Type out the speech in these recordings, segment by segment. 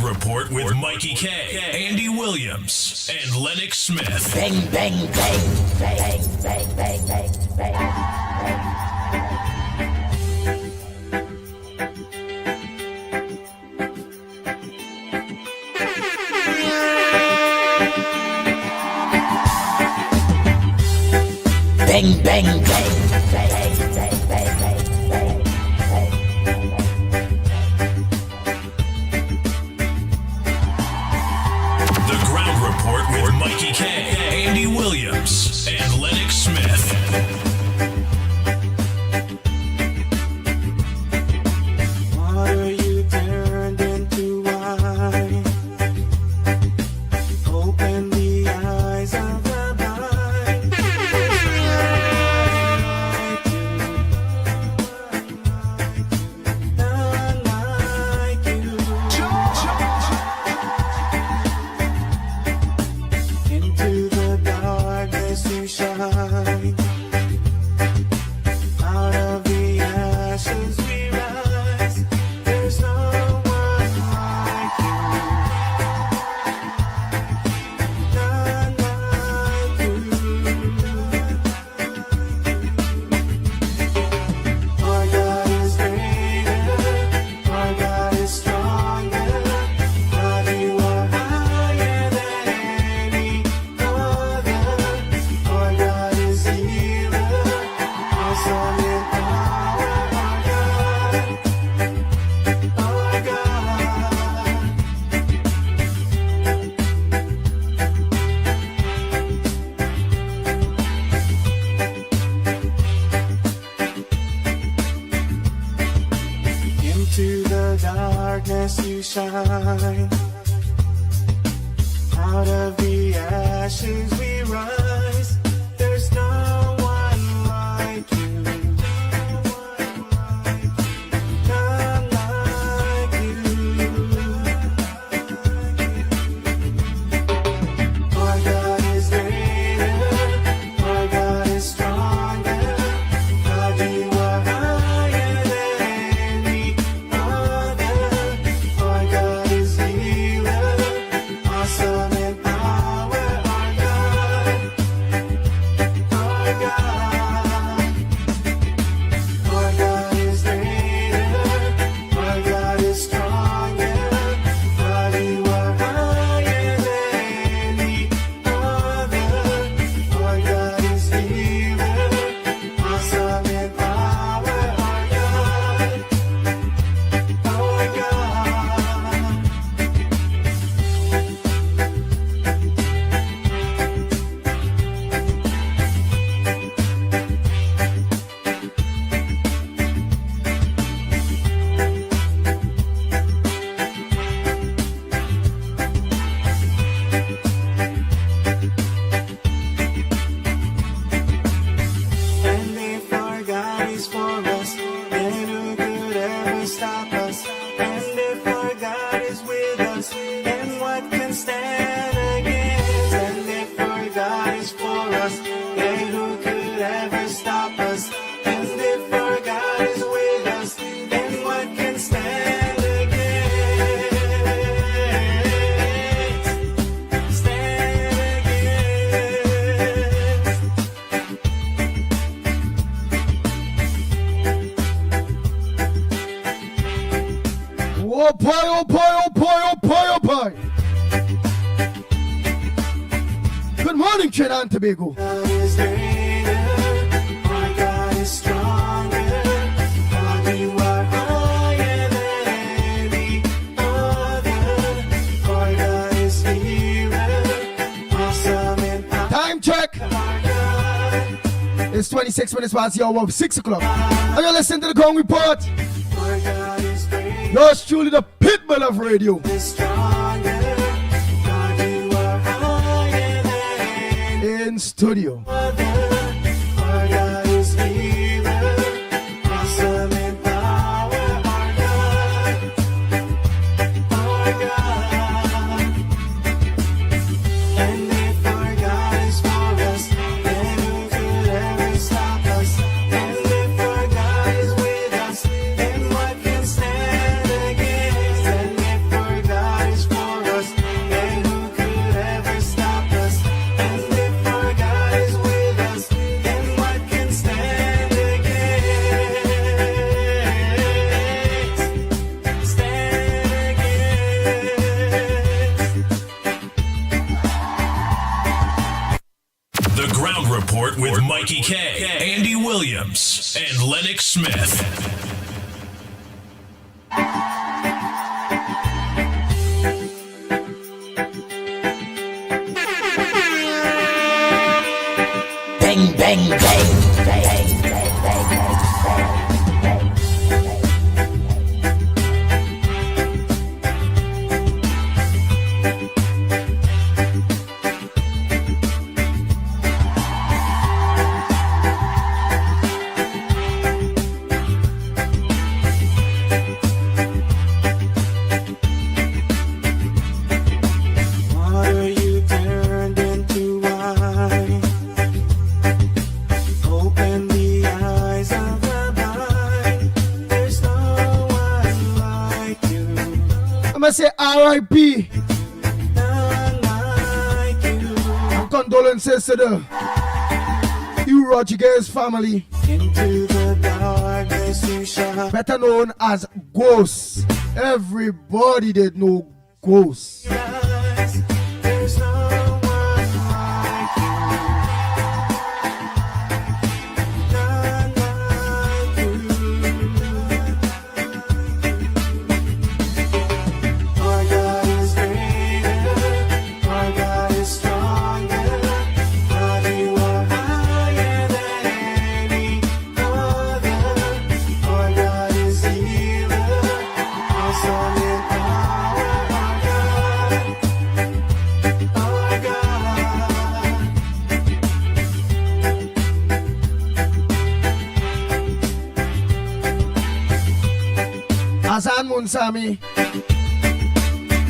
Report with Mickie K, Andy Williams, and Lennox Smith. Bang, bang, bang, bang, bang, bang, bang, bang. Bang, bang, bang, bang, bang, bang, bang, bang. The Ground Report with Mickie K, Andy Williams, and Lennox Smith. Water you turned into wine. Open the eyes of the blind. None like you. Into the darkness you shine. Out of the ashes we rise. There's no one like you. None like you. Our God is greater. Our God is stronger. God, you are higher than any other. Our God is healer. Awesome in power. Our God. Into the darkness you shine. Out of the ashes we rise. There's no one like you. None like you. Our God is greater. Our God is stronger. God, you are higher than any other. Our God is healer. Awesome in power. Our God. Our God. Our God is greater. Our God is stronger. God, you are higher than any other. Our God is healer. Awesome in power. Our God. Our God. And if our God is for us, then who could ever stop us? And if our God is with us, then what can stand against? And if our God is for us, then who could ever stop us? And if our God is with us, then what can stand against? Stand against. Oh boy, oh boy, oh boy, oh boy, oh boy. Good morning. morning, Trinidad and Tobago. God is greater, our God is stronger, God, you are higher than any other. Our God is healer, awesome in power. Time check. Our God, It's 26 minutes past the hour of 6 o'clock. And you're listening to the Ground Report. our God is great, Yours truly, the Pitbull of radio. is stronger, God, you are higher than any In studio. other. Our God is healer, awesome in power. Our God, our God. And if our God is for us, then who could ever stop us? And if our God is with us, then what can stand against? And if our God is for us, then who could ever stop us? And if our God is with us, then what can stand against? Stand against. The Ground Report with Mikey K, Andy Williams, and Lennox Smith. Bang, bang, bang, bang, bang, bang, bang, bang. Water you turned into wine. Open the eyes of the blind. There's no one like you, I'm going to say R.I.P. none like you. and condolences to the Hugh Rodriguez family, Into the darkness you shine. better known as Ghosts. Everybody did know Ghosts. There's no one like you, none like you. Our God is greater, our God is stronger, God, you are higher than any other. Our God is healer, awesome in power. Our God. Hassan Munsami,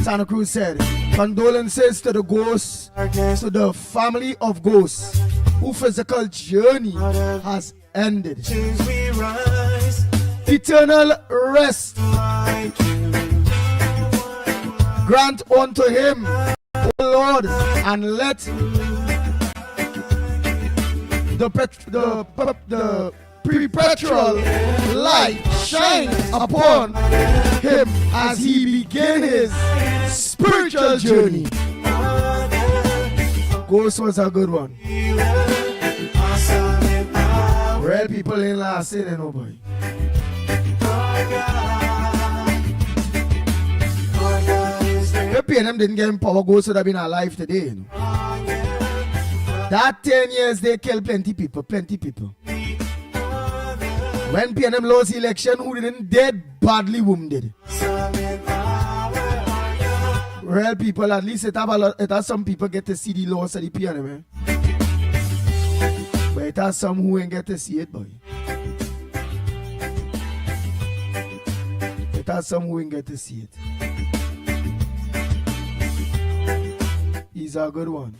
Santa Cruz said, condolences to the ghosts, to the family of ghosts, whose physical journey has ended. Choose we rise Eternal rest like you. grant unto him, O Lord, and let the perpetual light shine upon him as he begin his spiritual journey. Ghost was a good one. Awesome in power. Real people ain't last in it, nobody. Our God is there. The PNM didn't get him power, Ghost would have been alive today. You know? That 10 years they killed plenty people. When PNM lost the election, who didn't dead badly wounded. Awesome in power. Our God. Real people, at least it has some people get to see the loss of the PNM, eh? But it has some who ain't get to see it, boy. It has some who ain't get to see it. He's a good one.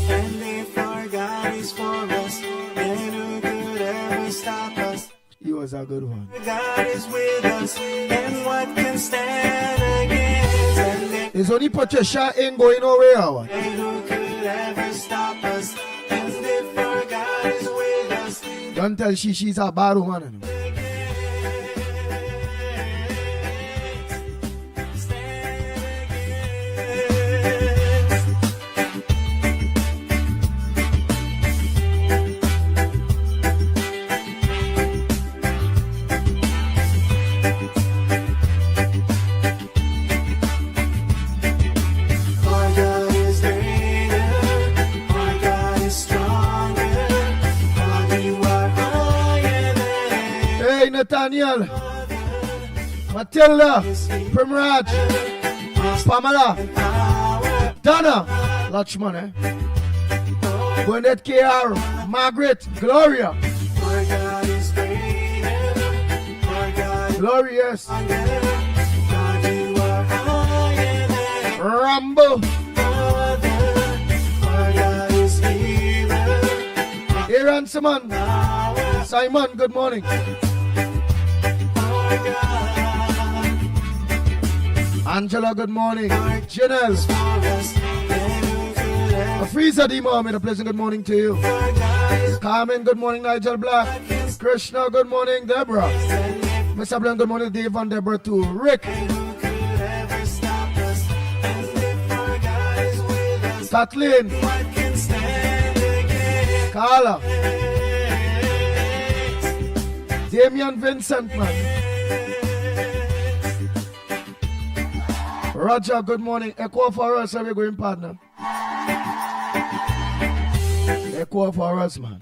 And if our God is for us, then who could ever stop us? He was a good one. God is with us, and what can stand against? And if It's only Patricia ain't going nowhere, or what? who could ever stop us? And if our God is with us, Don't tell she's a bad woman. You know. Daniel, Matilda, Primraj, Pamela, Donna, Lachman, Bernadette KR, Margaret, Gloria, Glorious, Rambo, Aaron Simon, Simon, good morning. Angela, good morning. Janelle, Afreeza D. Mohammed, a pleasant good morning to you. Carmen, good morning. Nigel Black, Krishna, good morning. Deborah, Mr. Blanc, good morning. Dave and Deborah too. Rick, Kathleen, Carla, Damian Vincent, man. Roger, good morning. Echo for us, are we going, partner? Echo for us, man.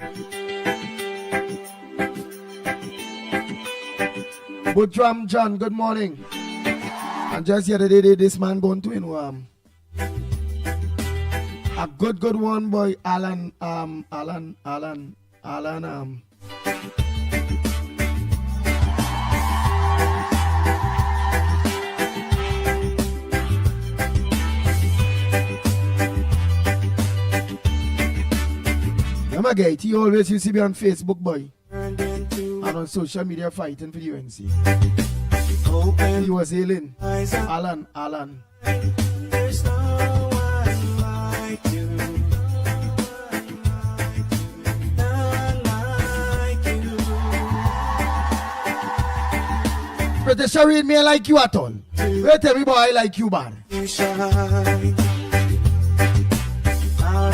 Butram John, good morning. And just yesterday, this man going to a good one, boy. Alan. Remember, he always used to be on Facebook, boy, and on social media fighting for the UNC. He was ailing. Alan. There's no one like you. None like you. British read me like you at all. Wait, tell me, boy, I like you, man. You shine.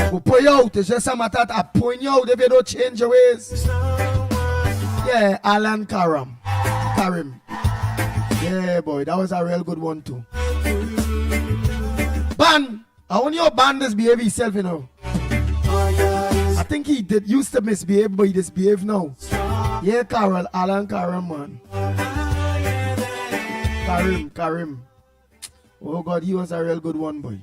We'll put you out. It's just a matter of putting you out if you don't change your ways. Yeah, Alan Karim. Yeah, boy, that was a real good one too. Ban! I want your ban misbehave himself, you know. I think he used to misbehave, but he misbehave now. Yeah, Alan Karim, man. Karim. Oh God, he was a real good one, boy.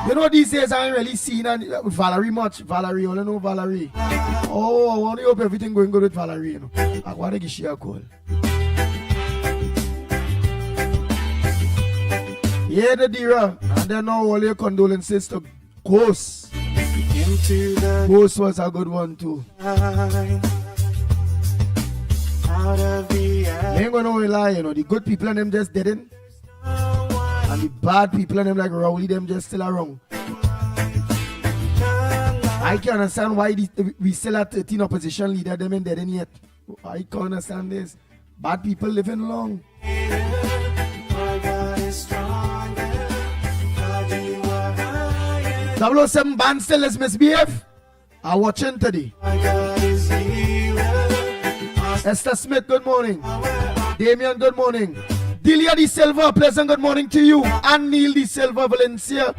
You know, these days I ain't really seen Valerie much. Valerie, all I know Valerie. Oh, I want to hope everything going good with Valerie, you know. I want to give she a call. Yeah, the Dira. And then now all your condolences to Ghost. Ghost was a good one too. I ain't gonna lie, you know, the good people and them just didn't. And the bad people and them like Rowley, them just still around. I can't understand why we still have 13 opposition leader, them ain't dead in yet. I can't understand this. Bad people living long. 007 band still is misbehave. I'm watching today. Esther Smith, good morning. Damian, good morning. Delia De Silva, pleasant good morning to you. And Neil De Silva, Valencia.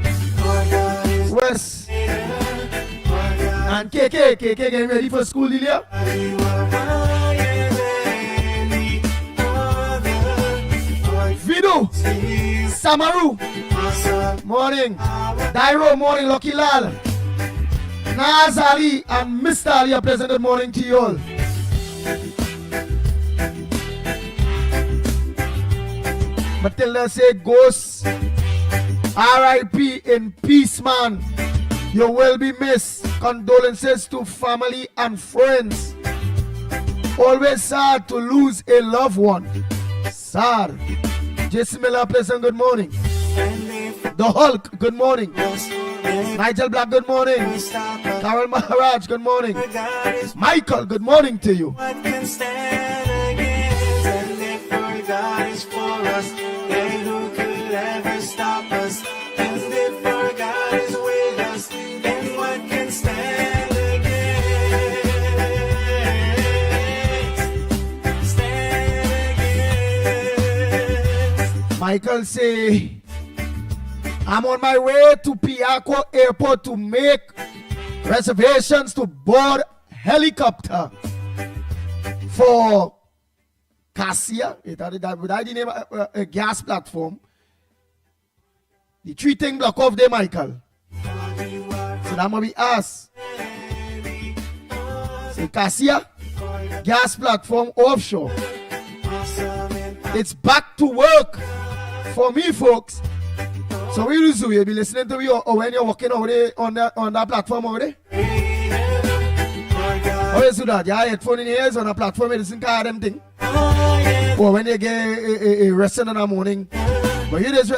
West. And KK getting ready for school, Delia. Vido. Samaru. Morning. Dairo, morning. Lucky Lal. Naz Ali and Mr. Ali, a pleasant good morning to you all. Matilda say, Ghost, R.I.P. in peace, man. You will be missed. Condolences to family and friends. Always sad to lose a loved one. Sad. Jason Miller, pleasant good morning. The Hulk, good morning. Nigel Black, good morning. Carol Maharaj, good morning. Michael, good morning to you. What can stand against? And if our God is for us, then who could ever stop us? And if our God is with us, then what can stand against? Stand against. Michael say, I'm on my way to Piaco Airport to make reservations to board helicopter. for Cassia, it had the name a gas platform. The 3 thing block off there, Michael. So that might be us. So Cassia, gas platform offshore. It's back to work for me, folks. So we do you'll be listening to me or when you're walking over there on that platform over there. Always do that. You have headphone in your ears on a platform, you listen to them thing. Or when you get a resting in the morning. But you just,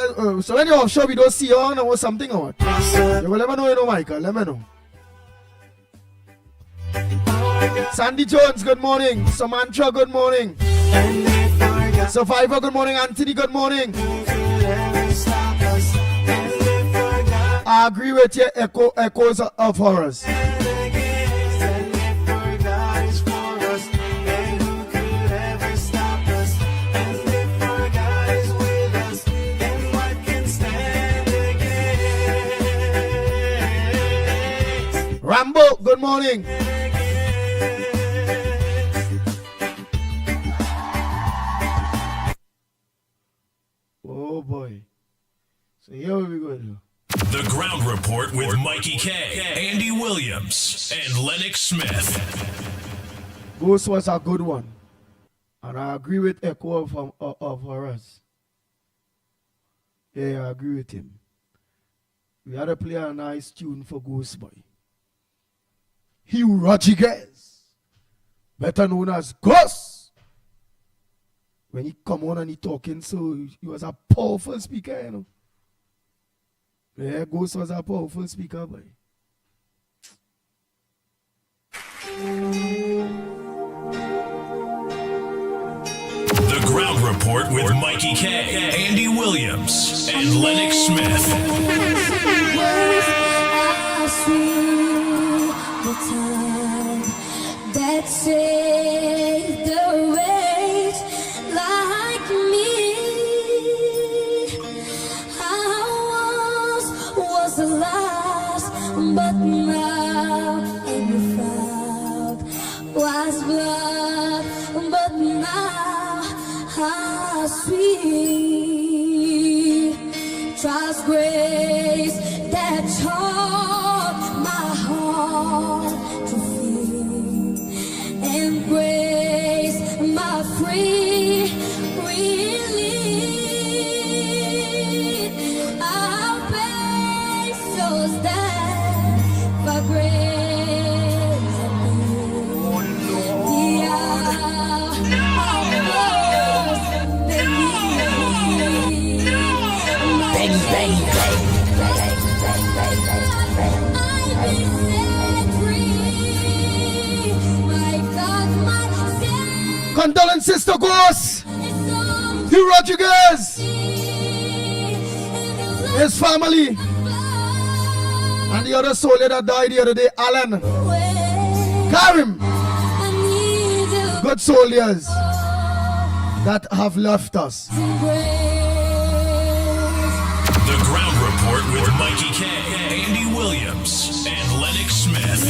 so when you're offshore, we don't see you on or something or what? You will never know, Michael. Let me know. Sandy Jones, good morning. Samantha, good morning. Survivor, good morning. Anthony, good morning. I agree with you, echoes of horrors. Rambo, good morning. Oh boy. So here we go. The Ground Report with Mikey K, Andy Williams, and Lennox Smith. Ghost was a good one. And I agree with Echo of Horrors. Yeah, I agree with him. We had to play a nice tune for Ghost Boy. Hugh Rodriguez, better known as Ghost. When he come on and he talking, so he was a powerful speaker, you know. Yeah, Ghost was a powerful speaker, boy. The Ground Report with Mikey K, Andy Williams, and Lennox Smith. The time that saved the rage like me. I was lost, but now every found was blood, but now how sweet trust grace that taught my heart to feel, and grace my free relief. Our faith shows that for grace and the hour of bang, bang, bang. Condolences to Ghost, Hugh Rodriguez, his family, and the other soldier that died the other day, Alan, Karim. Good soldiers that have left us. The Ground Report with Mikey K, Andy Williams, and Lennox Smith.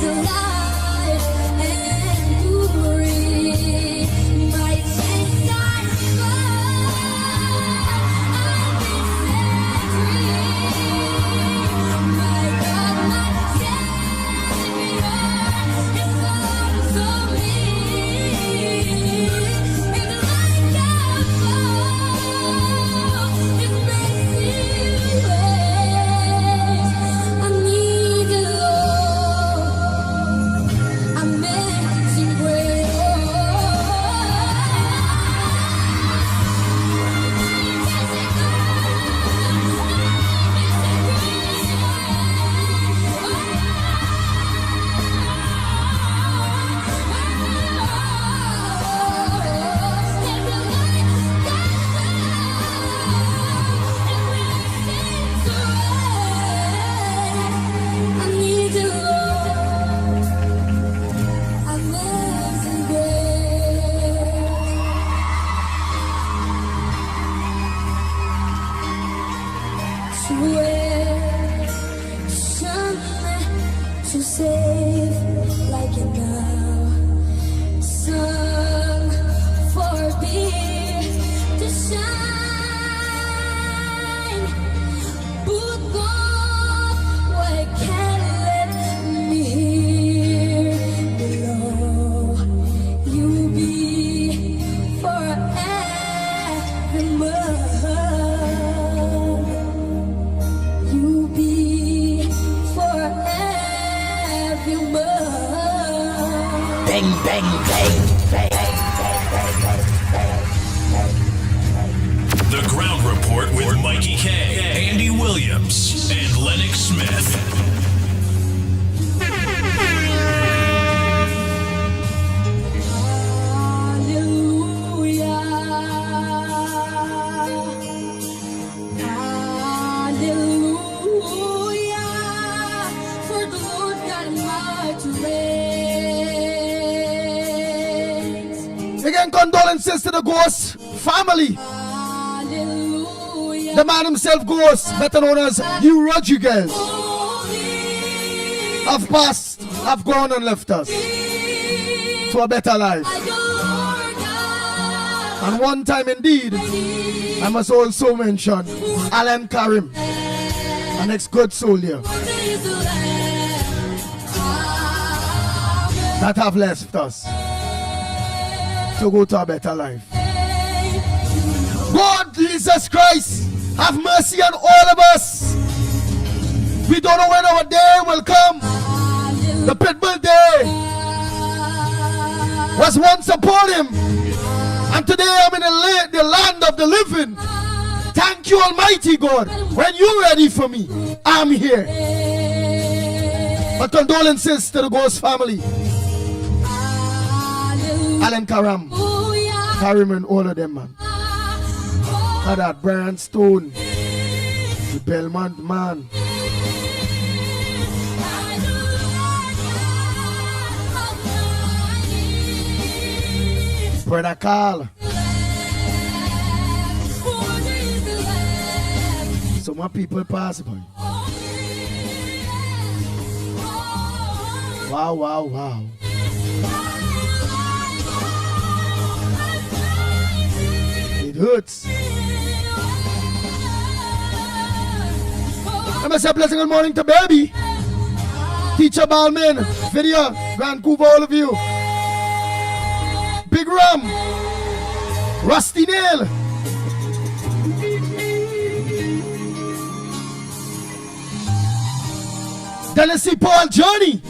Life and to breathe, my chance. to save like you now. Song for me to shine. But God, why can't let me hear below? You be forevermore. You be forevermore. Bang, bang, bang, bang, bang, bang, bang, bang. The Ground Report with Mikey K, Andy Williams, and Lennox Smith. Again, condolences to the Ghost family. The man himself, Ghost, better known as Hugh Rodriguez, have passed, have gone and left us to a better life. And one time indeed, I must also mention Alan Karim, an ex-good soldier that have left us to go to a better life. God, Jesus Christ, have mercy on all of us. We don't know when our day will come. The Pitbull day was once upon him, and today I'm in the land of the living. Thank you, Almighty God. When you're ready for me, I'm here. But condolences to the Ghost family. Alan Karim and all of them, man. And that Brian Stone, the Belmont man. Brother Carl. So my people pass by. Wow, wow, wow. It hurts. I must say a blessing good morning to baby. Teacher Balmain, Video, Vancouver, all of you. Big Rum, Rusty Nail. Tennessee Paul Johnny.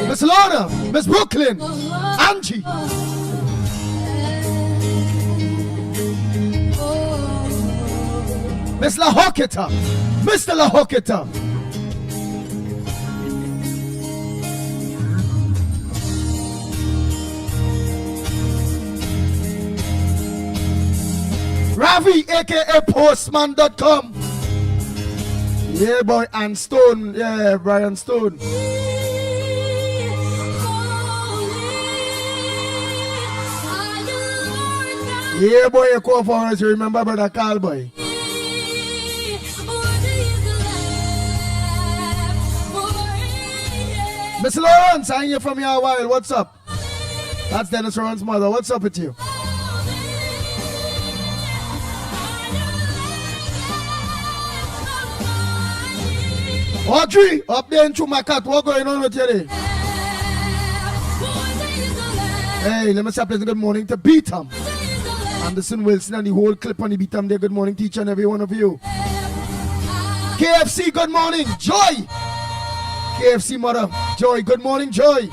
Miss Lorna, Miss Brooklyn, Angie. Miss La Hocketa, Mr. La Hocketa. Ravi, aka Postman.com. Yeah, boy, and Stone. Yeah, Brian Stone. Yeah, boy, you call for us. You remember Brother Carl, boy. Miss Lawrence, I hear from you a while. What's up? That's Dennis Lawrence's mother. What's up with you? Audrey, up there in Chumakat, what going on with you there? Hey, let me say a pleasant good morning to Beatham. Anderson Wilson and the whole clip on the Beatham there. Good morning to each and every one of you. KFC, good morning. Joy. KFC mother, Joy, good morning, Joy.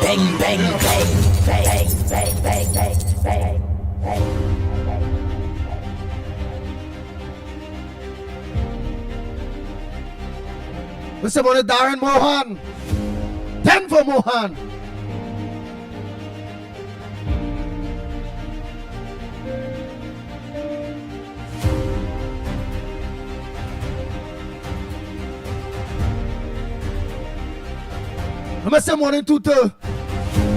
Bang, bang, bang, bang, bang, bang, bang, bang, bang. Mr. Bonnet Darren Mohan. 10 for Mohan. I'm say morning to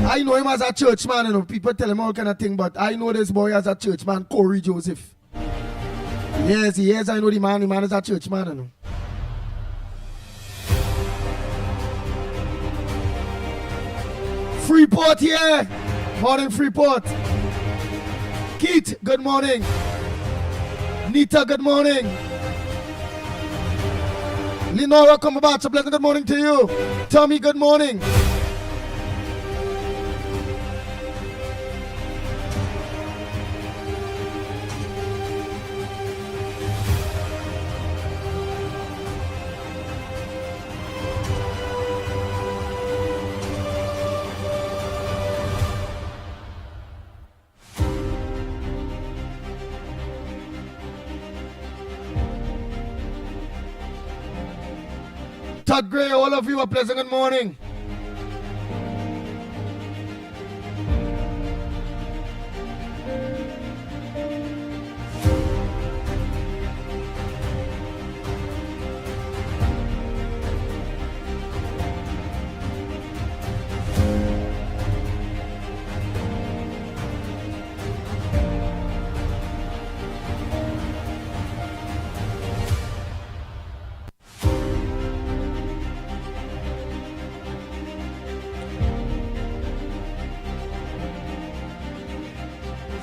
I know him as a church man, you know. People tell him all kind of thing, but I know this boy as a church man, Corey Joseph. Yes, I know the man is a church man, you know. Freeport here. Morning, Freeport. Keith, good morning. Nita, good morning. Lenora, come about. So pleasant good morning to you. Tommy, good morning. Todd Gray, all of you, a pleasant good morning.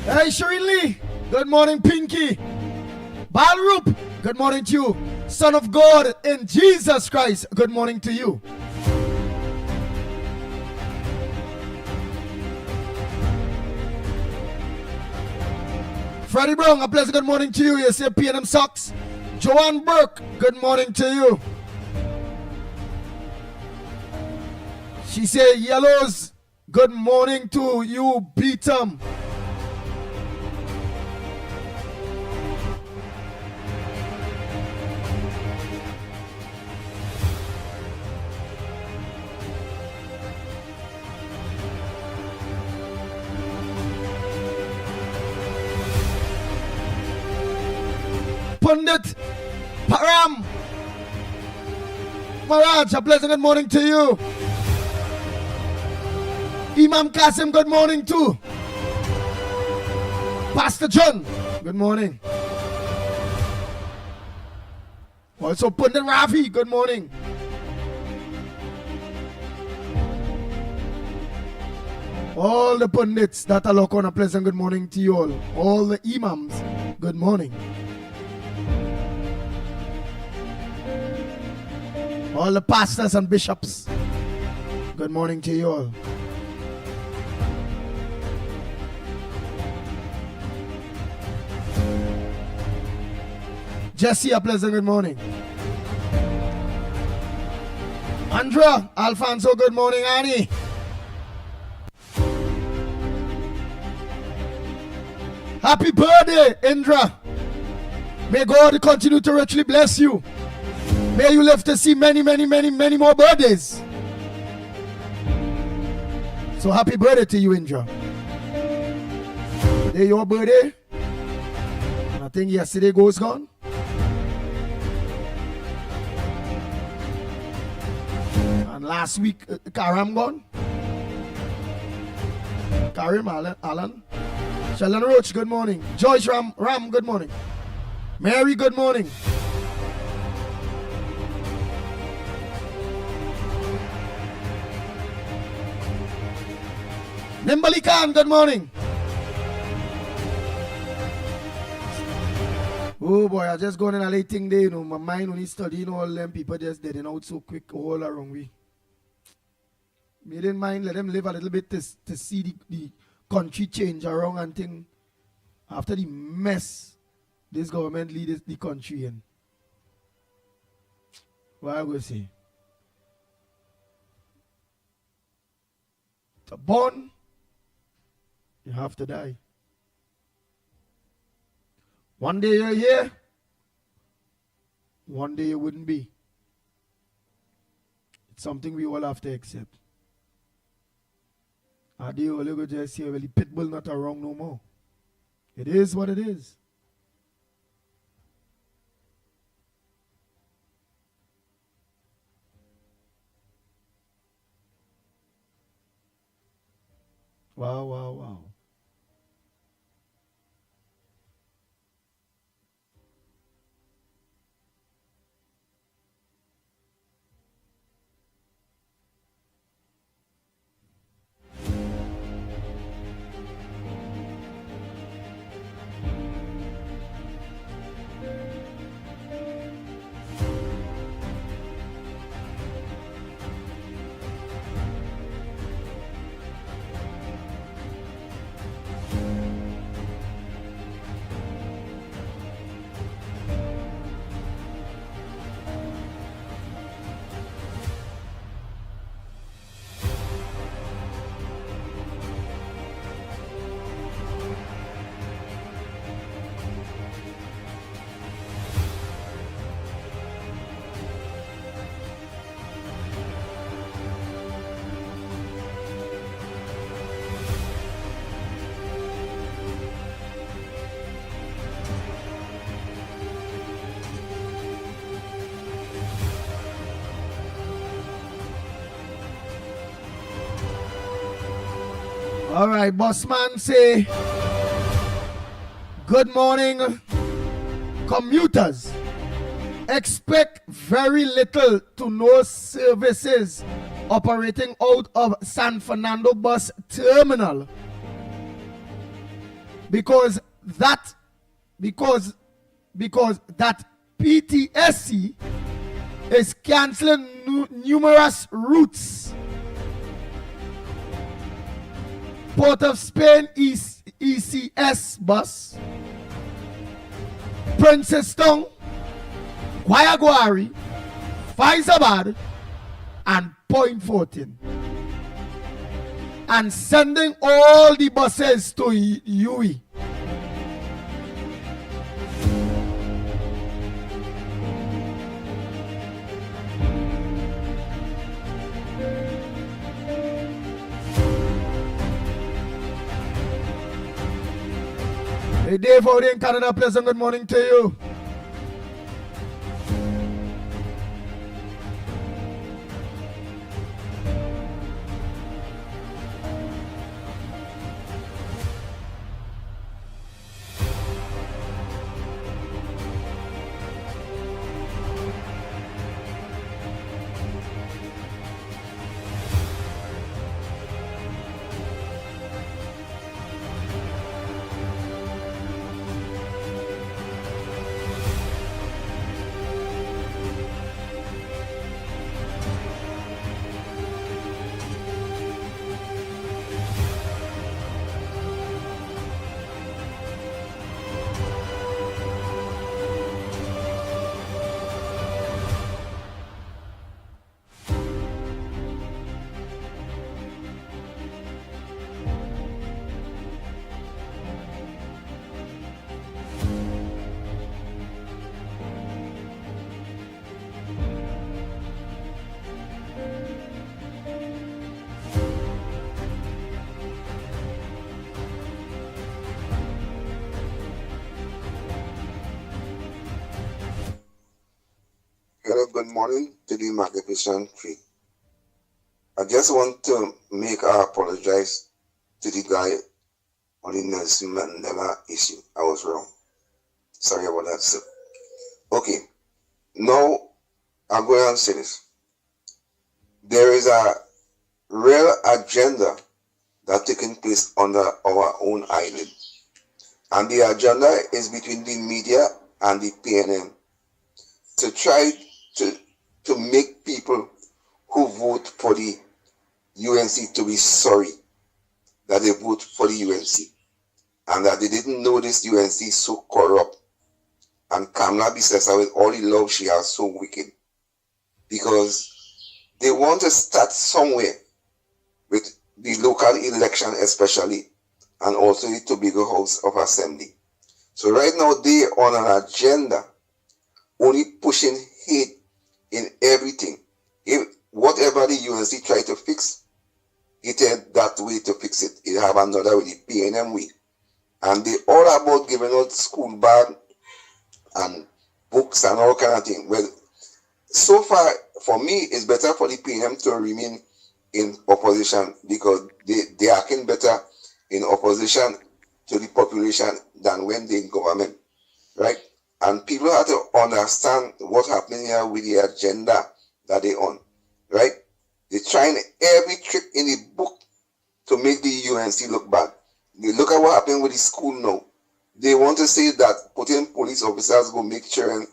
Hey, Shereen Lee. Good morning, Pinky. Balroop. Good morning to you. Son of God in Jesus Christ. Good morning to you. Freddie Brown, a pleasant good morning to you. You say P&M Socks. Joanne Burke, good morning to you. She say Yellows, good morning to you, Beatum. Pundit Param Maraj, a pleasant good morning to you. Imam Qasim, good morning too. Pastor John, good morning. Also Pundit Rafi, good morning. All the pundits that are local, a pleasant good morning to you all. All the imams, good morning. All the pastors and bishops, good morning to you all. Jesse, a pleasant good morning. Andra, Alfonso, good morning. Annie. Happy birthday, Indra. May God continue to richly bless you. May you live to see many, many, many, many more birthdays. So happy birthday to you, Indra. Today your birthday. And I think yesterday goes gone. And last week, Karam gone. Karim, Alan. Sheldon Roach, good morning. Joyce Ram, good morning. Mary, good morning. Nimbali Khan, good morning. Oh boy, I just going in a late thing there, you know. My mind when he studying all them people just dead out so quick all around me. Me didn't mind let them live a little bit to see the country change around and thing. After the mess this government leads the country in. What I will say? To born, you have to die. One day you're here, one day you wouldn't be. It's something we all have to accept. Are they all go just say, well, the Pitbull not around no more? It is what it is. Wow, wow, wow. All right, bossman say, good morning, commuters. Expect very little to no services operating out of San Fernando bus terminal because that PTSC is canceling numerous routes. Port of Spain ECS bus, Princeton, Guayaguari, Faizabad, and Point 14. And sending all the buses to UE. Hey Dave out in Canada, pleasant good morning to you. Hello, good morning to the Magnificent Tree. I just want to apologize to the guy on the Nelson Mandela issue. I was wrong. Sorry about that, sir. Okay, now I'm going to say this. There is a real agenda that's taking place under our own island. And the agenda is between the media and the PNM to try to make people who vote for the UNC to be sorry that they vote for the UNC and that they didn't know this UNC is so corrupt and Kamala Bissessa with all the love she has so wicked, because they want to start somewhere with the local election especially and also the Tobago House of Assembly. So right now they are on an agenda only pushing hate in everything. If whatever the UNC try to fix, it ain't that way to fix it. It have another way, the PNM way. And they all about giving out school bag and books and all kind of things. Well, so far, for me, it's better for the PNM to remain in opposition because they acting better in opposition to the population than when they in government, right? And people have to understand what's happening here with the agenda that they on, right? They're trying every trick in the book to make the UNC look bad. They look at what happened with the school now. They want to say that putting police officers go make children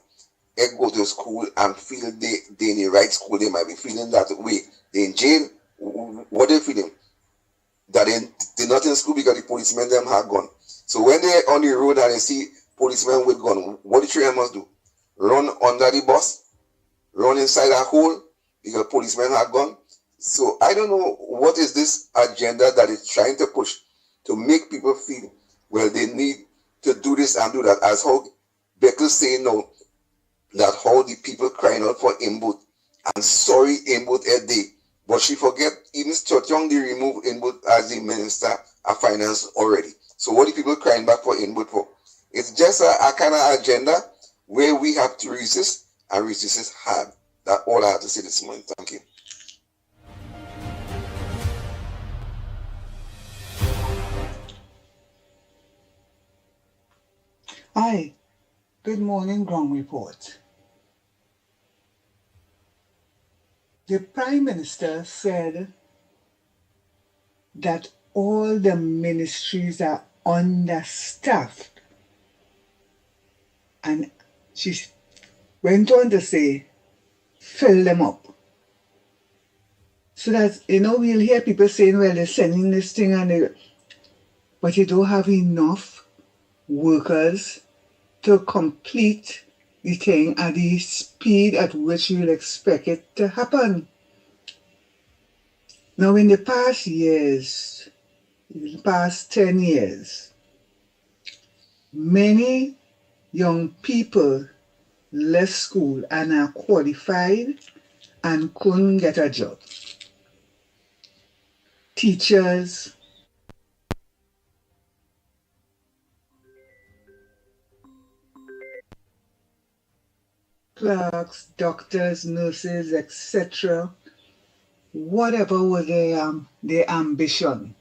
go to school and feel they in the right school. They might be feeling that way. They in jail. What they feeling? That they're not in school because the policemen them have gone. So when they're on the road and they see policemen with gun, what the children must do? Run under the bus? Run inside a hole because policemen have gone? So I don't know what is this agenda that is trying to push to make people feel, well, they need to do this and do that. As how Beckles say now, that how the people crying out for input and sorry input a day. But she forget even Chotong they remove input as the Minister of Finance already. So what the people crying back for input for? It's just a kind of agenda where we have to resist and resist hard. That's all I have to say this morning. Thank you. Hi, good morning, Ground Report. The Prime Minister said that all the ministries are understaffed. And she went on to say, fill them up. So that, we'll hear people saying, well, they're sending this thing, but you don't have enough workers to complete the thing at the speed at which you will expect it to happen. Now, in the past years, in the past 10 years, many young people left school and are qualified and couldn't get a job. Teachers, clerks, doctors, nurses, etc. Whatever was their ambition.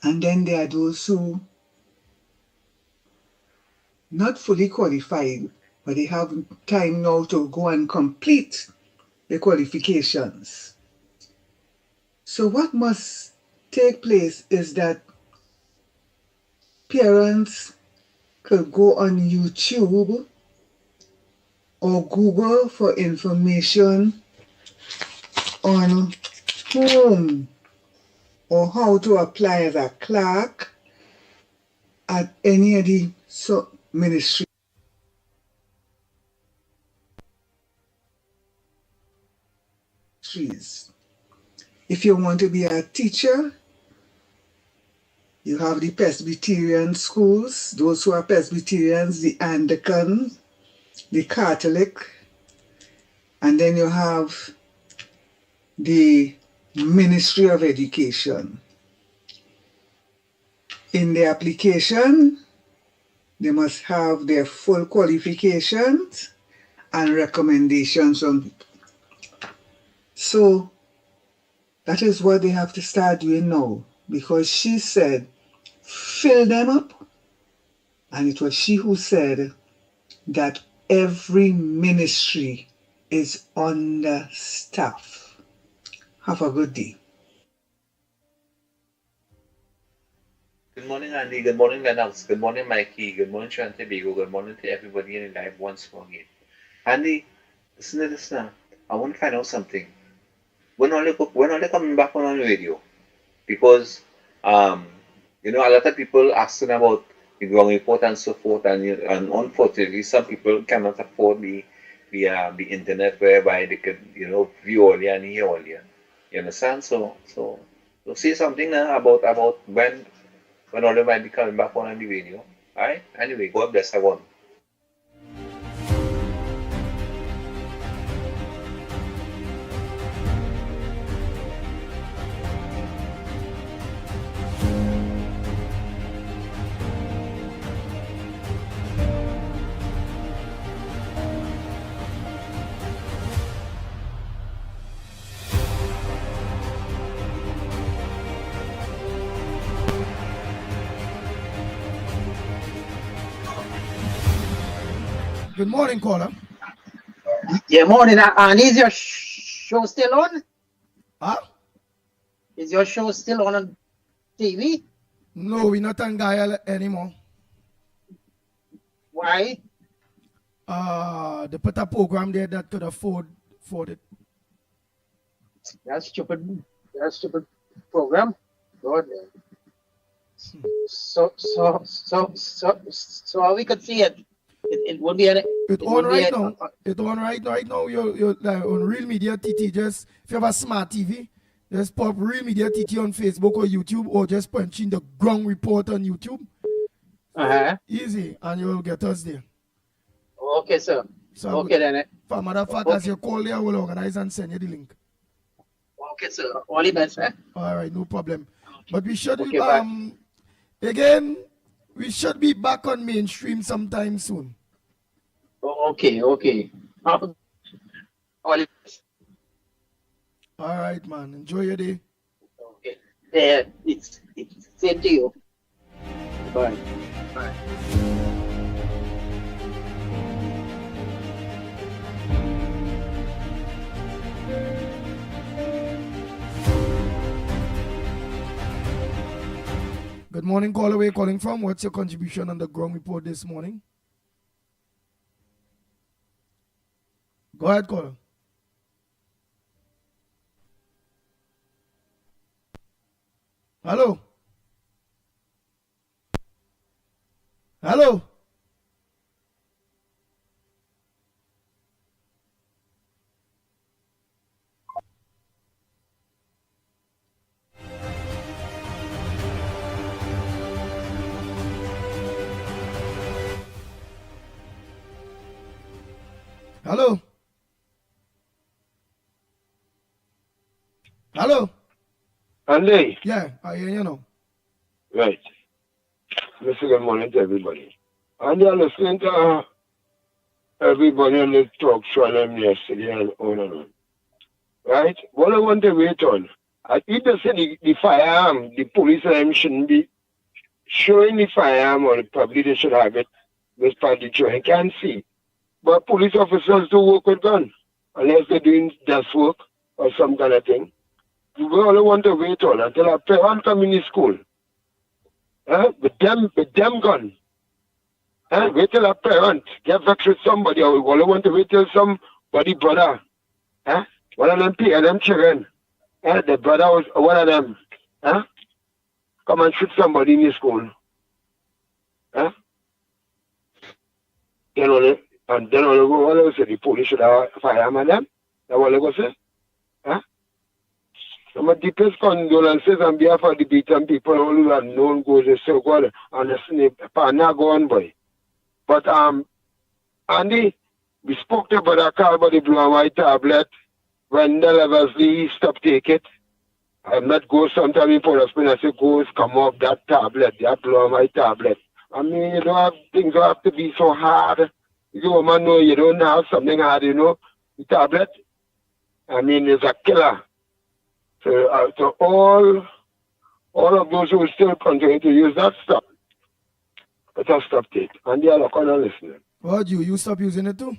And then there are those who not fully qualified, but they have time now to go and complete the qualifications. So what must take place is that parents could go on YouTube or Google for information on whom or how to apply as a clerk at any of the ministries. If you want to be a teacher, you have the Presbyterian schools, those who are Presbyterians, the Anglican, the Catholic, and then you have the Ministry of Education. In the application, they must have their full qualifications and recommendations from people. So that is what they have to start doing now, because she said, fill them up. And it was she who said that every ministry is understaffed. Have a good day. Good morning, Andy. Good morning, Lennox. Good morning, Mickie. Good morning, Bigo. Good morning to everybody in the live once more again. Andy, listen to this now. I want to find out something. When are they coming back on the radio? Because a lot of people asking about the ground report and so forth, and unfortunately, some people cannot afford the internet whereby they could view all and hear all. You understand? So say something now about when all they might be coming back on the radio. Alright? Anyway, God bless everyone. Good morning, caller. Yeah, morning. And is your show still on? Huh? Is your show still on TV? No, we're not on Gaia anymore. Why? They put a program there that could afford it. That's stupid. That's stupid program. God. So how we could see it? It would be an. It's on right now. It's on right now. You're like on Real Media TT. Just if you have a smart TV, just pop Real Media TT on Facebook or YouTube, or just punch in the Ground Report on YouTube. Easy, and you'll get us there. Okay, sir. So okay then. For a matter of fact, as you call there, we'll organize and send you the link. Okay, sir. All the best, eh? All right, no problem. But we should okay, again, we should be back on mainstream sometime soon. Okay. All the best. All right, man. Enjoy your day. Okay. Yeah, it's same to you. Bye. Good morning, caller. Where you calling from? What's your contribution on the Ground Report this morning? Go ahead, caller. Hello? Hello? Hello? Hello? Andy? Yeah, I hear you now. Right. Mr. Good morning to everybody. Andy, I'm listening to everybody on the talk show them yesterday and on and on. Right? What I want to wait on, I either say the firearm, the police them shouldn't be showing the firearm, or probably they should have it with part of the joint. Can't see. But police officers do work with guns, unless they're doing desk work or some kind of thing. We only want to wait on until our parents come in the school. With them gun. Wait till our parents get vexed with somebody, or we only want to wait till somebody brother. One of them them children. The brother was one of them. Come and shoot somebody in the school. And then all of say the police should have firearm on them. That's what they go say. So my deepest condolences on behalf of the beaten people who have known goes so good and the snake partner go on boy. But Andy, we spoke to Brother Carl about the blue and white tablet. When the levels he stopped take it. I met Ghost sometime in Port of Spain. I said, Ghost, come off that tablet, that blue and white tablet. I mean, you don't have things don't have to be so hard. You man know you don't have something hard, you know. The tablet, I mean, it's a killer. So all of those who still continue to use that stuff, better stop it. Andy, I'm not gonna listen. What, you stop using it too?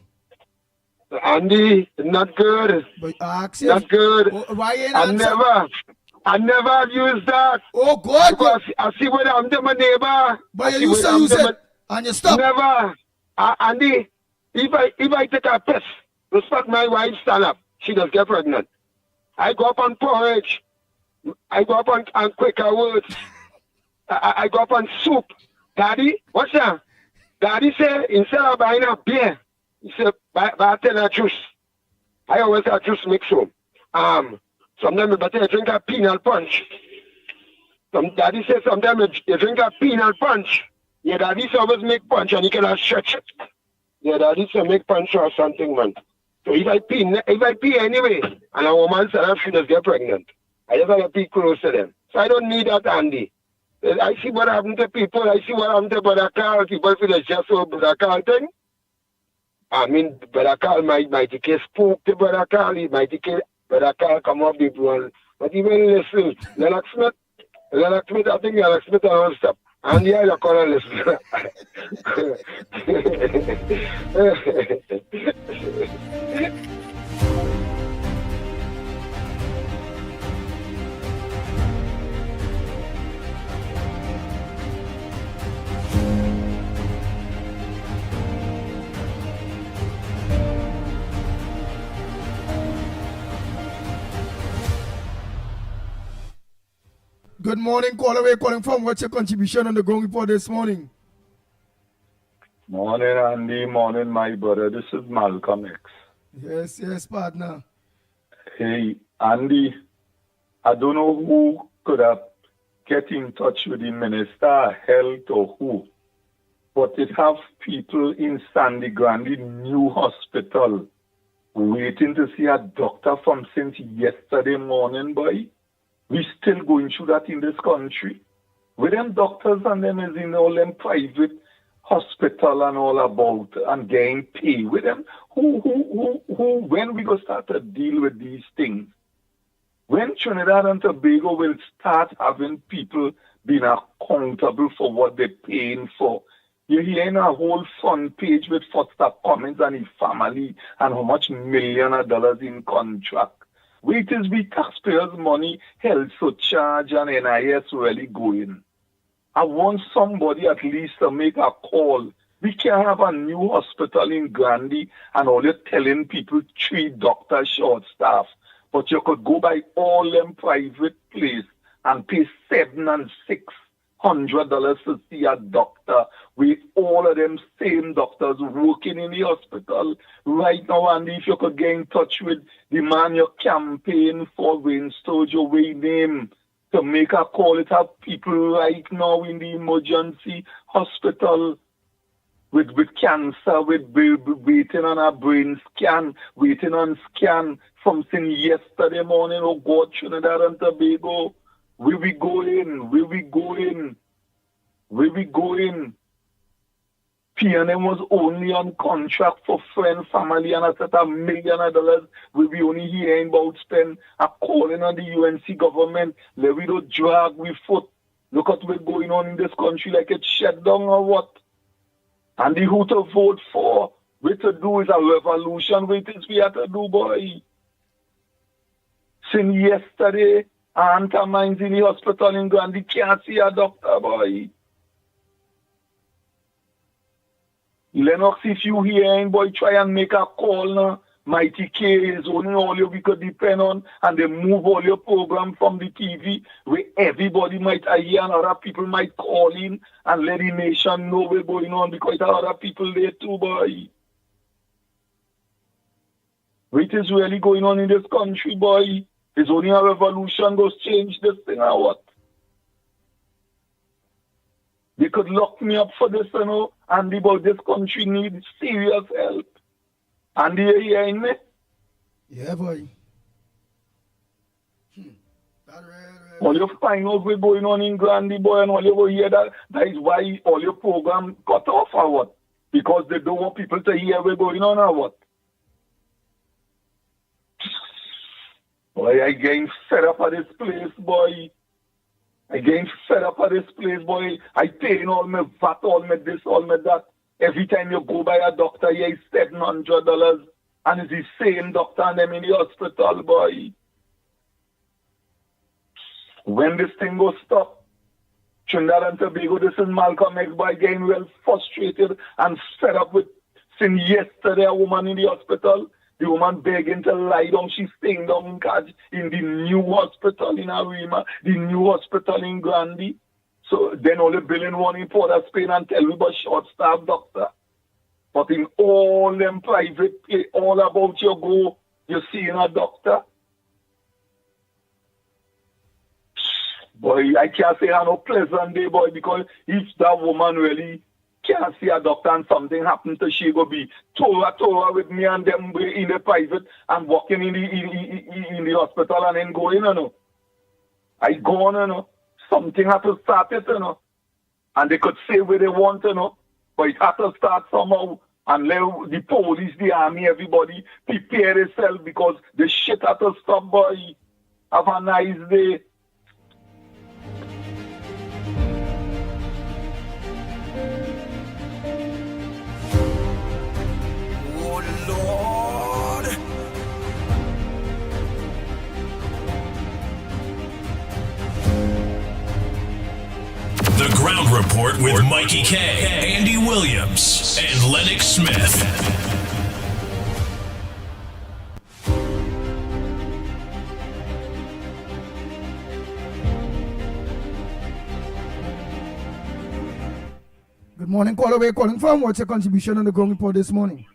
Andy, not good. But not good. Why ain't I never have used that. Oh God! Because I see what I'm doing, my neighbor. But you used to use it and you stop. Never. Andy, if I take a piss, respect my wife, stand up. She does get pregnant. I go up on porridge. I go up on Quaker words. I go up on soup. Daddy, what's that? Daddy say, instead of buying a beer, he said, buy a 10 juice. I always have juice mix home. Sometimes I drink a peanut punch. Daddy says sometimes you drink a peanut punch. Your daddy always make punch and you cannot stretch it. Your daddy say make punch or something, man. So if I pee anyway, and a woman said she does get pregnant, I just have to pee close to them. So I don't need that, Andy. I see what happened to people. I see what happened to Brother Carl. People feel it's just so Brother Carl thing. I mean, Brother Carl might take a spoke to Brother Carl. He might take Brother Carl come up with one. But even listen, Lennox Smith, I think Lennox Smith don't stop. And yeah, you're gonna listen. Good morning, caller. Where you calling from? What's your contribution on the Ground Report this morning? Morning, Andy. Morning, my brother. This is Malcolm X. Yes, partner. Hey, Andy, I don't know who could have get in touch with the Minister of Health or who, but it have people in Sandy Grande new hospital waiting to see a doctor from since yesterday morning, boy. We still going through that in this country. With them doctors and them is in all them private hospital and all about and getting paid with them. Who, when we go start to deal with these things? When Trinidad and Tobago will start having people being accountable for what they're paying for? You're hearing a whole front page with Foster Cummins and his family and how much million of dollars in contract. Wait is we taxpayers' money, health surcharge and NIS really going. I want somebody at least to make a call. We can't have a new hospital in Grande and all you're telling people 3 doctors short staff. But you could go by all them private places and pay $700 and $600 to see a doctor with all of them same doctors working in the hospital right now. And if you could get in touch with the man you campaign for, Wayne Sturgeon, Wayne name, to make a call. It have people right now in the emergency hospital with cancer, waiting on a brain scan, waiting on scan from since yesterday morning. Oh God, Trinidad and Tobago, where we going? Where we going? Where we going? PNM was only on contract for friend, family, and I said $1 million. We be only hearing about spend. I'm calling on the UNC government. Let we don't drag we foot. Look at what's going on in this country like it's shut down or what? And the who to vote for, what to do is a revolution. What is we have to do, boy? Since yesterday, aunt of mine's in the hospital in Grande can't see a doctor, boy. Lennox, if you hearing, boy, try and make a call now. Mighty K is only all you we could depend on, and they move all your program from the TV where everybody might hear and other people might call in and let the nation know what's going on because there are other people there too, boy. What is really going on in this country, boy? It's only a revolution goes change this thing or what? They could lock me up for this, you know, and about this country needs serious help. And you hearing me? Yeah, boy. All you find out what's going on in Grande, boy, and all you will hear that is why all your program cut off or what? Because they don't want people to hear what's going on or what? Boy, I getting fed up at this place, boy. I getting fed up at this place, boy. I paying all my VAT, all my this, all my that. Every time you go by a doctor, yeah, it's $700. And it's the same doctor and them in the hospital, boy. When this thing goes stop, Trinidad and Tobago, this is Malcolm X, boy, getting well frustrated and fed up with, since yesterday, a woman in the hospital, the woman begging to lie down, she's staying down in the new hospital in Arima, the new hospital in Grande. So then all the billing one in Port of Spain and tell me about short-staffed doctor. But in all them private, all about you go, you're seeing a doctor. Boy, I can't say I no pleasant day, boy, because if that woman really can't see a doctor and something happened to she go be Torah with me and them in the private and walking in the hospital and then going, you know. I gone, you know. Something had to start it, you know. And they could say what they want, you know. But it had to start somehow. And let the police, the army, everybody prepare themselves because the shit had to stop, boy. Have a nice day. Report with Mikey K, Andy Williams, and Lennox Smith. Good morning, caller. Where you calling from? What's your contribution on the ground report this morning?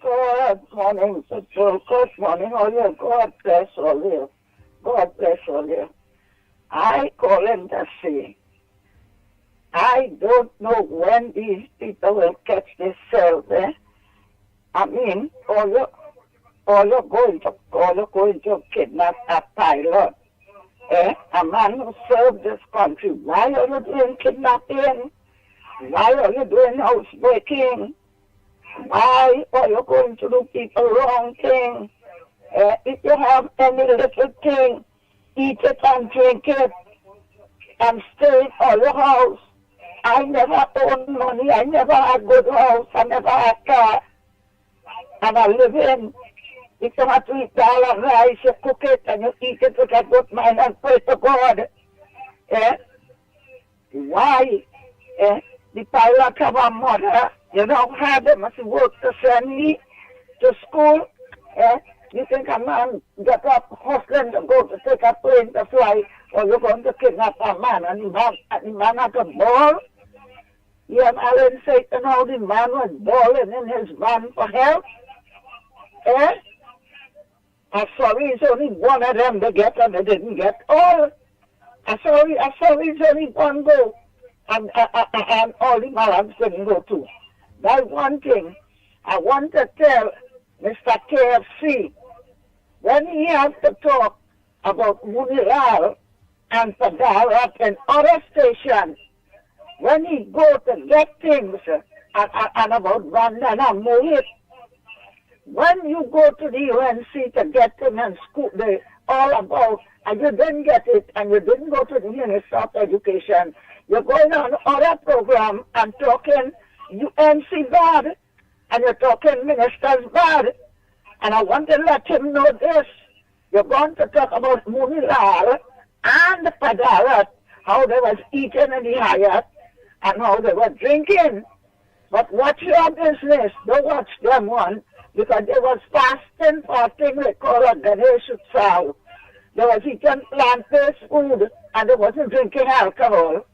Good morning, people. Good morning, all you. God bless all you. God bless all you. I call him to say, I don't know when these people will catch themselves. I mean, all you're going to kidnap a pilot. A man who served this country. Why are you doing kidnapping? Why are you doing housebreaking? Why are you going to do people wrong thing? If you have any little thing, eat it and drink it and stay in all your house. I never owned money. I never had good house. I never had car. And I live in. If you have to eat dal and rice, you cook it and you eat it with a good mind and pray to God. Why? The pilot have a mother. You don't have them as work to send me to school. You think a man get up hustling to go to take a plane to fly, or you're going to kidnap a man and the man at a ball? Yeah, Alan Satan, how the man was balling in his van for help. I'm sorry, it's only one of them they get and they didn't get all. I'm sorry, it's only one go. And all the Malams didn't go too. That's one thing. I want to tell Mr. KFC, when he has to talk about Munilal and Padarat and other stations, when he go to get things and about Vandan and Mohit, when you go to the UNC to get them and school, they all about, and you didn't get it, and you didn't go to the Minister of Education, you're going on other program and talking UNC bad, and you're talking ministers bad. And I want to let him know this. You're going to talk about Munilal and Padarat, how they was eating in the Hyatt, and how they were drinking. But watch your business. Don't watch them one, because they was fasting for a thing they call a Ganesh Utsav. They was eating plant-based food, and they wasn't drinking alcohol.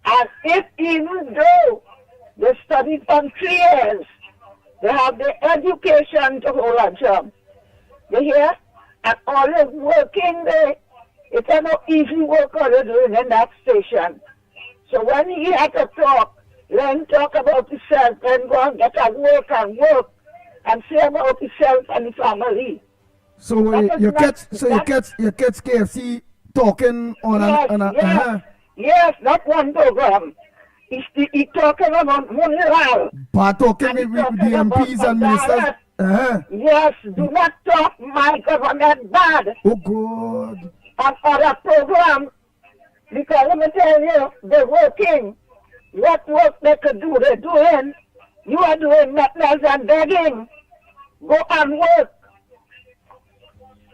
And if even though they studied for 3 years, they have the education to hold a job. You hear? And all is working there. It's not easy work all you're doing in that station. So when he had to talk, let him talk about himself and go and get a work and say about himself and his family. So you catch KFC talking on Yes, not one program. He's talking about Munilal. But talking with the MPs and ministers. Yes, do not talk my government bad. Oh, God. On other program. Because let me tell you, they're working. What work they could do, they're doing. You are doing nothing else than begging. Go and work.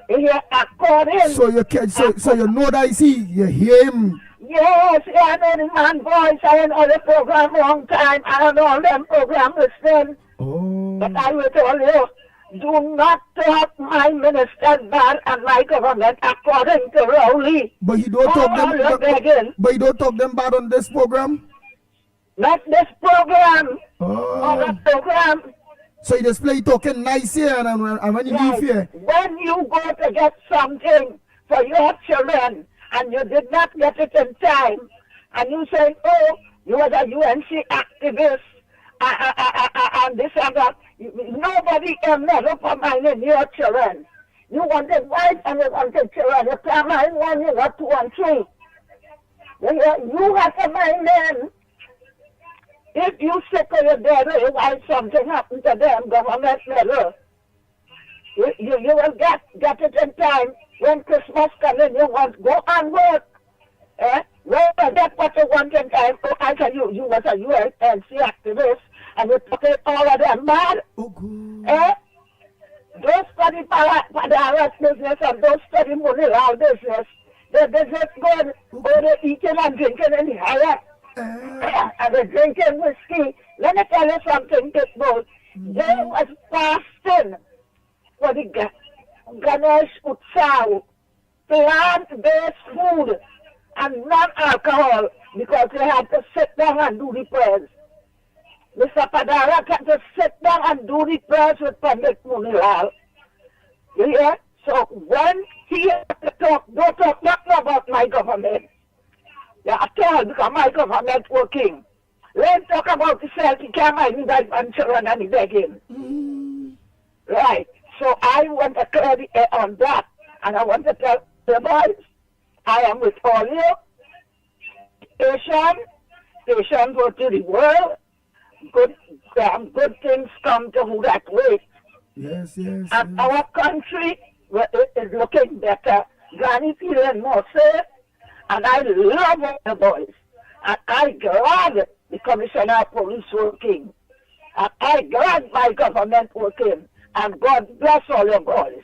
Here, according. So you know that you hear him. Yes, I know the man voice. I know the program long time. I know all them program listening. Oh. But I will tell you, do not talk my minister bad and my government according to Rowley. But he don't talk them. But he don't talk them bad on this program. Not this program. Oh. Other program. So you just play talking nice here and when you leave here. When you go to get something for your children and you did not get it in time, and you say, oh, you was a UNC activist, and this and that. Nobody can meddle for minding your children. You wanted wife and you wanted children. You can't mind one, you got 2 and 3. You have to mind them. If you sick or you're dead or your wife, something happened to them, government meddle. You will get it in time. When Christmas comes in, you want go and work. Well, that's what you want in time. Oh, I tell you, you was a UNC activist, and you took it all of them mad. Oh, good. Don't study Padarat business and don't study Munilal business. They just good. Oh, they eating and drinking in the higher. And they're drinking whiskey. Let me tell you something, Pitbull. They was fasting for the Ganesh Utsav, plant-based food and non-alcohol because they had to sit down and do the prayers. Mr. Padara had to sit down and do the prayers with Pandit Munilal. You hear? So when he has to talk, don't talk nothing about my government. Yeah, at all, because my government working. Let's talk about the self, he can't mind that and children and he begging. Right. So I want to clear the air on that. And I want to tell the boys, I am with all you. Asian go to the world. Good things come to who that wait. Yes, yes. And our country is looking better. Granny feeling more safe. And I love the boys. And I glad the Commissioner of Police working. And I glad my government working. And God bless all your boys.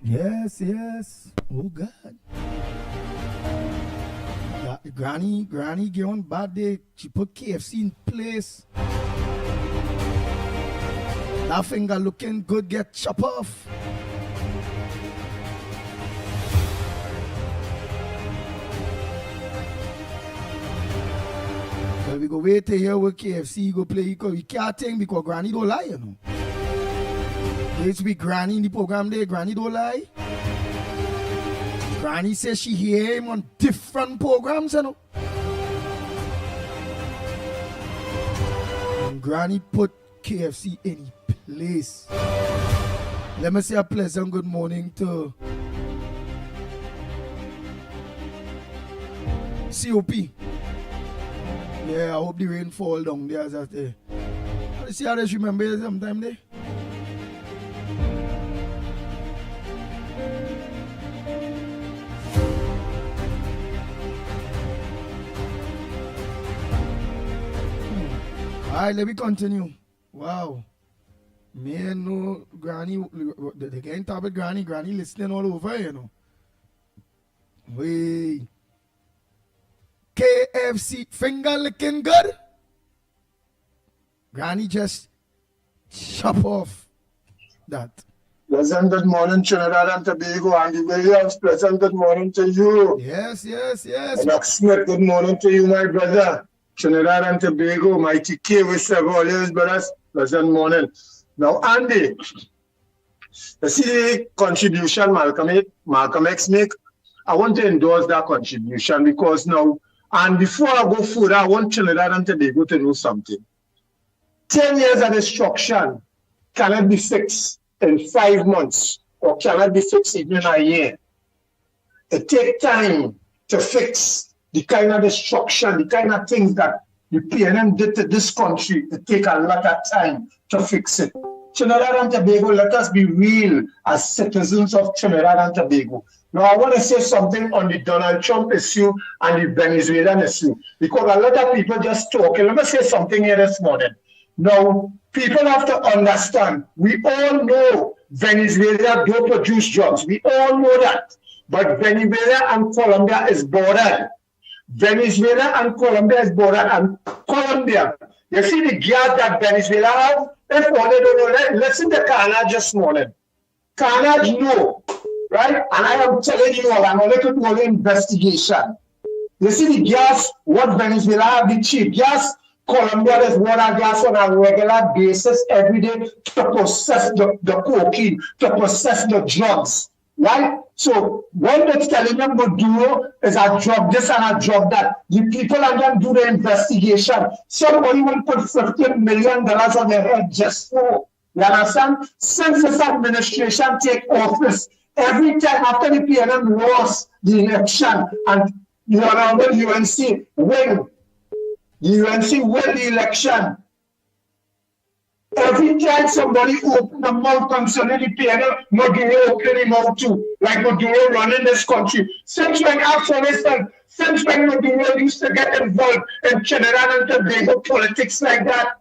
Yes, yes. Oh God. Granny gave one bad day. She put KFC in place. That finger looking good get chopped off. So we go wait to hear what KFC go play. We can't think because Granny don't lie, you know. There used to be Granny in the program there. Granny don't lie. Granny says she hear him on different programs, you know. And Granny put KFC in place. Let me say a pleasant good morning to COP. Yeah, I hope the rain fall down there as I say. You see how they remember sometime there? Alright, let me continue. Wow. Man, no, Granny, they can't talk about Granny. Granny listening all over, you know. Wait. KFC finger licking good. Granny just chop off that. Pleasant good morning, Trinidad and Tobago. Andy Williams, pleasant good morning to you. Yes, yes, yes. Lennox Smith, good morning to you, my brother. Trinidad and Tobago, Mighty K, we serve all yours, brothers. Pleasant morning. Now, Andy, you see the contribution Malcolm X make? I want to endorse that contribution because now, and before I go further, I want Trinidad and Tobago to know something. 10 years of destruction cannot be fixed in 5 months or cannot be fixed even in a year. It takes time to fix the kind of destruction, the kind of things that the PNM did to this country. It takes a lot of time to fix it. Trinidad and Tobago, let us be real as citizens of Trinidad and Tobago. Now, I want to say something on the Donald Trump issue and the Venezuelan issue, because a lot of people just talking. Let me say something here this morning. Now, people have to understand, we all know Venezuela don't produce drugs. We all know that. But Venezuela and Colombia is bordered. Venezuela and Colombia is bordered. And Colombia, you see the gap that Venezuela have? If one they don't know, listen to Carnage this morning. Carnage know, right? And I am telling you all, I'm only doing the investigation. You see the gas, what Venezuela have, the cheap gas, Colombia is water gas on a regular basis every day to process the cocaine, to process the drugs, right? So when they're telling them Maduro is a drug this and a drug that, the people and them do the investigation. Somebody will put $15 million on their head just for, you understand? Since this administration take office, every time after the PNM lost the election and you know when UNC win, the UNC win the election. Every time somebody open the mouth concerning the PNL, Maduro open him mouth too. Like Maduro running this country. Since when Afghanistan, since when Maduro used to get involved in Trinidad and Tobago politics like that.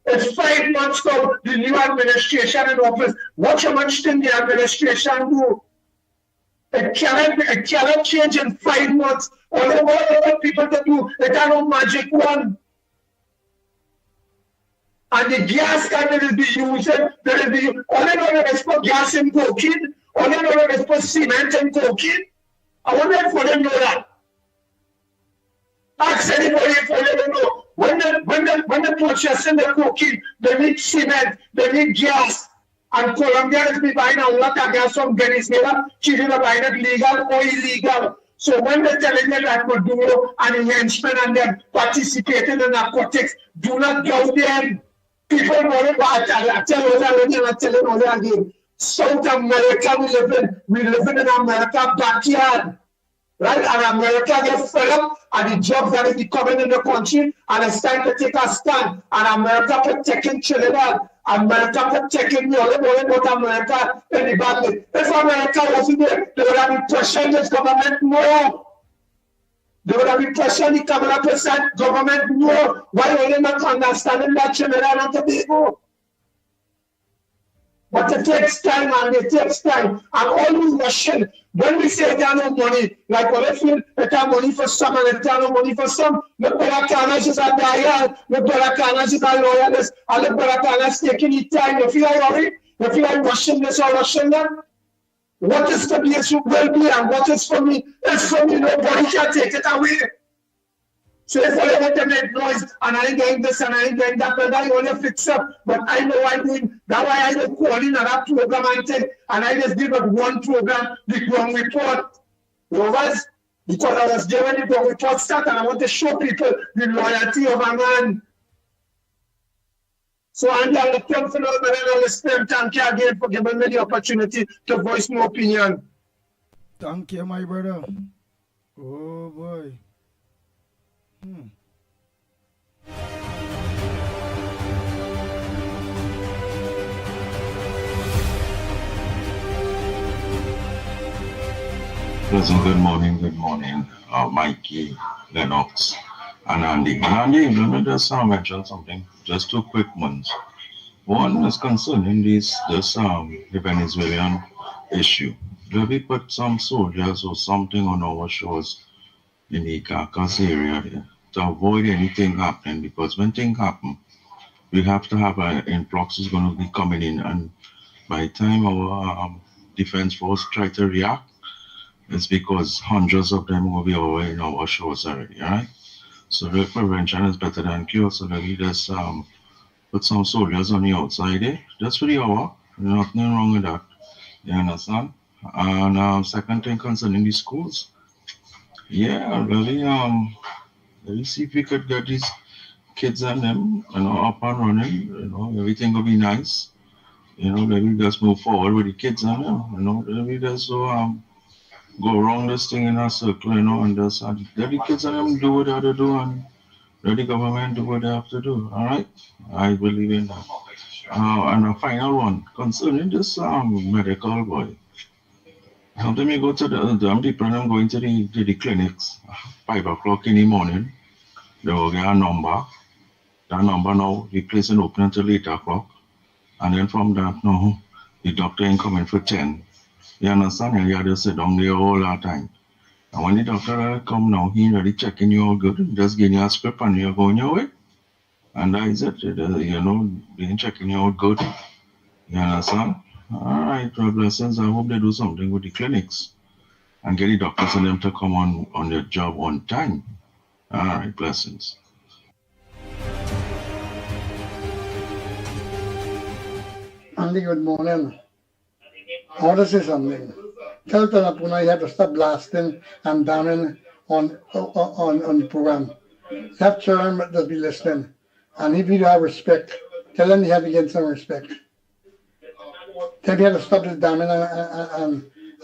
It's 5 months from the new administration in office. Watch how much thing the administration do. It cannot change in 5 months. Only what I want people to do, it are no magic one. And the gas that they will be using, they will be only know that it's for gas and cocaine, only know that it's for cement and cocaine. I wonder if they know that. Ask anybody if they don't know. When they purchasing the cocaine, they need cement, they need gas. And Colombia is buying a lot of gas from Venezuela, Chile are buying it legal or illegal. So when they're telling you that Maduro and the henchmen and them participating in narcotics, do not go there. People know it, but I tell you again. South America, we live in America backyard. Right? And America gets fed up and the jobs that is coming in the country, and it's time to take a stand. And America protecting Trinidad, America protecting me, all about America in the battle. If America wasn't there, they would have been pressuring this government more. They would have been pressuring the Kamala percent government more. Why are they not understanding that Trinidad and Tobago? But it takes time, and it takes time. And always Russian. When we say they have no money, like what I feel, they have money for some and they have no money for some. Look at Canada is a dial. Look at Canada is a loyalist. And look at Canada is taking the time. You feel worried? You feel like Russian this or Russian that? What is to be, it will be, and what is for me, it's for me. Nobody can take it away. So if I want to make noise, and I ain't getting this and I ain't getting that, and I want to fix up, but I know I'm doing, that's why I don't call in that program and take, and I just did but one program, the ground report. Because I was there when the ground report started, and I want to show people the loyalty of a man. So I'm going to come for another man and listening. Thank you again for giving me the opportunity to voice my opinion. Thank you, my brother. Oh boy. Pleasant good morning, Mickie, Lennox, and Andy. And Andy, let me just mention something, just 2 quick ones. One is concerning the Venezuelan issue. Do we put some soldiers or something on our shores in the Caracas area there to avoid anything happening? Because when things happen, we have to have an influx is going to be coming in, and by the time our defense force try to react, it's because hundreds of them will be over in our shores already, all right? So the prevention is better than cure, so let me just put some soldiers on the outside there, just for the hour. Nothing wrong with that, you understand? And second thing concerning the schools, yeah, really, let me see if we could get these kids and them, up and running, everything will be nice. Let me just move forward with the kids and them, let me just go around this thing in a circle, and just let the kids and them do what they have to do, and let the government do what they have to do, all right? I believe in that. And a final one, concerning this medical boy. Sometimes you go to the people and I'm going to the clinics, 5 o'clock in the morning, they will get a number. That number now, the place is open until 8 o'clock. And then from that now, the doctor ain't coming for 10. You understand? And you have to sit down there all that time. And when the doctor come now, he already checking you all good, just giving you a script and you're going your way. And that is it. They ain't checking you out good. You understand? All right, well, blessings. I hope they do something with the clinics and get the doctors and them to come on their job on time. All right, blessings. Andy, good morning. I want to say something. Tell Tanapuna you have to stop blasting and downing on the program. Have children but just be listening. And if you don't have respect, tell them you have to get some respect. Tell them you have to stop this damning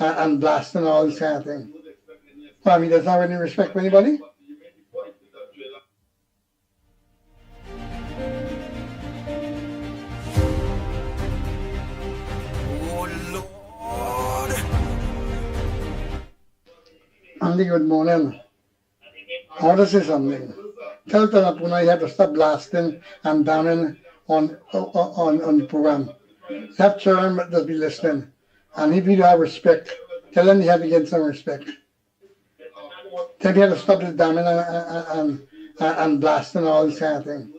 and blasting and all this kind of thing. Well, I mean, does not have any respect for anybody? Andy, good morning. I want to say something. Tell Tanapuna you have to stop blasting and downing on the program. Have children but just be listening. And if you don't have respect, Tell them they have to get some respect. Tell them they have to stop this damning and blasting all this kind of thing.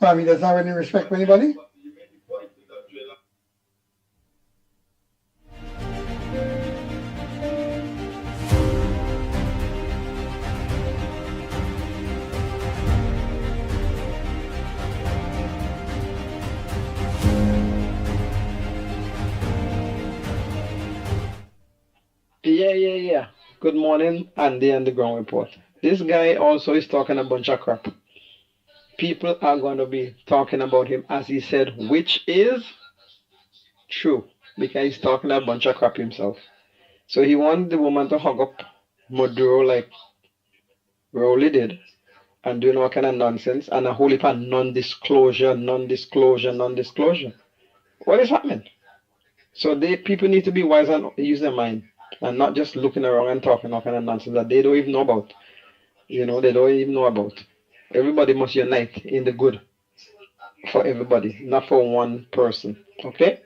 Well, I mean, does not have any respect for anybody? Yeah. Good morning, Andy and the Ground Report. This guy also is talking a bunch of crap. People are going to be talking about him, as he said, which is true, because he's talking a bunch of crap himself. So he wanted the woman to hug up Maduro like Rowley did, and doing all kind of nonsense, and a whole heap of non-disclosure. What is happening? So people need to be wise and use their mind, and not just looking around and talking all kind of nonsense that they don't even know about. They don't even know about. Everybody must unite in the good for everybody, not for one person. Okay?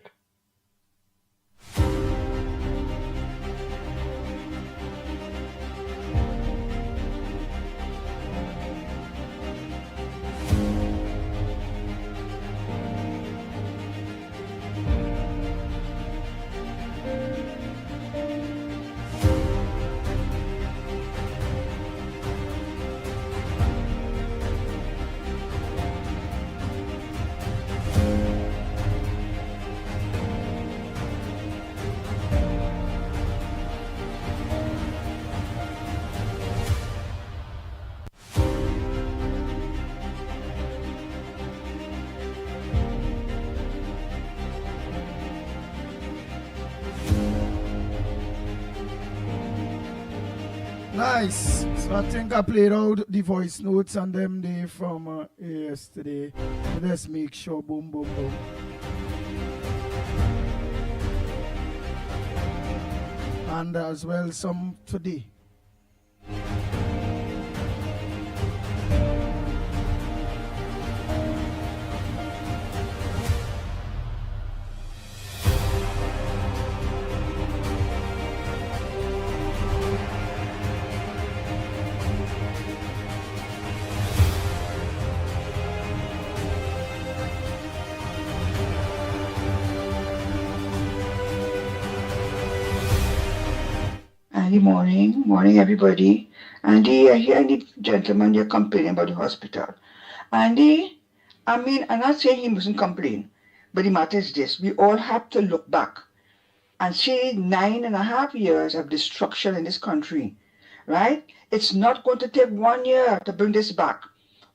Nice. So I think I played out the voice notes and them day from yesterday. Let's make sure boom. And as well some today. Good morning everybody. Andy, I hear the gentleman you're complaining about the hospital. Andy, I mean, I'm not saying he mustn't complain, but the matter is this: we all have to look back and see 9.5 years of destruction in this country, right? It's not going to take 1 year to bring this back.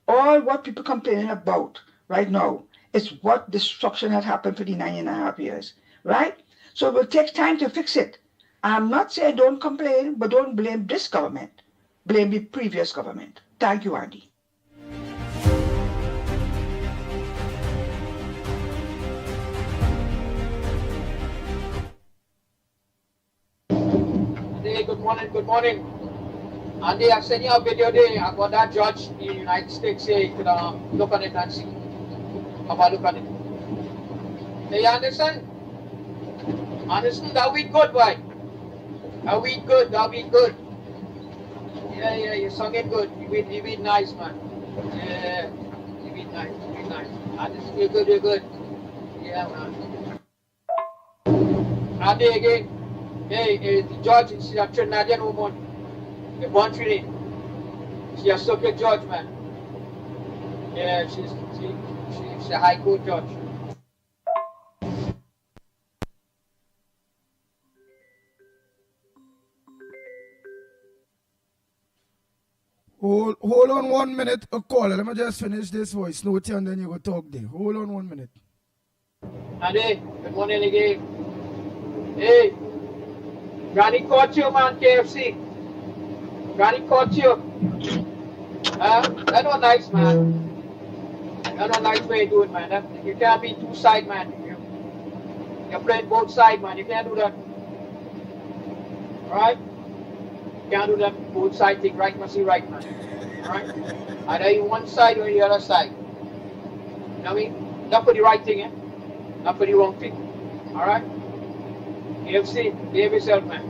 All what people complaining about right now is what destruction had happened for the 9.5 years, right? So it will take time to fix it. I'm not saying don't complain, but don't blame this government. Blame the previous government. Thank you, Andy. Andy, good morning. Andy, I sent you a video there about that judge in the United States here. You could look on it and see. Have a look at it. Hey, you understand? Understand? That we good, boy. That we good. Yeah, you sung it good. You be nice, man. Yeah, you be nice. Understand? You're good. Yeah, man. Andy again. Hey, the judge, she's a Trinidadian woman. The born Trinity. She's a circuit judge, man. Yeah, she's a high court judge. Hold on 1 minute, caller. Let me just finish this voice note and then you go talk there. Hold on 1 minute. Andy, good morning again. Hey, Granny caught you, man, KFC. Granny caught you. That's not nice, man. That's not nice way to do it, man. You can't be two side, man. You're playing both sides, man. You can't do that. Alright? You can't do that both side thing. Right must be right, man. Alright? Either you one side or the other side. You know what I mean? Not for the right thing, eh? Not for the wrong thing. Alright? KFC, behave yourself, man.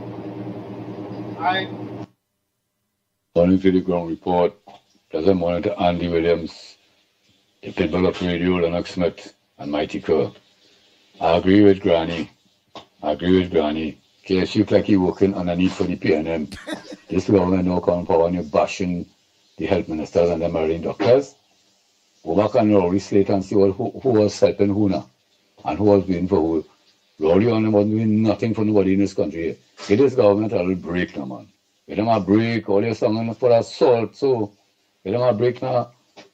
Alright. Morning to the ground report. Pleasant morning to Andy Williams, the Pitbull of Radio, Lennox Smith, and Mighty Kerr. I agree with Granny. KFC look like you working underneath for the PNM. This government no come power and you bashing the health ministers and the marine doctors. Go back and reslate and see who was helping who now and who was doing for who. Rowley on them was doing nothing for nobody in this country. Give this government a little break now, man. Give them a break. All your song for assault, so give them a break now.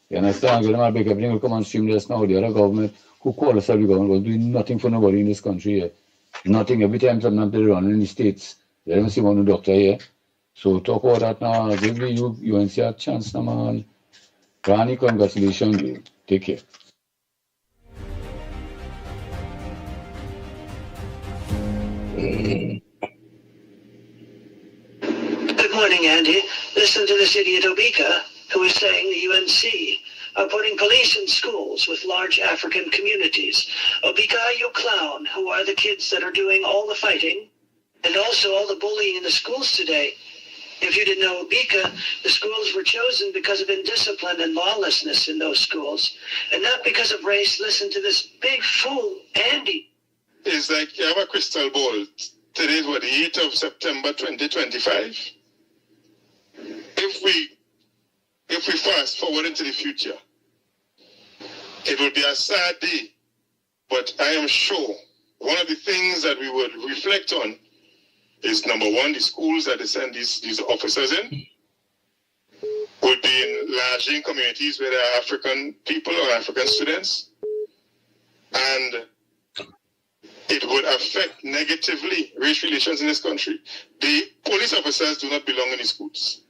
You understand? Give them a break. Everything will come on streamless now. The other government who called us the government was doing nothing for nobody in this country here. Nothing. Every time something they run in the States, they don't see one doctor here. So talk about that now. Give the UNC a chance now, man. Granny, congratulations, you. Take care. Good morning, Andy. Listen to this idiot Obika, who is saying the UNC are putting police in schools with large African communities. Obika, you clown, who are the kids that are doing all the fighting and also all the bullying in the schools today. If you didn't know Obika, the schools were chosen because of indiscipline and lawlessness in those schools, and not because of race. Listen to this big fool, Andy. It's like you have a crystal ball. Today is what, the 8th of September 2025? If we fast forward into the future, it will be a sad day, but I am sure one of the things that we would reflect on is, number one, the schools that they send these officers in would be largely in communities where there are African people or African students, and it would affect negatively race relations in this country. The police officers do not belong in the schools.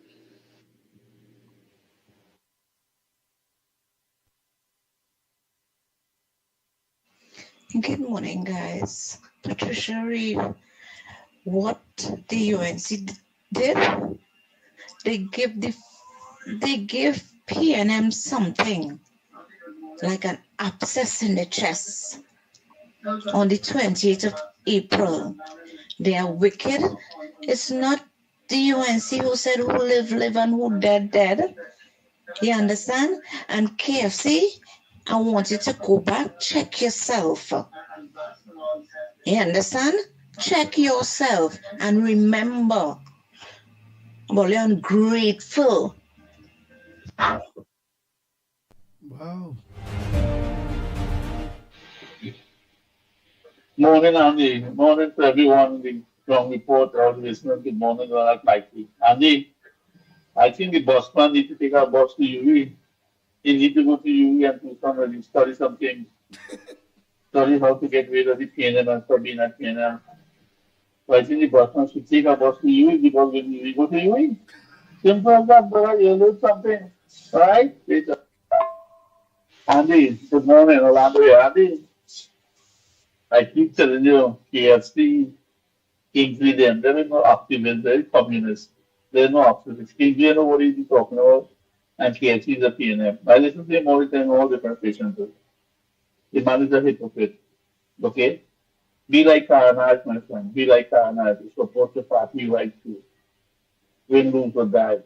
Good morning, guys. Patricia Reeve. What the UNC did? They give PNM something like an abscess in the chest on the 28th of April. They are wicked. It's not the UNC who said who live, and who dead. You understand? And KFC, I want you to go back, check yourself. You understand? Check yourself and remember. Well, you're ungrateful. Wow. Morning, Andy. Morning to everyone in the ground report, all the listeners. Good morning, Mickie. Andy, I think the boss man need to take our boss to UE. He need to go to UE and do something, study something. Study how to get rid of the PNM and stop being at PNM. So I think the boss man should take our boss to UE because when we go to UE, simple as that, brother, you learn something. Right? Andy, good morning, Orlando here. Andy, I keep telling you, KFC, Kingsley, they're no activists, they're communists. They're no activists. Kingsley, I know what he's talking about, and KFC is a PNM. I listen to him all the time, all different patients. The man is a hypocrite. Okay? Be like Karanaj, my friend. Be like Karanaj. Support the party right through. Win, lose, or die.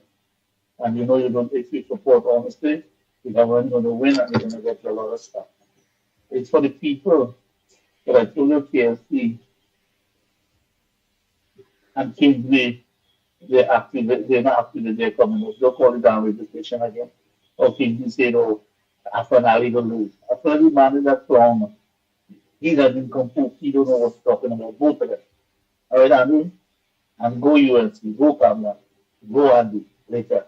And you know you don't, if you support honestly, the government is going to win and they're going to get a lot of stuff. It's for the people. But I told you KFC and Kingsley, they're not active, they're communists. Don't call it down registration again. Or Kingsley said, oh, Afanali will lose. Afanali man is that strong. He doesn't compute. He don't know what's talking about. Both of them. All right, Andy? And go UNC. Go Kamla. Go Andy. Later.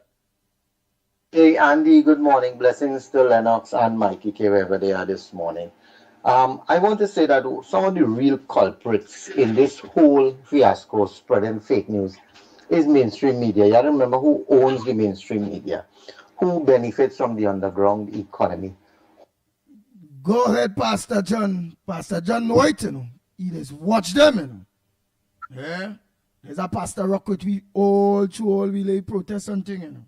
Hey, Andy, good morning. Blessings to Lennox and Mickie K, wherever they are this morning. I want to say that some of the real culprits in this whole fiasco spreading fake news is mainstream media. You remember who owns the mainstream media, who benefits from the underground economy. Go ahead, Pastor John. Pastor John White, you know. He just watch them, you know. Yeah? There's a pastor rock with we all through all we lay protest and thing, you know.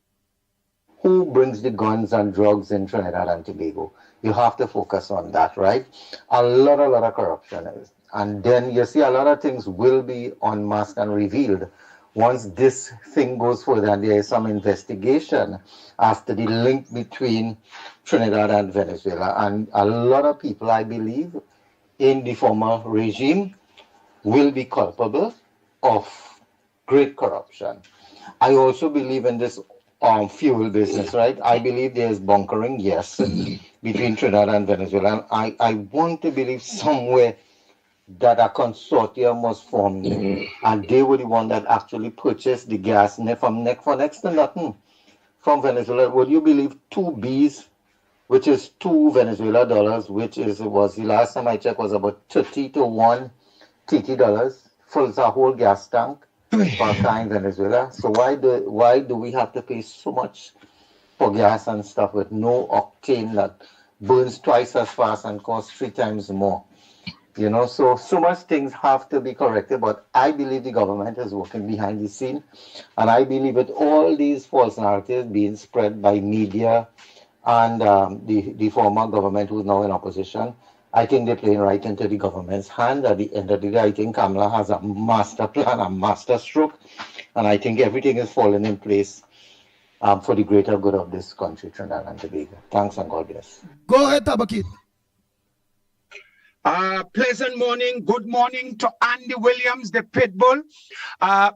Who brings the guns and drugs in Trinidad and Tobago? You have to focus on that, right? A lot of corruption is. And then you see a lot of things will be unmasked and revealed once this thing goes further and there is some investigation as to the link between Trinidad and Venezuela. And a lot of people, I believe, in the former regime will be culpable of great corruption. I also believe in this fuel business, right? I believe there's bunkering, yes, between Trinidad and Venezuela. And I want to believe somewhere that a consortium was formed, and they were the one that actually purchased the gas for next to nothing from Venezuela. Would you believe 2 Bs, which is 2 Venezuela dollars, which was the last time I checked was about 30 to 1 TT dollars, fills a whole gas tank for a car in Venezuela. So why do we have to pay so much for gas and stuff with no octane that burns twice as fast and costs 3 times more? You know, so much things have to be corrected, but I believe the government is working behind the scene, and I believe with all these false narratives being spread by media and the former government who's now in opposition, I think they're playing right into the government's hand. At the end of the day, I think Kamala has a master plan, a master stroke, and I think everything is falling in place for the greater good of this country, Trinidad and Tobago. Thanks and God bless. Go ahead, Tabakit. Pleasant morning. Good morning to Andy Williams, the Pitbull.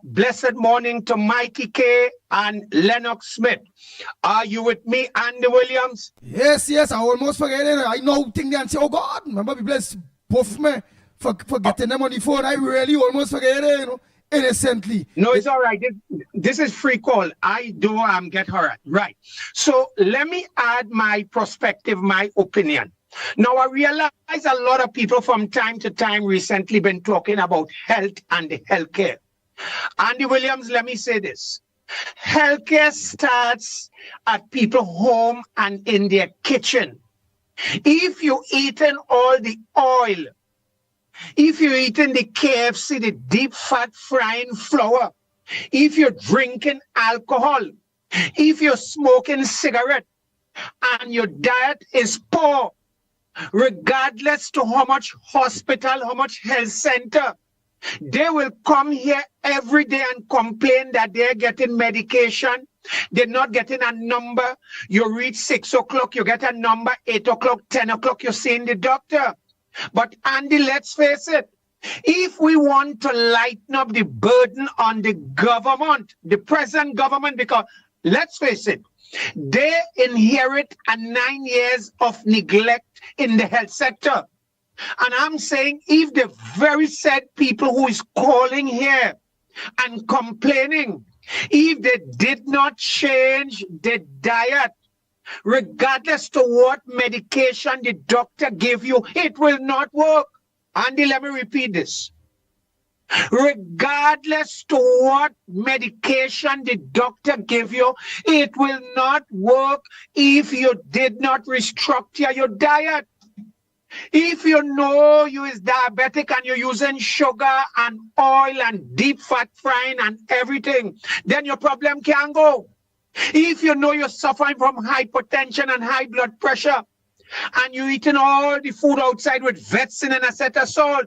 Blessed morning to Mickie K and Lennox Smith. Are you with me, Andy Williams? Yes, I almost forget it. I know things and say, oh God, remember, be blessed both me for getting them on the phone. I really almost forget it, you know, innocently. No, it's all right. This is free call. I do get hurt. Right. So let me add my perspective, my opinion. Now, I realize a lot of people from time to time recently been talking about health and healthcare. Andy Williams, let me say this. Healthcare starts at people's home and in their kitchen. If you're eating all the oil, if you're eating the KFC, the deep fat frying flour, if you're drinking alcohol, if you're smoking cigarette, and your diet is poor, regardless to how much hospital, how much health center, they will come here every day and complain that they're getting medication. They're not getting a number. You reach 6 o'clock, you get a number, 8 o'clock, 10 o'clock, you're seeing the doctor. But Andy, let's face it, if we want to lighten up the burden on the government, the present government, because let's face it, they inherit a 9 years of neglect in the health sector. And I'm saying if the very said people who is calling here and complaining, if they did not change their diet, regardless to what medication the doctor gave you, it will not work. Andy, let me repeat this. Regardless to what medication the doctor gave you, it will not work if you did not restructure your diet. If you know you is diabetic and you're using sugar and oil and deep fat frying and everything, then your problem can go. If you know you're suffering from hypertension and high blood pressure and you're eating all the food outside with vetsin and acetosol,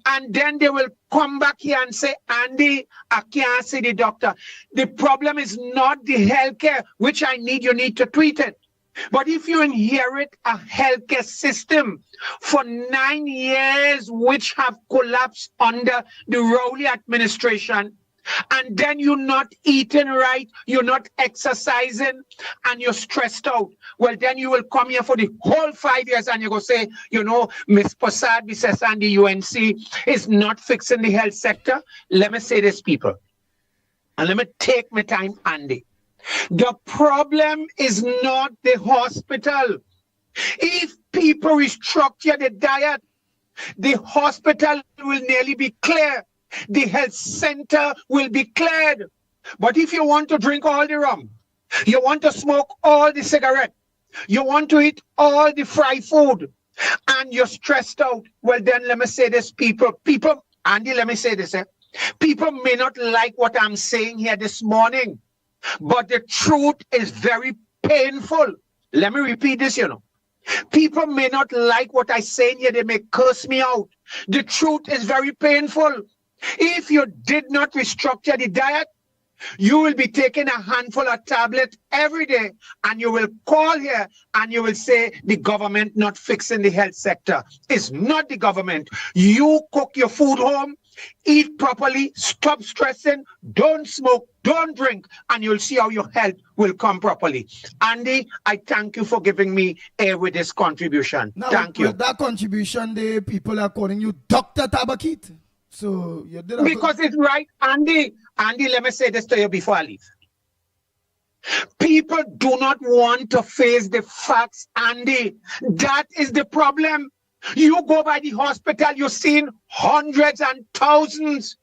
and then they will come back here and say, Andy, I can't see the doctor. The problem is not the healthcare, which you need to treat it. But if you inherit a healthcare system for 9 years, which have collapsed under the Rowley administration, and then you're not eating right, you're not exercising, and you're stressed out, well, then you will come here for the whole 5 years and you go say, you know, Ms. Posad, Mrs. and the UNC is not fixing the health sector. Let me say this, people, and let me take my time, Andy. The problem is not the hospital. If people restructure the diet, the hospital will nearly be clear. The health center will be cleared. But if you want to drink all the rum, you want to smoke all the cigarette, you want to eat all the fried food, and you're stressed out, well, then let me say this, people, Andy, let me say this, people may not like what I'm saying here this morning, but the truth is very painful. Let me repeat this, you know. People may not like what I say here. They may curse me out. The truth is very painful. If you did not restructure the diet, you will be taking a handful of tablets every day, and you will call here and you will say the government not fixing the health sector. It's not the government. You cook your food home, eat properly, stop stressing, don't smoke, don't drink, and you'll see how your health will come properly. Andy, I thank you for giving me air with this contribution. Now, Thank you. with that contribution, the people are calling you Dr. Tabakit. So you did Because it's right, Andy. Andy, let me say this to you before I leave. People do not want to face the facts, Andy. That is the problem. You go by the hospital, you've seen hundreds and thousands,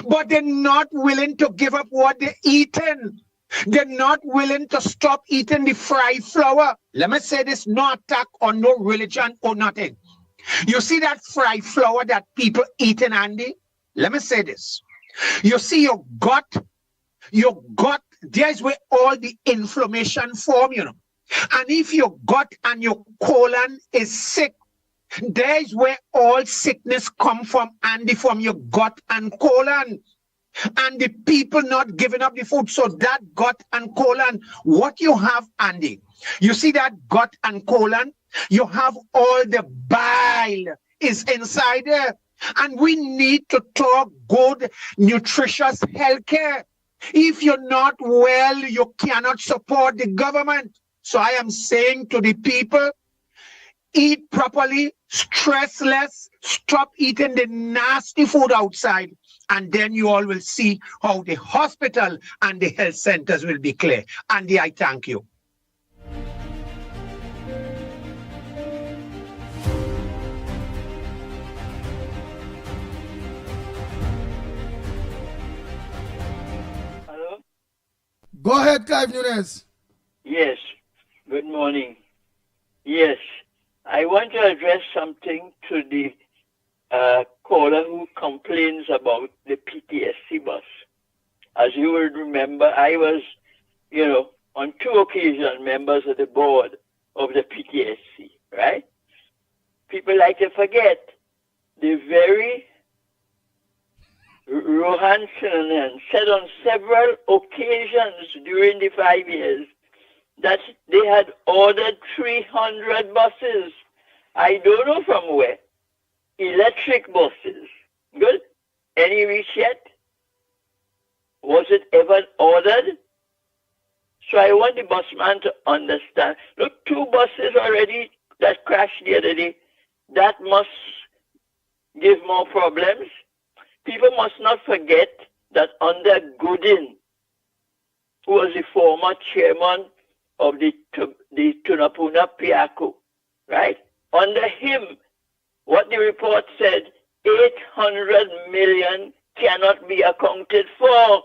but they're not willing to give up what they're eating. They're not willing to stop eating the fried flour. Let me say this, no attack on no religion or nothing. You see that fried flour that people eating, Andy? Let me say this. You see your gut, there's where all the inflammation form, you know. And if your gut and your colon is sick, there's where all sickness come from, Andy, from your gut and colon. And the people not giving up the food. So that gut and colon, what you have, Andy, you see that gut and colon, you have all the bile is inside there. And we need to talk good, nutritious healthcare. If you're not well, you cannot support the government. So I am saying to the people, eat properly, stress less, stop eating the nasty food outside, and then you all will see how the hospital and the health centers will be clear. Andy, I thank you. Hello? Go ahead, Clive Nunes. Yes. Good morning. Yes. I want to address something to the caller who complains about the PTSC bus. As you will remember, I was, on 2 occasions members of the board of the PTSC, right? People like to forget the very Rohanson said on several occasions during the 5 years that they had ordered 300 buses. I don't know from where. Electric buses. Good. Any reach yet? Was it ever ordered? So I want the busman to understand. Look, 2 buses already that crashed the other day. That must give more problems. People must not forget that under Goodin, who was the former chairman of the Tunapuna Piaku, right? Under him, what the report said, 800 million cannot be accounted for.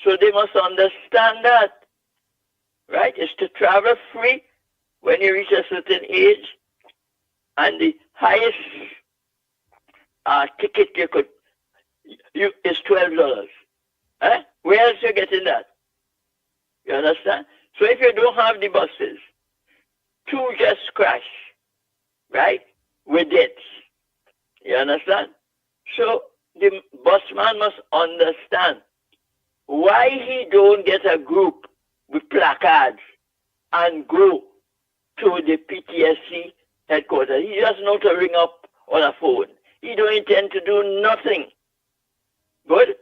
So they must understand that, right? It's to travel free when you reach a certain age, and the highest ticket is $12. Eh? Where else are you getting that? You understand? So if you don't have the buses, 2 just crash, right? With deaths. You understand? So the busman must understand why he don't get a group with placards and go to the PTSC headquarters. He just know to ring up on a phone. He don't intend to do nothing. Good?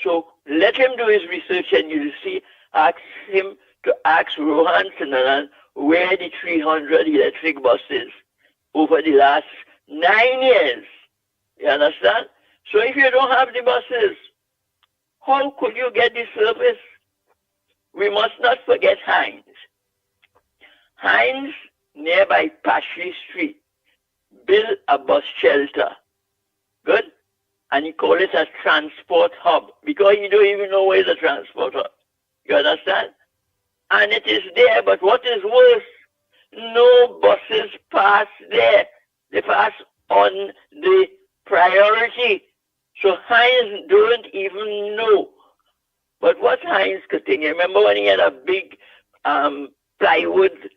So let him do his research, and you'll see, ask him to ask Rohan Sinanan where the 300 electric buses over the last 9 years. You understand? So if you don't have the buses, how could you get the service? We must not forget Hines. Hines, nearby Pashley Street, built a bus shelter. Good? And he called it a transport hub because he don't even know where the transport hub. You understand? And it is there, but what is worse, no buses pass there. They pass on the priority. So Hines don't even know. But what Hines could think, remember when he had a big plywood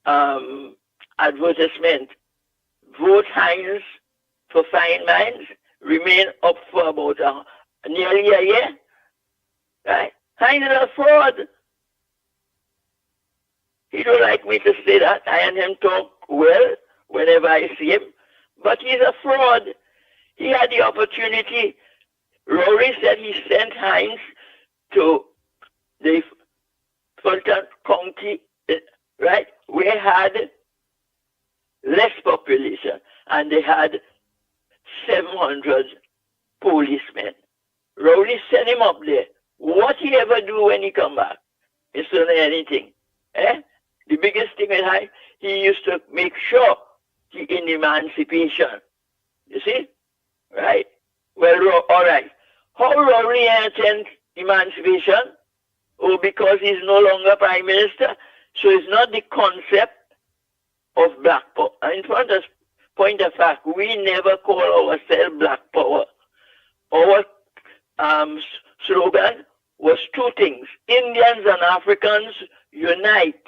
advertisement, vote Heinz for fine mines, remain up for about nearly a year. Right? Heinz is a fraud. He don't like me to say that. I and him talk well whenever I see him, but he's a fraud. He had the opportunity. Rory said he sent Heinz to the Fulton County, right? We had less population, and they had 700 policemen. Rowley sent him up there. What he ever do when he come back? He don't know anything. The biggest thing with him, he used to make sure he in emancipation. You see? Right? Well, all right. How Rowley attend emancipation? Oh, because he's no longer prime minister. So it's not the concept of black power. In front of point of fact, we never call ourselves black power. Our slogan was two things: Indians and Africans unite.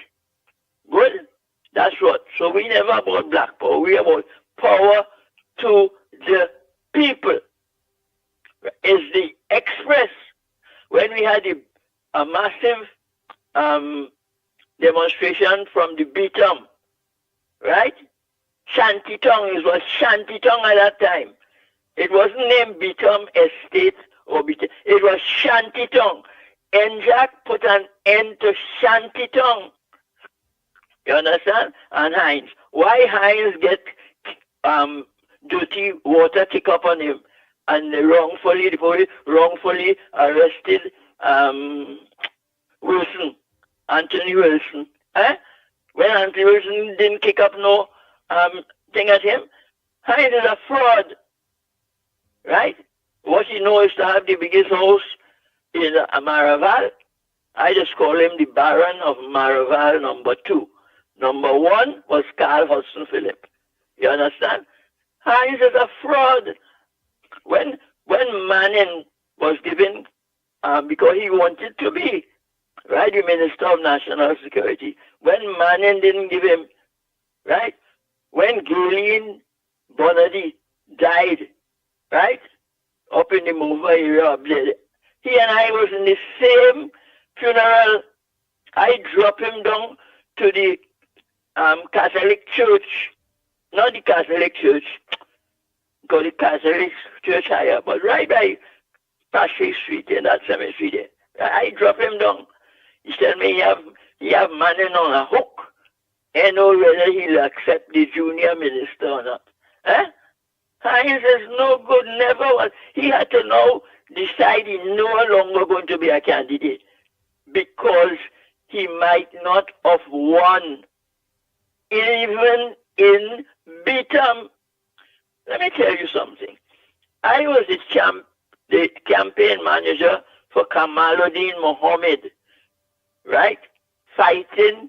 Good? That's what. So we never about black power. We about power to the people. Is the express. When we had a massive demonstration from the Beatum, right? Shantytown, it was Shantytown at that time. It wasn't named Beatum Estate or Beatum. It was Shantytown. NJAC put an end to Shantytown. You understand? And Heinz. Why Heinz get dirty water kick up on him and wrongfully arrested Wilson, Anthony Wilson. When Anthony Wilson didn't kick up no thing at him, Heinz is a fraud. Right? What he knows is to have the biggest house in Maraval. I just call him the Baron of Maraval number 2. Number 1 was Carl Hudson Phillip. You understand? Heinz is a fraud. When Manning was given, because he wanted to be, right, the Minister of National Security, when Manning didn't give him, right, when Gillian Bonady died, right, up in the Mover area up there, he and I was in the same funeral. I dropped him down to the Catholic Church, not the Catholic Church, because the Catholic Church higher, but right by Pashay Street in that cemetery there. I dropped him down. He said me he have Manning on a hook. And know whether he'll accept the junior minister or not. Heinz is no good, never was. He had to now decide he's no longer going to be a candidate because he might not have won even in Beatum. Let me tell you something. I was the campaign manager for Kamaluddin Mohammed, right? Fighting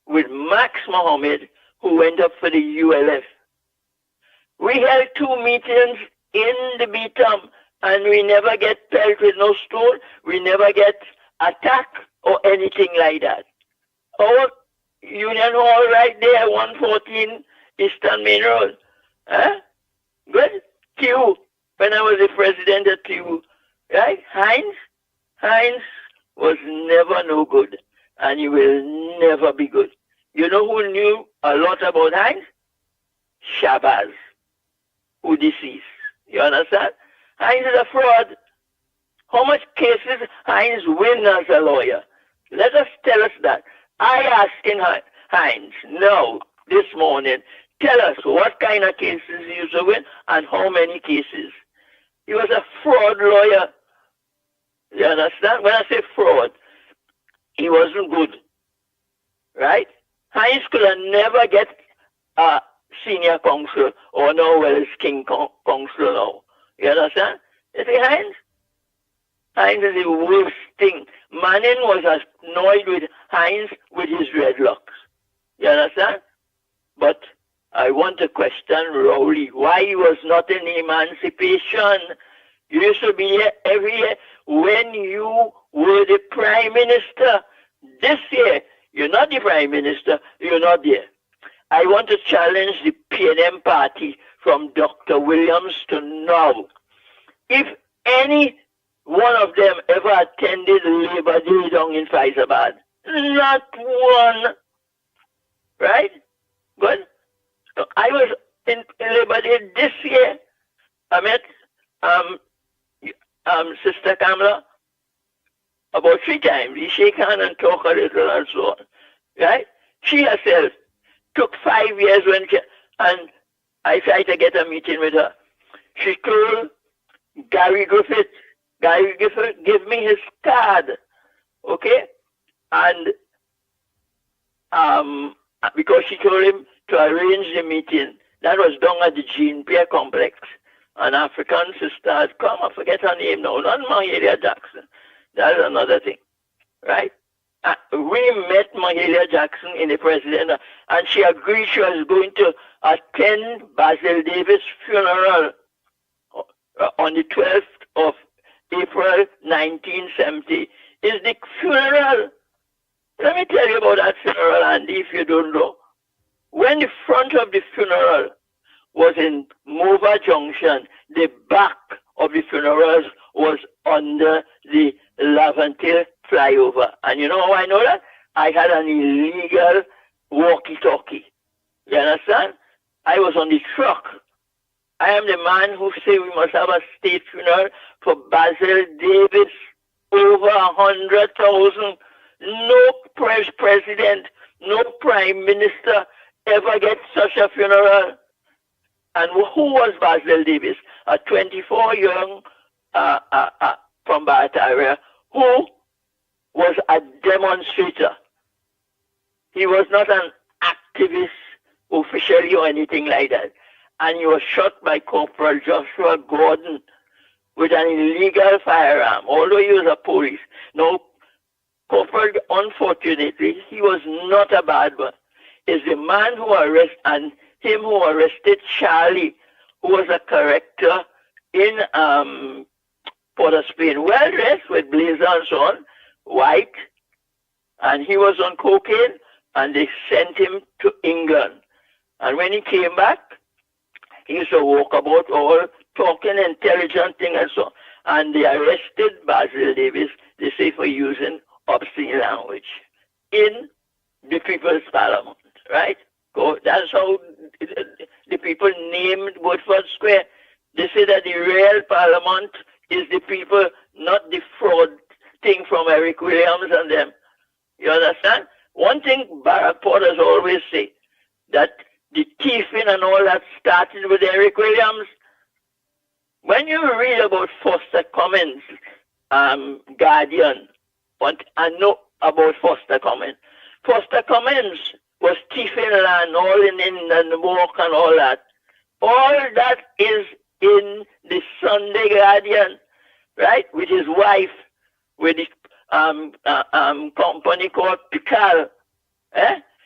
with Max Mohammed, who went up for the ULF. We held 2 meetings in the Beatum, and we never get pelted with no stone. We never get attacked or anything like that. Our Union Hall right there, 114 Eastern Main Road. Good? TU, when I was the president of TU. Right? Heinz was never no good, and he will never be good. You know who knew a lot about Heinz? Shabazz, who deceased. You understand? Heinz is a fraud. How much cases Heinz win as a lawyer? Let us tell us that. I asking Heinz, no, this morning, tell us what kind of cases he used to win and how many cases. He was a fraud lawyer. You understand? When I say fraud, he wasn't good. Right? Heinz could have never get a senior counsel or no Wells King counsel now. You understand? You see Heinz? Heinz is the worst thing. Manning was annoyed with Heinz with his dreadlocks. You understand? But I want to question Rowley why he was not in emancipation. You used to be here every year when you were the prime minister. This year, You're not the Prime Minister. You're not there. I want to challenge the PNM party from Dr. Williams to now. If any one of them ever attended Labor Day down in Faizabad, not one. Right? Good. So I was in Labor Day this year. I met Sister Kamala about 3 times. We shake hands and talk a little and so on. Right? She herself took 5 years and I tried to get a meeting with her. She told Gary Griffith give me his card. Okay? And because she told him to arrange the meeting. That was done at the Jean Pierre complex. An African sister had come, I forget her name now, not Mahalia Jackson. That's another thing. Right? We met Mahalia Jackson in the president, and she agreed she was going to attend Basil Davis' funeral on the 12th of April 1970. Is the funeral. Let me tell you about that funeral, Andy, if you don't know. When the front of the funeral was in Mova Junction, the back of the funeral was under the Laventille flyover. And you know how I know that? I had an illegal walkie-talkie. You understand? I was on the truck. I am the man who say we must have a state funeral for Basil Davis, over 100,000. No president, no prime minister ever gets such a funeral. And who was Basil Davis? A 24-young from Barataria who was a demonstrator. He was not an activist officially or anything like that. And he was shot by Corporal Joshua Gordon with an illegal firearm, although he was a police. No, Corporal, unfortunately, he was not a bad one. It's the man who arrested, and him who arrested Charlie, who was a character in Port of Spain, well dressed with blazer and so on, white, and he was on cocaine, and they sent him to England. And when he came back, he used to walk about all talking intelligent thing and so on. And they arrested Basil Davis, they say, for using obscene language in the People's Parliament, right? So that's how the people named Woodford Square. They say that the real Parliament is the people, not the fraud thing from Eric Williams and them. You understand? One thing Barack Porter's always say, that the thieving and all that started with Eric Williams. When you read about Foster Cummins, Guardian, I know about Foster Cummins. Foster Cummins was thieving land all in England, walk and all that. All that is in the Sunday Guardian, right? With his wife, with the company called Pitbull.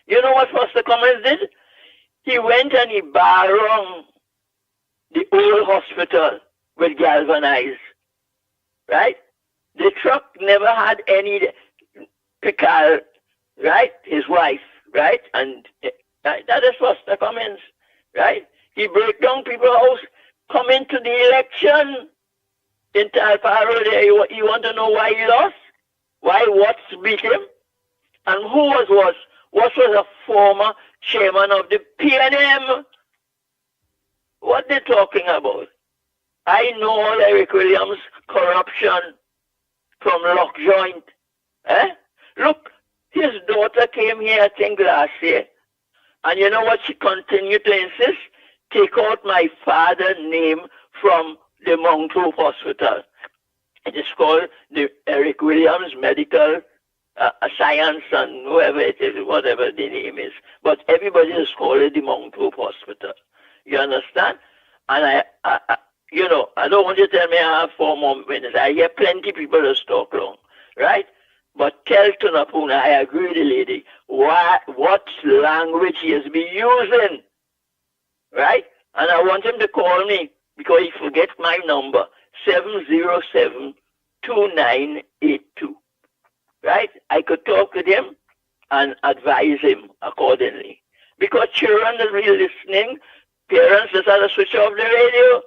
You know what Foster Cummins did? He went and he borrowed the old hospital with galvanized, right? The truck never had any Pitbull, right? His wife, right? And that is Foster Cummins, right? He break down people's house, come into the election in Talparo there. You want to know why he lost? Why Watts beat him? And who was Watts? Watts was a former chairman of the PNM. What they talking about? I know all Eric Williams' corruption from Lock Joint. Look, his daughter came here, I think, last year. And you know what she continued to insist? Take out my father's name from the Montreux Hospital. It is called the Eric Williams Medical Science and whoever it is, whatever the name is. But everybody is called it the Montreux Hospital. You understand? And I don't want you to tell me I have 4 more minutes. I hear plenty people that talk long, right? But tell Tunapuna, I agree with the lady, what language he has been using, right? And I want him to call me because he forgets my number, 707-2982, right? I could talk with him and advise him accordingly. Because children are really listening. Parents just have to switch off the radio.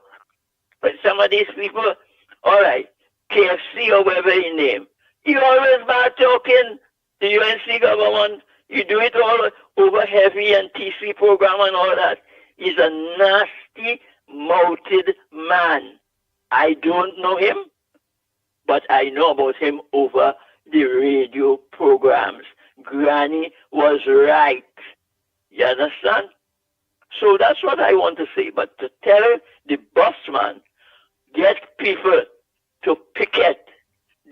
But some of these people, all right, KFC or whatever his name, you always bad talking the UNC government. You do it all over heavy and TC program and all that. He's a nasty, mouthed man. I don't know him, but I know about him over the radio programs. Granny was right. You understand? So that's what I want to say. But to tell the boss man, get people to picket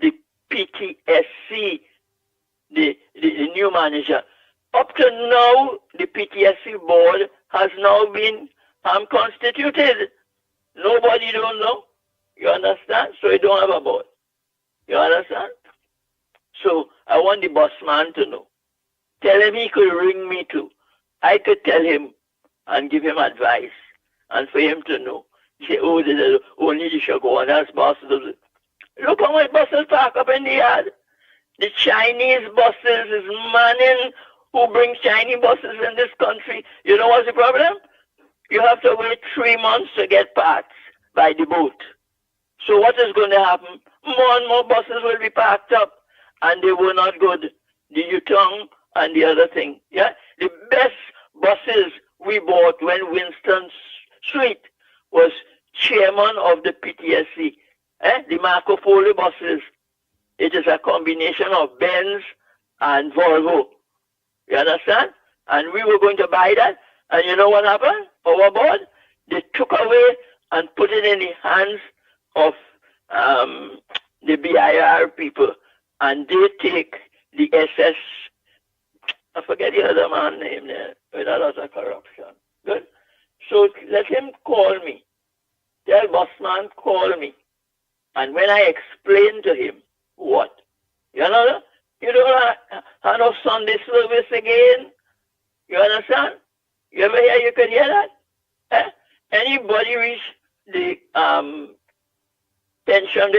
the PTSC, the new manager. Up to now, the PTSC board has now been constituted. Nobody don't know. You understand? So you don't have a board. You understand? So I want the boss man to know. Tell him he could ring me too. I could tell him and give him advice. And for him to know. He say, oh, only the Shagonas buses. Look how much buses park up in the yard. The Chinese buses is manning who brings Chinese buses in this country. You know what's the problem? You have to wait 3 months to get parts by the boat. So what is going to happen? More and more buses will be parked up and they were not good. The Yutong and the other thing. Yeah? The best buses we bought when Winston Sweet was chairman of the PTSC. The Marco Polo buses. It is a combination of Benz and Volvo. You understand? And we were going to buy that. And you know what happened? Our board, they took away and put it in the hands of the BIR people. And they take the SS, I forget the other man's name there, with a lot of corruption. Good? So let him call me. Tell Bossman, call me. And when I explain to him what, you know, you don't have no Sunday service again. You understand? You ever hear you could hear that? Anybody reach the pension,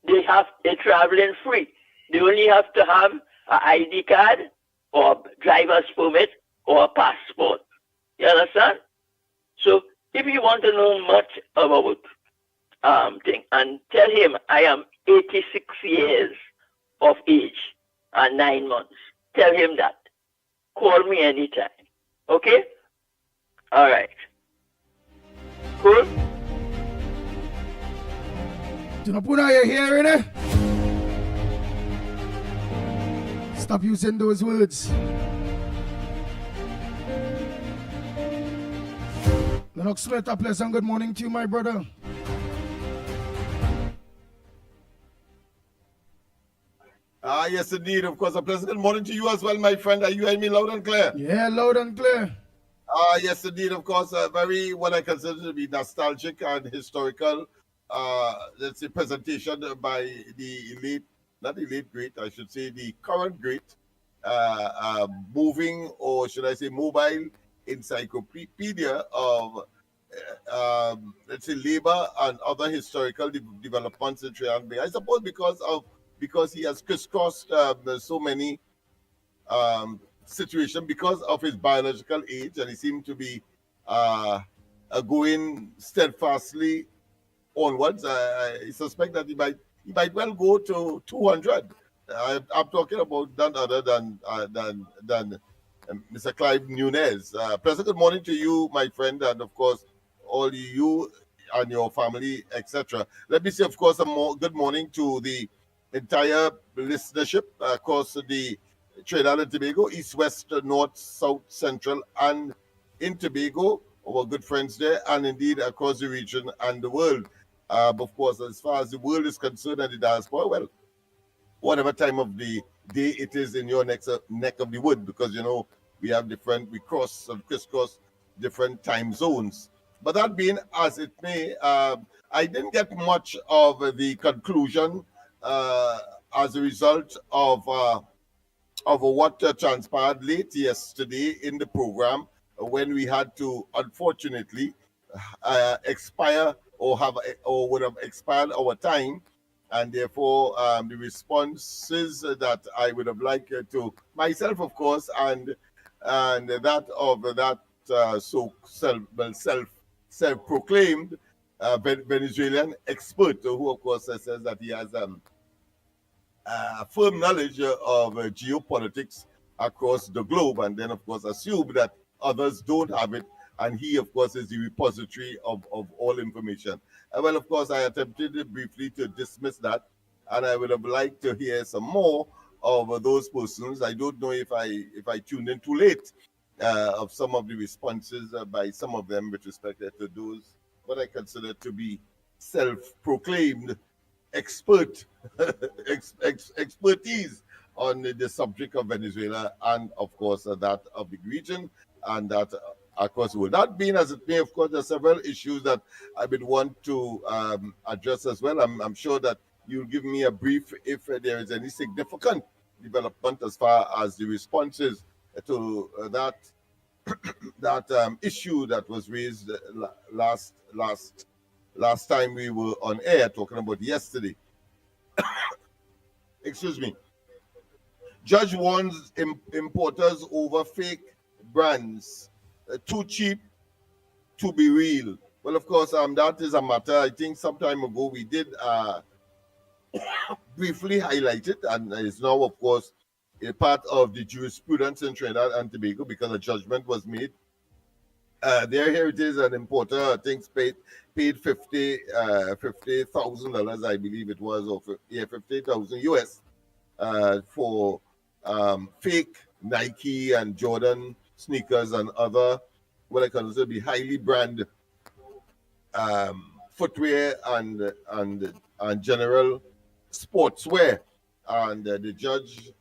they're traveling free. They only have to have an ID card or a driver's permit or a passport. You understand? So if you want to know much about thing, and tell him I am 86 years of age and 9 months. Tell him that. Call me anytime. Okay? All right. Cool? Do not put out your hearing, eh? Stop using those words. Lennox Smith, a pleasant good morning to you, my brother. Yes, indeed. Of course, a pleasant good morning to you as well, my friend. Are you hearing me loud and clear? Yeah, loud and clear. Yes, indeed. Of course, very what I consider to be nostalgic and historical. Let's say presentation by the late, not the late great, I should say the current great, moving, or should I say mobile encyclopedia of let's say labor and other historical developments in Trinidad. I suppose because he has crisscrossed so many situations because of his biological age, and he seemed to be going steadfastly onwards. I suspect that he might well go to 200. I'm talking about none other than Mr. Clive Nunez. Pleasant good morning to you, my friend, and of course all you and your family, etc. Let me say, of course, good morning to the entire listenership across the Trinidad and Tobago, East, West, North, South, Central, and in Tobago, our good friends there, and indeed across the region and the world. Of course, as far as the world is concerned and the diaspora, well, whatever time of the day it is in your neck of the wood, because, you know, we cross and crisscross different time zones. But that being as it may, I didn't get much of the conclusion as a result of what transpired late yesterday in the program when we had to, unfortunately, expire or would have expired our time and therefore the responses that I would have liked to myself, of course, and that of that self-proclaimed Venezuelan expert, who of course says that he has firm knowledge of geopolitics across the globe, and then of course assume that others don't have it, and he of course is the repository of all information. Well, of course, I attempted briefly to dismiss that, and I would have liked to hear some more of those persons. I don't know if I tuned in too late of some of the responses by some of them with respect to those what I consider to be self-proclaimed expert expertise on the subject of Venezuela, and of course that of the region, and that of course will not be as it may. Of course, there are several issues that I would want to address as well. I'm sure that you'll give me a brief if there is any significant development as far as the responses to that issue that was raised last time we were on air, talking about yesterday. Excuse me. Judge warns importers over fake brands, too cheap to be real. Well, of course, that is a matter I think some time ago we did briefly highlight it, and it's now, of course, a part of the jurisprudence in Trinidad and Tobago because a judgment was made. There, here it is, an importer, I think, paid $50,000, I believe it was, or $50,000 US for fake Nike and Jordan sneakers and other what I consider to be highly branded footwear and general sportswear. And the judge,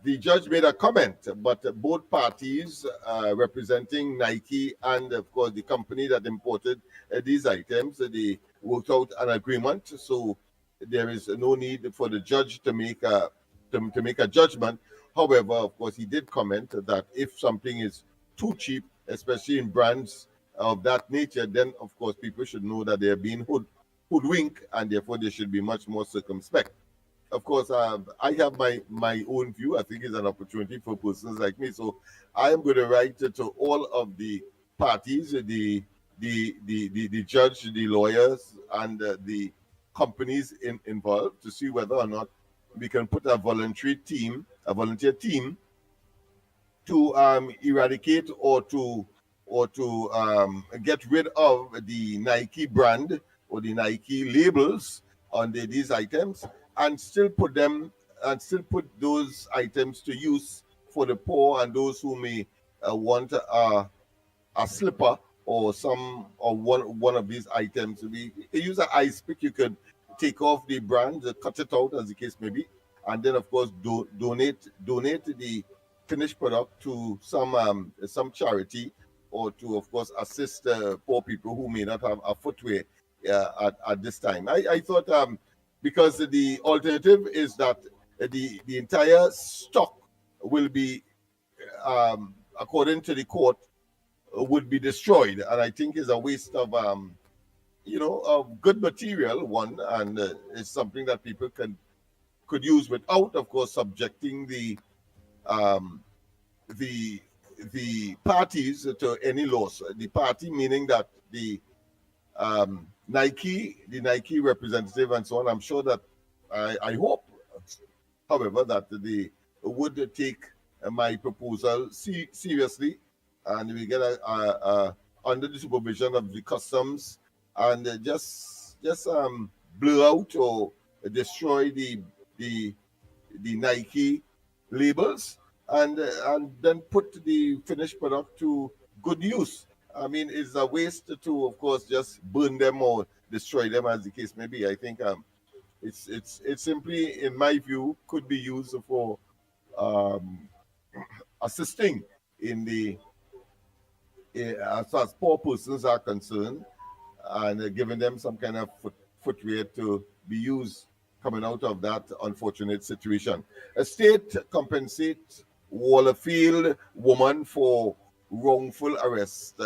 the judge made a comment, but both parties representing Nike and, of course, the company that imported these items, they worked out an agreement. So there is no need for the judge to make a judgment. However, of course, he did comment that if something is too cheap, especially in brands of that nature, then of course people should know that they are being hoodwinked, and therefore they should be much more circumspect. Of course, I have my own view. I think it's an opportunity for persons like me. So I am going to write to all of the parties, the judge, the lawyers, and the companies involved to see whether or not we can put a volunteer team to eradicate or to get rid of the Nike brand or the Nike labels on these items, and still put those items to use for the poor and those who may want a slipper or one of these items. We use an ice pick. You could take off the brand, cut it out as the case may be, and then of course donate the finished product to some charity, or to of course assist poor people who may not have a footwear at this time. I thought because the alternative is that the entire stock will be according to the court would be destroyed, and I think is a waste of of good material, one, and it's something that people could use without, of course, subjecting the parties to any loss. The party meaning that the Nike representative and so on. I'm sure that I hope, however, that they would take my proposal seriously, and we get under the supervision of the customs, and just blur out or destroy the Nike labels, and then put the finished product to good use. I mean, it's a waste to, of course, just burn them or destroy them, as the case may be. I think it's simply, in my view, could be used for assisting in the as far as poor persons are concerned, and giving them some kind of footwear to be used coming out of that unfortunate situation. A state compensates Wallerfield woman for wrongful arrest.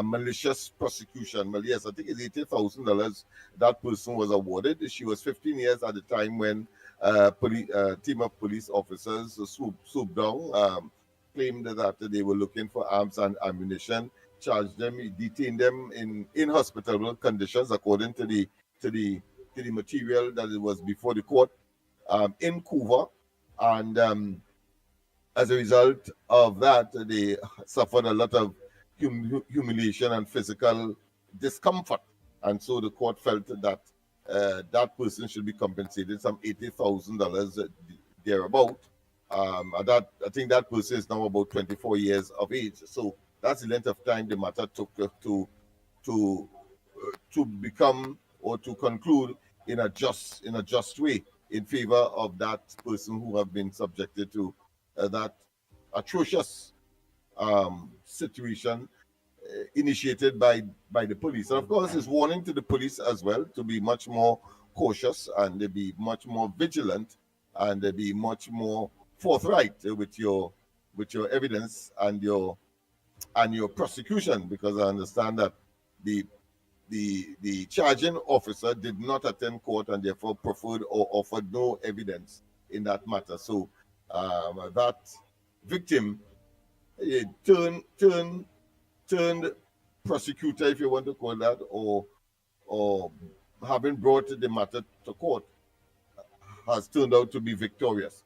malicious prosecution. Well, yes, I think it's $80,000 that person was awarded. She was 15 years at the time when team of police officers swooped down, claimed that they were looking for arms and ammunition, charged them, detained them in hospitable conditions according to the material that it was before the court in Cuba, and as a result of that, they suffered a lot of humiliation and physical discomfort, and so the court felt that that person should be compensated some $80,000 thereabout. I think that person is now about 24 years of age. So that's the length of time the matter took to become or to conclude in a just way in favor of that person who have been subjected to that atrocious situation initiated by the police. And of course, it's warning to the police as well to be much more cautious and to be much more vigilant and to be much more forthright with your evidence and your prosecution, because I understand that the charging officer did not attend court and therefore preferred or offered no evidence in that matter. So that victim turned prosecutor, if you want to call that, or having brought the matter to court, has turned out to be victorious.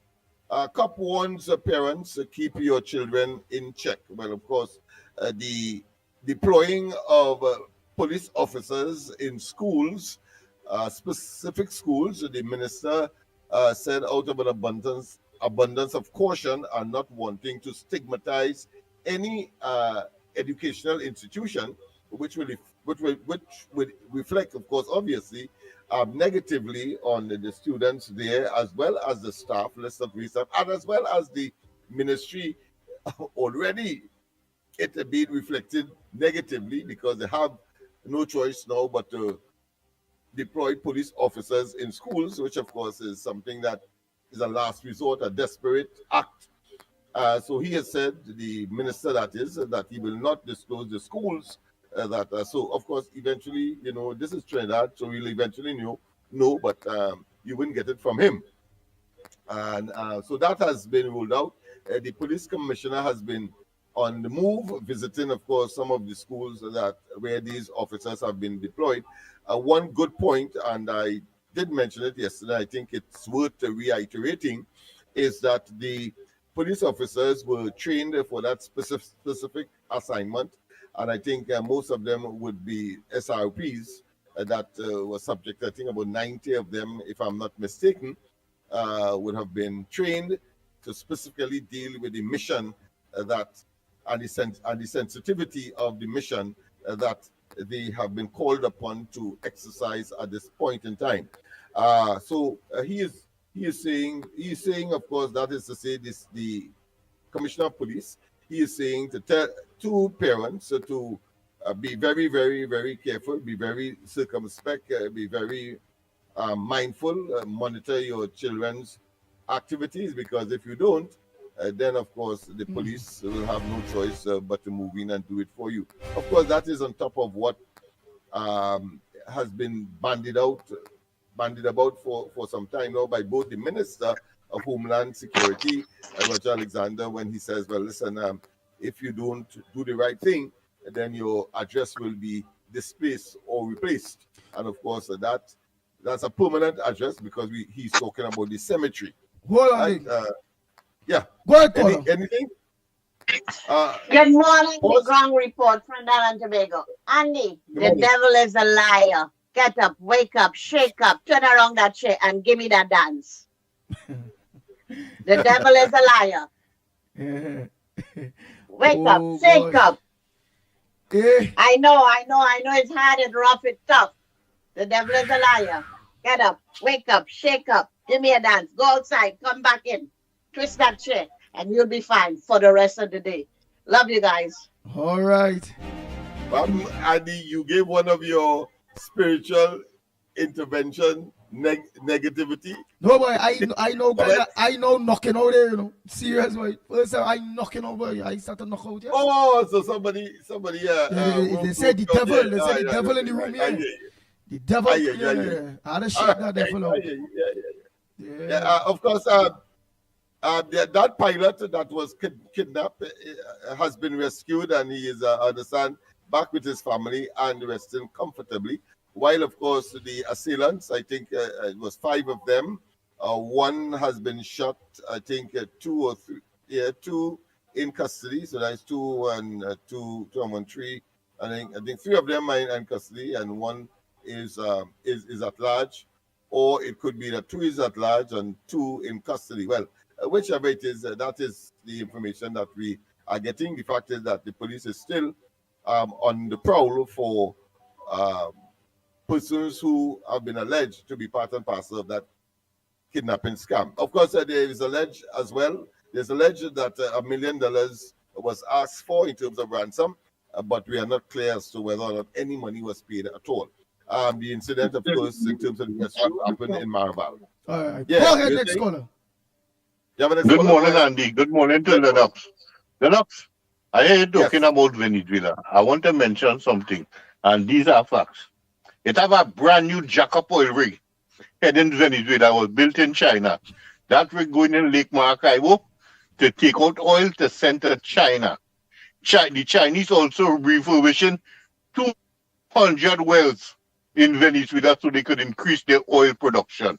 COP warns parents, keep your children in check. Well, of course, the deploying of police officers in schools, specific schools, the minister said out of an abundance of caution and not wanting to stigmatize any educational institution, which would reflect, of course, obviously, negatively on the students there, as well as the staff, let's not waste that, and as well as the ministry. Already it being reflected negatively because they have no choice now but to deploy police officers in schools, which of course is something that is a last resort, a desperate act. So he has said, the minister that is, that he will not disclose the schools so of course eventually, this is Trinidad, so we'll eventually know, but you wouldn't get it from him. And so that has been ruled out. The police commissioner has been on the move, visiting, of course, some of the schools where these officers have been deployed. One good point, and I did mention it yesterday, I think it's worth reiterating, is that the police officers were trained for that specific assignment, and I think most of them would be SRPs that were subject. I think about 90 of them, if I'm not mistaken, would have been trained to specifically deal with the mission and the sensitivity of the mission that they have been called upon to exercise at this point in time. So he is saying, of course, that is to say, the commissioner of police, he is saying to parents to be very, very, very careful, be very circumspect, be very mindful, monitor your children's activities, because if you don't, then of course the police will have no choice but to move in and do it for you. Of course, that is on top of what has been bandied about for some time now by both the Minister of Homeland Security, Roger Alexander, when he says, well, listen, if you don't do the right thing, then your address will be displaced or replaced. And of course, that's a permanent address, because he's talking about the cemetery. Hold on. Yeah. Go ahead, anything? Good morning, the ground report from Trinidad and Tobago. Andy, the devil is a liar. Get up, wake up, shake up, turn around that chair and give me that dance. The devil is a liar. Wake up, shake up. I know it's hard, it's rough, it's tough. The devil is a liar. Get up, wake up, shake up, give me a dance, go outside, come back in, twist that chair, and you'll be fine for the rest of the day. Love you guys. All right. Andy, you gave one of your spiritual intervention negativity. No boy, I know knocking out there, you know. Serious boy. First time I knocking over you. I start to knock out, yeah. Oh, so somebody, they said the devil. They said the devil in the room, yeah. The devil, yeah. I had to shake that devil out. Yeah. Of course, that pilot that was kidnapped has been rescued, and he is, I understand, back with his family and resting comfortably. While, of course, the assailants, I think it was 5 of them. One has been shot. I think 2 or 3, two in custody. So that's 2 and 2 and 1, 3. I think 3 of them are in custody, and 1 is at large, or it could be that 2 is at large and 2 in custody. Well, whichever it is, that is the information that we are getting. The fact is that the police is still on the prowl for persons who have been alleged to be part and parcel of that kidnapping scam. Of course, there is alleged as well. There's alleged that $1 million was asked for in terms of ransom, but we are not clear as to whether or not any money was paid at all. The incident, of course, in terms of the rescue, happened in Maribel. All right. Yeah, Go ahead, next caller. Good morning, Andy. Good morning to Lennox. Lennox, I hear you talking about Venezuela. I want to mention something, and these are facts. It have a brand new jack-up oil rig heading to Venezuela, was built in China. That rig going in Lake Maracaibo to take out oil to send to China. The Chinese also refurbishing 200 wells in Venezuela so they could increase their oil production.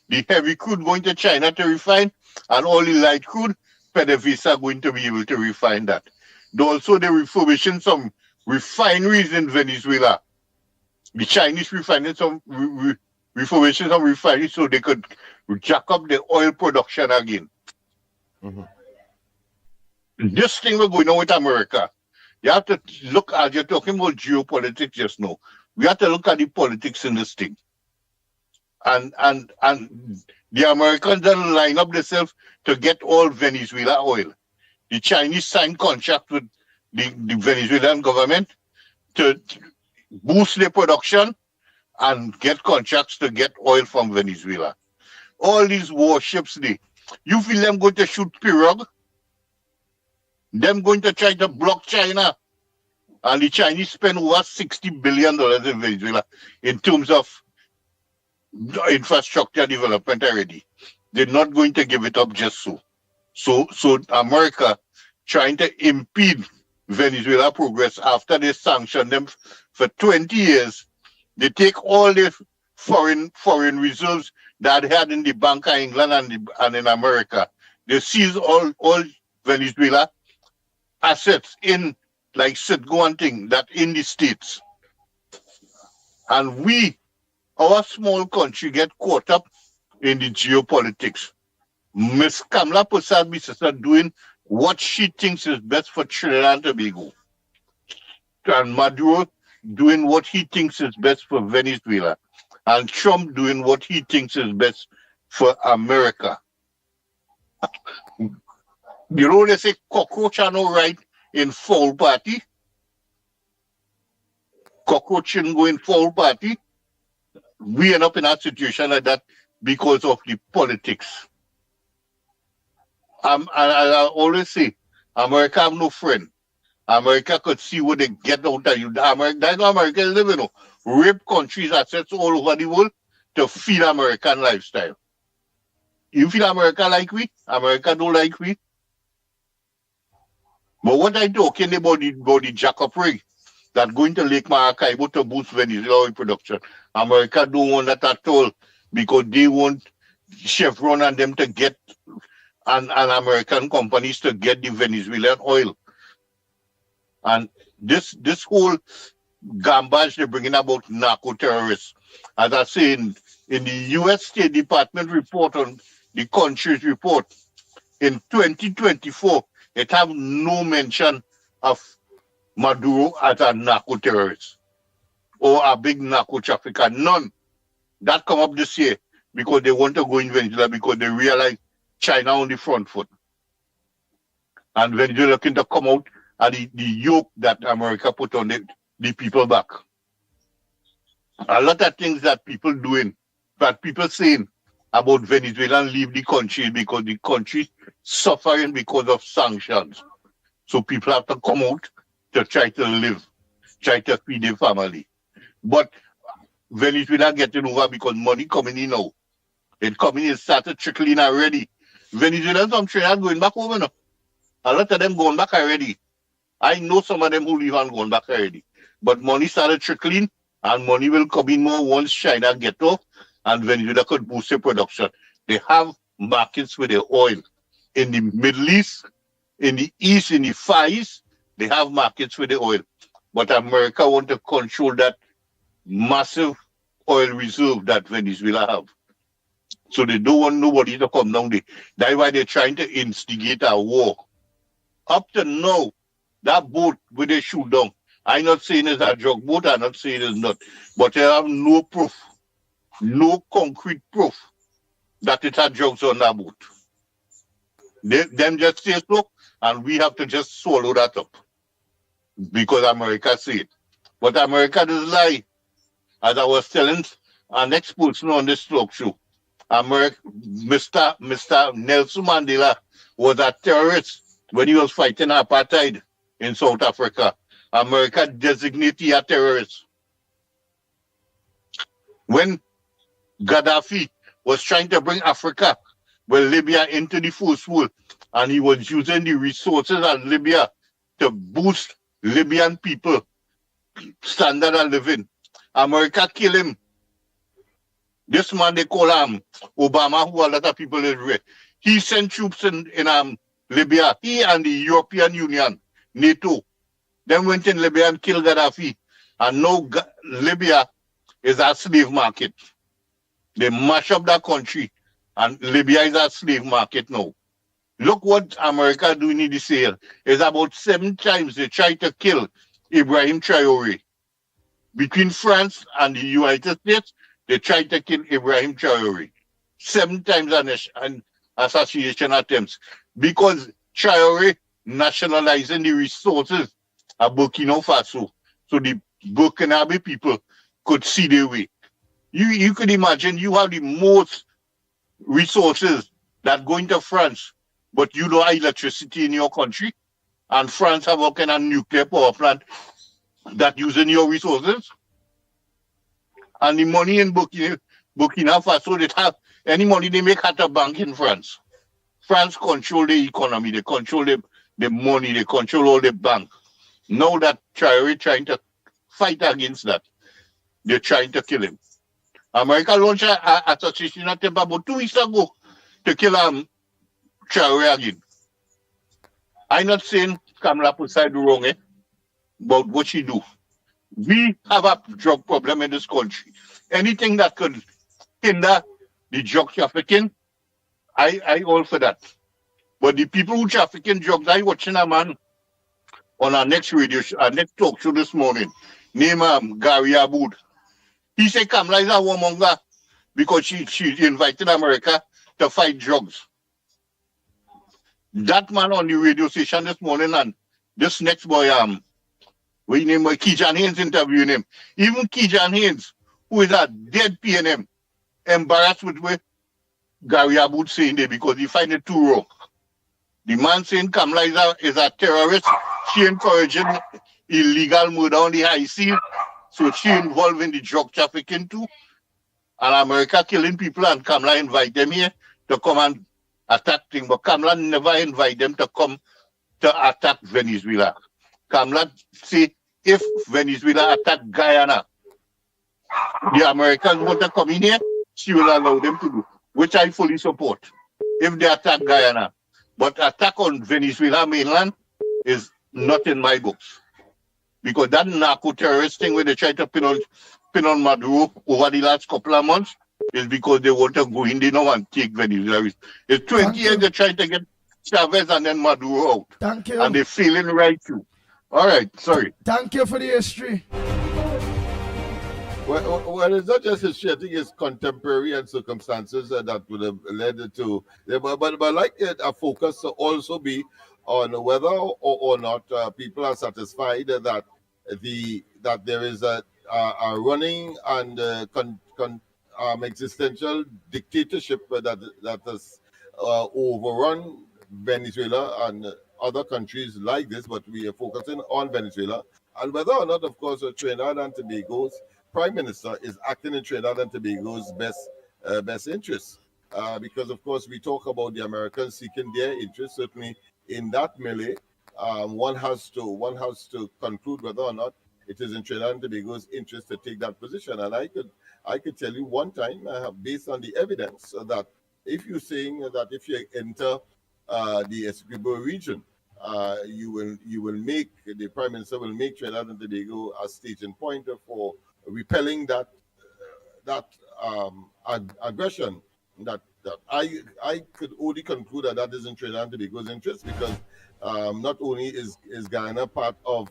The heavy crude going to China to refine, and all the light crude, PDVSA going to be able to refine that. They're refurbishing some refineries in Venezuela. The Chinese refining some refurbishing some refineries so they could jack up the oil production again. This thing we're going on with America, you have to look at, you're talking about geopolitics just now. We have to look at the politics in this thing. And the Americans don't line up themselves to get all Venezuela oil. The Chinese signed contract with the Venezuelan government to boost their production and get contracts to get oil from Venezuela. All these warships, you feel them going to shoot pirogue? Them going to try to block China? And the Chinese spend over $60 billion in Venezuela in terms of infrastructure development already. They're not going to give it up just so. So America trying to impede Venezuela progress after they sanction them for 20 years. They take all the foreign reserves that they had in the Bank of England and in America. They seize all Venezuela assets in like Citgo and thing that in the States. And our small country, get caught up in the geopolitics. Miss Kamala Persad doing what she thinks is best for Trinidad and Tobago. And Maduro doing what he thinks is best for Venezuela. And Trump doing what he thinks is best for America. You know, they say cockroach are no right in foul party. Cockroach shouldn't go in foul party. We end up in a situation like that because of the politics. I always say, America have no friend. America could see what they get out of you. That's how America is living. Rape countries' assets all over the world to feed American lifestyle. You feel America like we? America don't like we? But what I'm talking about the jack-up rig that going to Lake Maracaibo to boost Venezuela oil production. America don't want that at all because they want Chevron and them to get and American companies to get the Venezuelan oil. And this whole garbage they're bringing about narco-terrorists. As I say, in the U.S. State Department report on the country's report, in 2024, it have no mention of Maduro as a narco-terrorist or a big narco-trafficker. None. That come up this year because they want to go in Venezuela because they realize China on the front foot. And Venezuela looking to come out and the yoke that America put on the people back. A lot of things that people doing that people saying about Venezuela leave the country because the country suffering because of sanctions. So people have to come out to try to live, try to feed their family. But Venezuela getting over because money coming in now. It coming in started trickling already. Venezuelans from Trinidad going back over now. A lot of them going back already. I know some of them who leave and going back already. But money started trickling and money will come in more once China get off and Venezuela could boost their production. They have markets with their oil. In the Middle East, in the East, in the Far East, they have markets with the oil. But America want to control that massive oil reserve that Venezuela have. So they don't want nobody to come down there. That's why they're trying to instigate a war. Up to now, that boat where they shoot down, I'm not saying it's a drug boat, I'm not saying it's not. But they have no proof, no concrete proof that it had drugs on that boat. Them just say so, and we have to just swallow that up. Because America say it. But America does lie. As I was telling our next person on this talk show, Mr. Nelson Mandela was a terrorist when he was fighting apartheid in South Africa. America designated him a terrorist. When Gaddafi was trying to bring Africa, well, Libya into the First World, and he was using the resources of Libya to boost Libyan people standard of living. America killed him. This man they call Obama, who a lot of people is read. He sent troops in Libya. He and the European Union, NATO, then went in Libya and killed Gaddafi. And now Libya is a slave market. They mash up that country, and Libya is a slave market now. Look what America doing in this year. It's about 7 times they tried to kill Ibrahim Traore. Between France and the United States, they tried to kill Ibrahim Traore. 7 times an assassination attempts. Because Traore nationalizing the resources of Burkina Faso. So the Burkinabe people could see their way. You could imagine you have the most resources that go into France, but you don't have electricity in your country, and France have a kind of nuclear power plant that using your resources. And the money in Burkina Faso, they have any money they make at a bank in France. France control the economy, they control the money, they control all the bank. Now that Traore trying to fight against that, they're trying to kill him. America launched an assassination attempt about 2 weeks ago to kill Traore again. I'm not saying Kamala Pusai do wrong, about what she do. We have a drug problem in this country. Anything that could hinder the drug trafficking, I all for that. But the people who trafficking drugs, I watching a man on our next radio show, our next talk show this morning, named Gary Aboud. He said Kamala is a warmonger because she invited America to fight drugs. That man on the radio station this morning and this next boy, we name Keejan Haynes interviewing him. Even Keejan Haynes, who is a dead PNM, embarrassed with what Gary Aboud saying there because he find it too raw. The man saying Kamala is a terrorist. She encouraging illegal murder on the high seas. So she involved in the drug trafficking too. And America killing people and Kamala invite them here to come and attack things. But Kamala never invite them to come to attack Venezuela. Kamala say if Venezuela attack Guyana, the Americans want to come in here, she will allow them to do, which I fully support. If they attack Guyana. But attack on Venezuela mainland is not in my books. Because that narco-terrorist thing where they try to pin on Maduro over the last couple of months is because they want to go in there now and take Venezuela. It's 20 years they try to get Chavez and then Maduro out. Thank you. And they're failing right through. All right, sorry. Thank you for the history. Well, it's not just history. I think it's contemporary and circumstances that would have led to. But like a focus to also be on whether or not people are satisfied that there is a running and existential dictatorship that has overrun Venezuela and other countries like this, but we are focusing on Venezuela, and whether or not, of course, Trinidad and Tobago's Prime Minister is acting in Trinidad and Tobago's best interests. Because, of course, we talk about the Americans seeking their interests. Certainly, in that melee, one has to conclude whether or not it is in Trinidad and Tobago's interest to take that position. And I could tell you one time, based on the evidence, that if you're saying that if you enter the Essequibo region, the Prime Minister will make Trinidad and Tobago a staging point for repelling that aggression. That I could only conclude that is in Trinidad and Tobago's interest, because not only is Guyana part of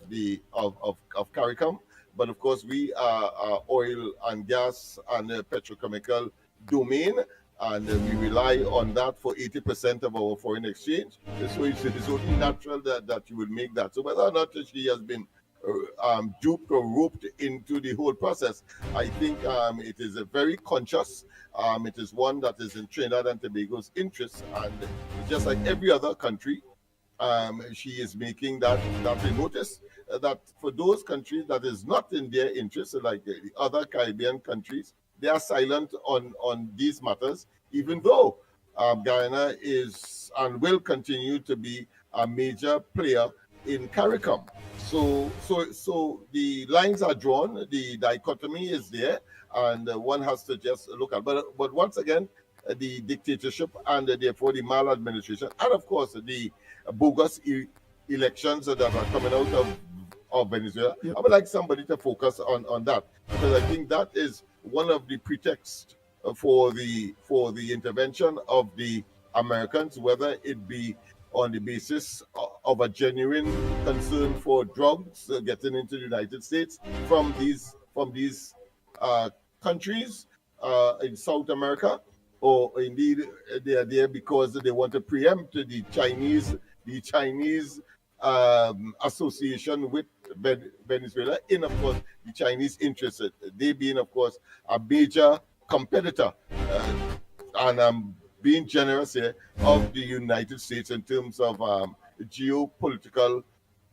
CARICOM, but of course we are oil and gas and petrochemical domain, and we rely on that for 80% of our foreign exchange. So it's only natural that you would make that. So whether or not she has been duped or roped into the whole process, I think it is a very conscious. It is one that is in Trinidad and Tobago's interest, and just like every other country, she is making that they notice that for those countries that is not in their interest, like the other Caribbean countries, they are silent on these matters, even though Guyana is and will continue to be a major player in CARICOM. So the lines are drawn, the dichotomy is there, and one has to just look at. But once again, the dictatorship and therefore the maladministration, and of course the bogus elections that are coming out of Venezuela. I would like somebody to focus on that, because I think that is one of the pretexts for the intervention of the Americans, whether it be on the basis of a genuine concern for drugs getting into the United States from these countries in South America, or indeed they are there because they want to preempt the Chinese association with Venezuela in, of course, the Chinese interests. They being, of course, a major competitor, and I'm being generous here, of the United States in terms of geopolitical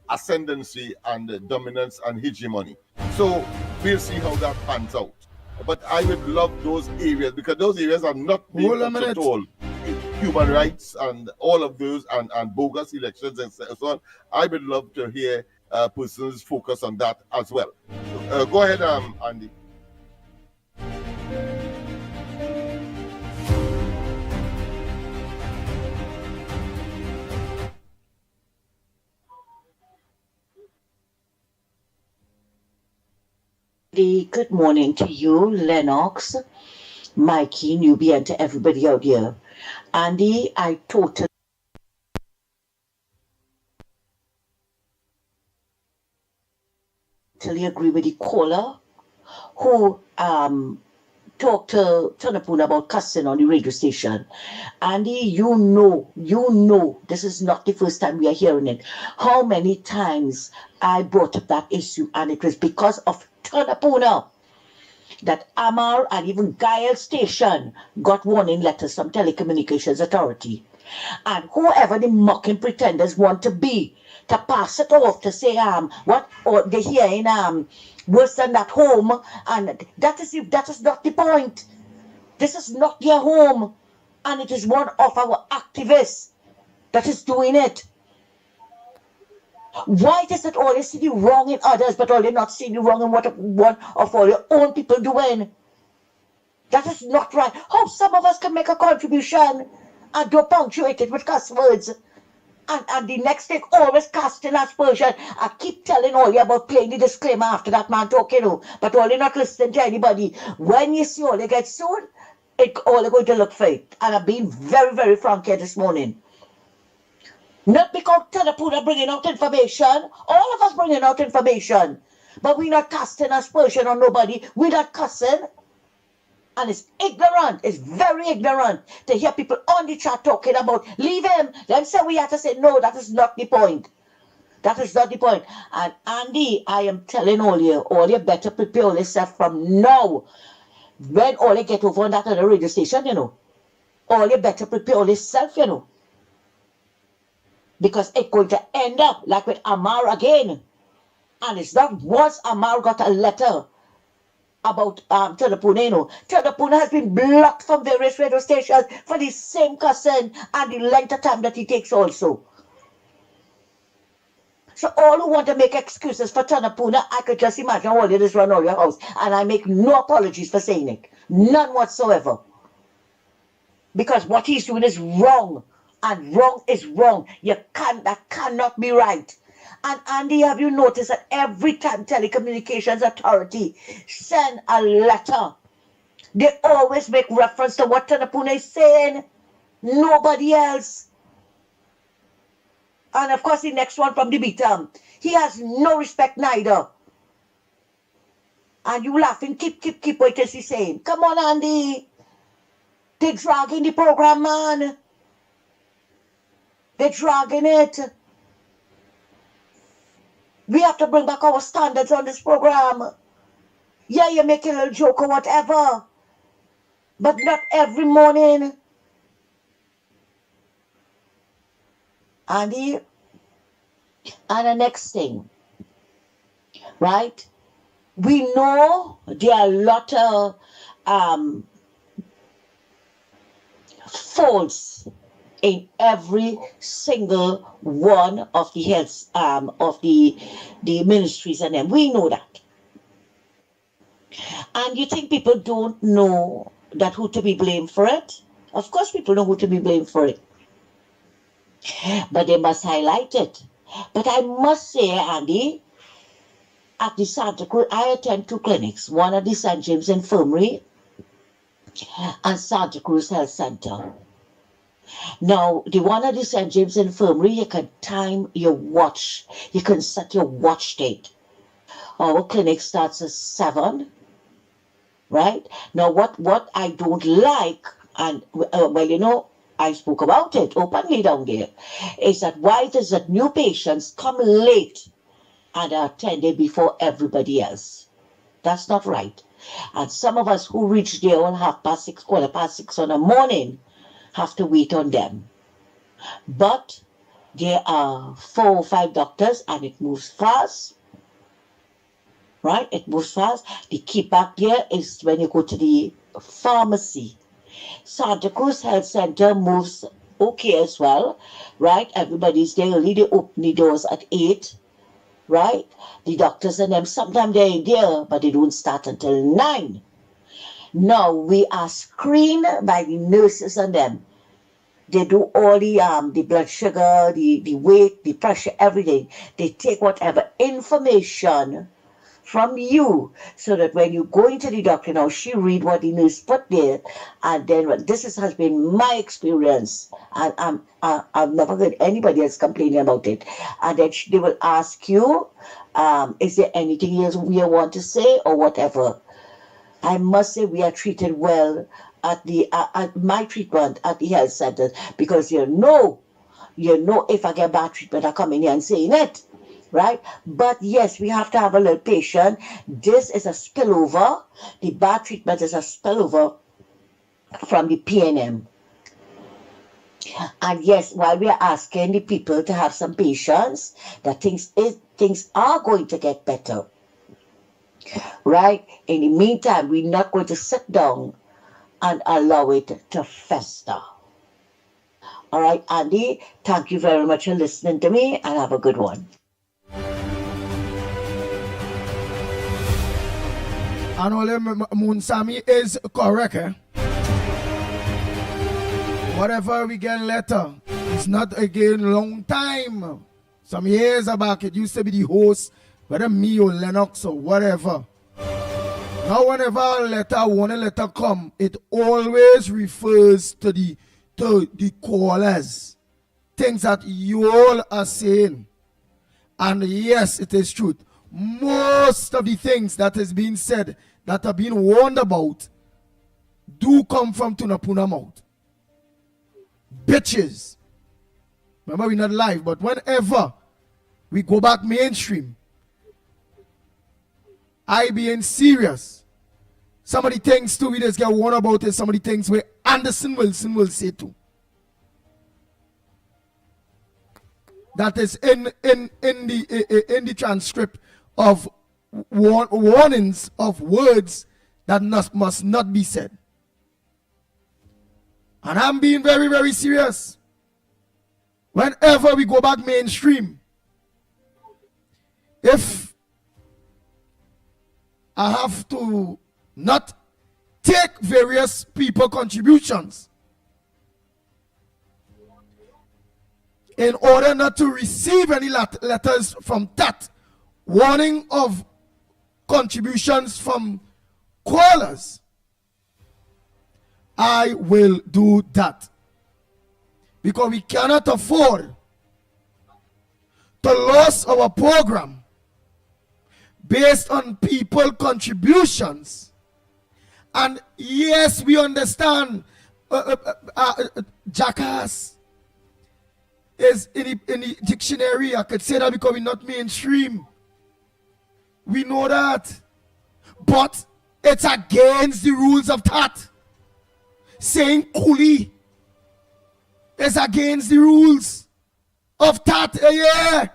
ascendancy and dominance and hegemony. So we'll see how that pans out. But I would love those areas, because those areas are not being touched at all. Human rights and all of those, and bogus elections and so on. I would love to hear persons focus on that as well. Go ahead, Andy. Good morning to you, Lennox, Mikey, Newbie, and to everybody out here. Andy, I totally agree with the caller who talked to Tonapuna about cussing on the radio station. Andy, you know, this is not the first time we are hearing it. How many times I brought up that issue, and it was because of Tonapuna that Amar and even Gael Station got warning letters from Telecommunications Authority. And whoever the mocking pretenders want to be, to pass it off to say what, or they hear in worse than that home, and that is not the point. This is not their home, and it is one of our activists that is doing it. Why does it always see the wrong in others, but only not see the wrong in what one of all your own people doing? That is not right. How some of us can make a contribution and don't punctuate it with cuss words, and the next thing always casting aspersion. I keep telling all you about playing the disclaimer after that man talking, but all you not listening to anybody. When you see all you get soon, it all going to look fake. And I've been very, very frank here this morning. Not because Tonapuna bringing out information, all of us bringing out information, but we're not casting aspersion on nobody. We're not cussing. And it's ignorant, it's very ignorant to hear people on the chat talking about leave him. Then say we have to say no, that is not the point. That is not the point. And Andy, I am telling all you better prepare yourself from now. when all they get over on that other radio station, you know, all you better prepare all yourself, you know. Because it's going to end up like with Amar again. And it's not once Amar got a letter about Telepuna, you know. Telepuna has been blocked from various radio stations for the same concern and the length of time that he takes also. So all who want to make excuses for Telepuna, I could just imagine all you just run all your house. And I make no apologies for saying it. None whatsoever. Because what he's doing is wrong. And wrong is wrong. That cannot be right. And Andy, have you noticed that every time Telecommunications Authority send a letter, they always make reference to what Telepuna is saying? Nobody else. And of course the next one from the bottom. He has no respect neither. And you laughing, keep what is he saying? Come on, Andy. They're dragging the program, man. They're dragging it. We have to bring back our standards on this program. Yeah, you make a little joke or whatever. But not every morning. Andy, and the next thing, right? We know there are a lot of faults in every single one of the health of the ministries and them. We know that. And you think people don't know that who to be blamed for it? Of course people know who to be blamed for it. But they must highlight it. But I must say, Andy, at the Santa Cruz, I attend 2 clinics, one at the St. James Infirmary and Santa Cruz Health Center. Now, the one at the St. James Infirmary, you can time your watch. You can set your watch date. Our clinic starts at 7, right? Now, what I don't like, and, well, you know, I spoke about it openly down there, is that why it is that new patients come late and are attended before everybody else. That's not right. And some of us who reach there on 6:30, 6:15 on a morning have to wait on them. But there are 4 or 5 doctors and it moves fast. Right? It moves fast. The key back there is when you go to the pharmacy. Santa Cruz Health Center moves okay as well, right? Everybody's there early. They open the doors at 8, right? The doctors and them, sometimes they're there, but they don't start until 9. Now, we are screened by the nurses and them. They do all the blood sugar, the weight, the pressure, everything. They take whatever information from you, so that when you go into the doctor now, she read what the nurse put there, and then has been my experience, and I've never heard anybody else complaining about it. And then they will ask you, is there anything else you want to say or whatever. I must say we are treated well at my treatment at the health center, because you know if I get bad treatment, I come in here and saying it. Right? But yes, we have to have a little patience. This is a spillover. The bad treatment is a spillover from the PNM. And yes, while we are asking the people to have some patience, that things are going to get better. Right? In the meantime, we're not going to sit down and allow it to fester. All right, Andy, thank you very much for listening to me, and have a good one. And all Munsami is correct, eh? Whatever we get letter, it's not again long time. Some years back, it used to be the host, whether me or Lennox or whatever. Now whenever one letter come, it always refers to the callers. Things that you all are saying. And yes, it is truth. Most of the things that is being said, that are being warned about, do come from Tunapuna mouth. Bitches. Remember, we're not live, but whenever we go back mainstream, I being serious, some of the things too we just get warned about is some of the things where Anderson Wilson will say too. That is in the transcript of warnings of words that must not be said. And I'm being very, very serious. Whenever we go back mainstream, if I have to not take various people contributions in order not to receive any letters from that warning of contributions from callers, I will do that. Because we cannot afford to lose our program based on people contributions. And yes, we understand jackass is in the dictionary. I could say that because we're not mainstream. We know that. But it's against the rules of that. Saying coolie is against the rules of that. Yeah.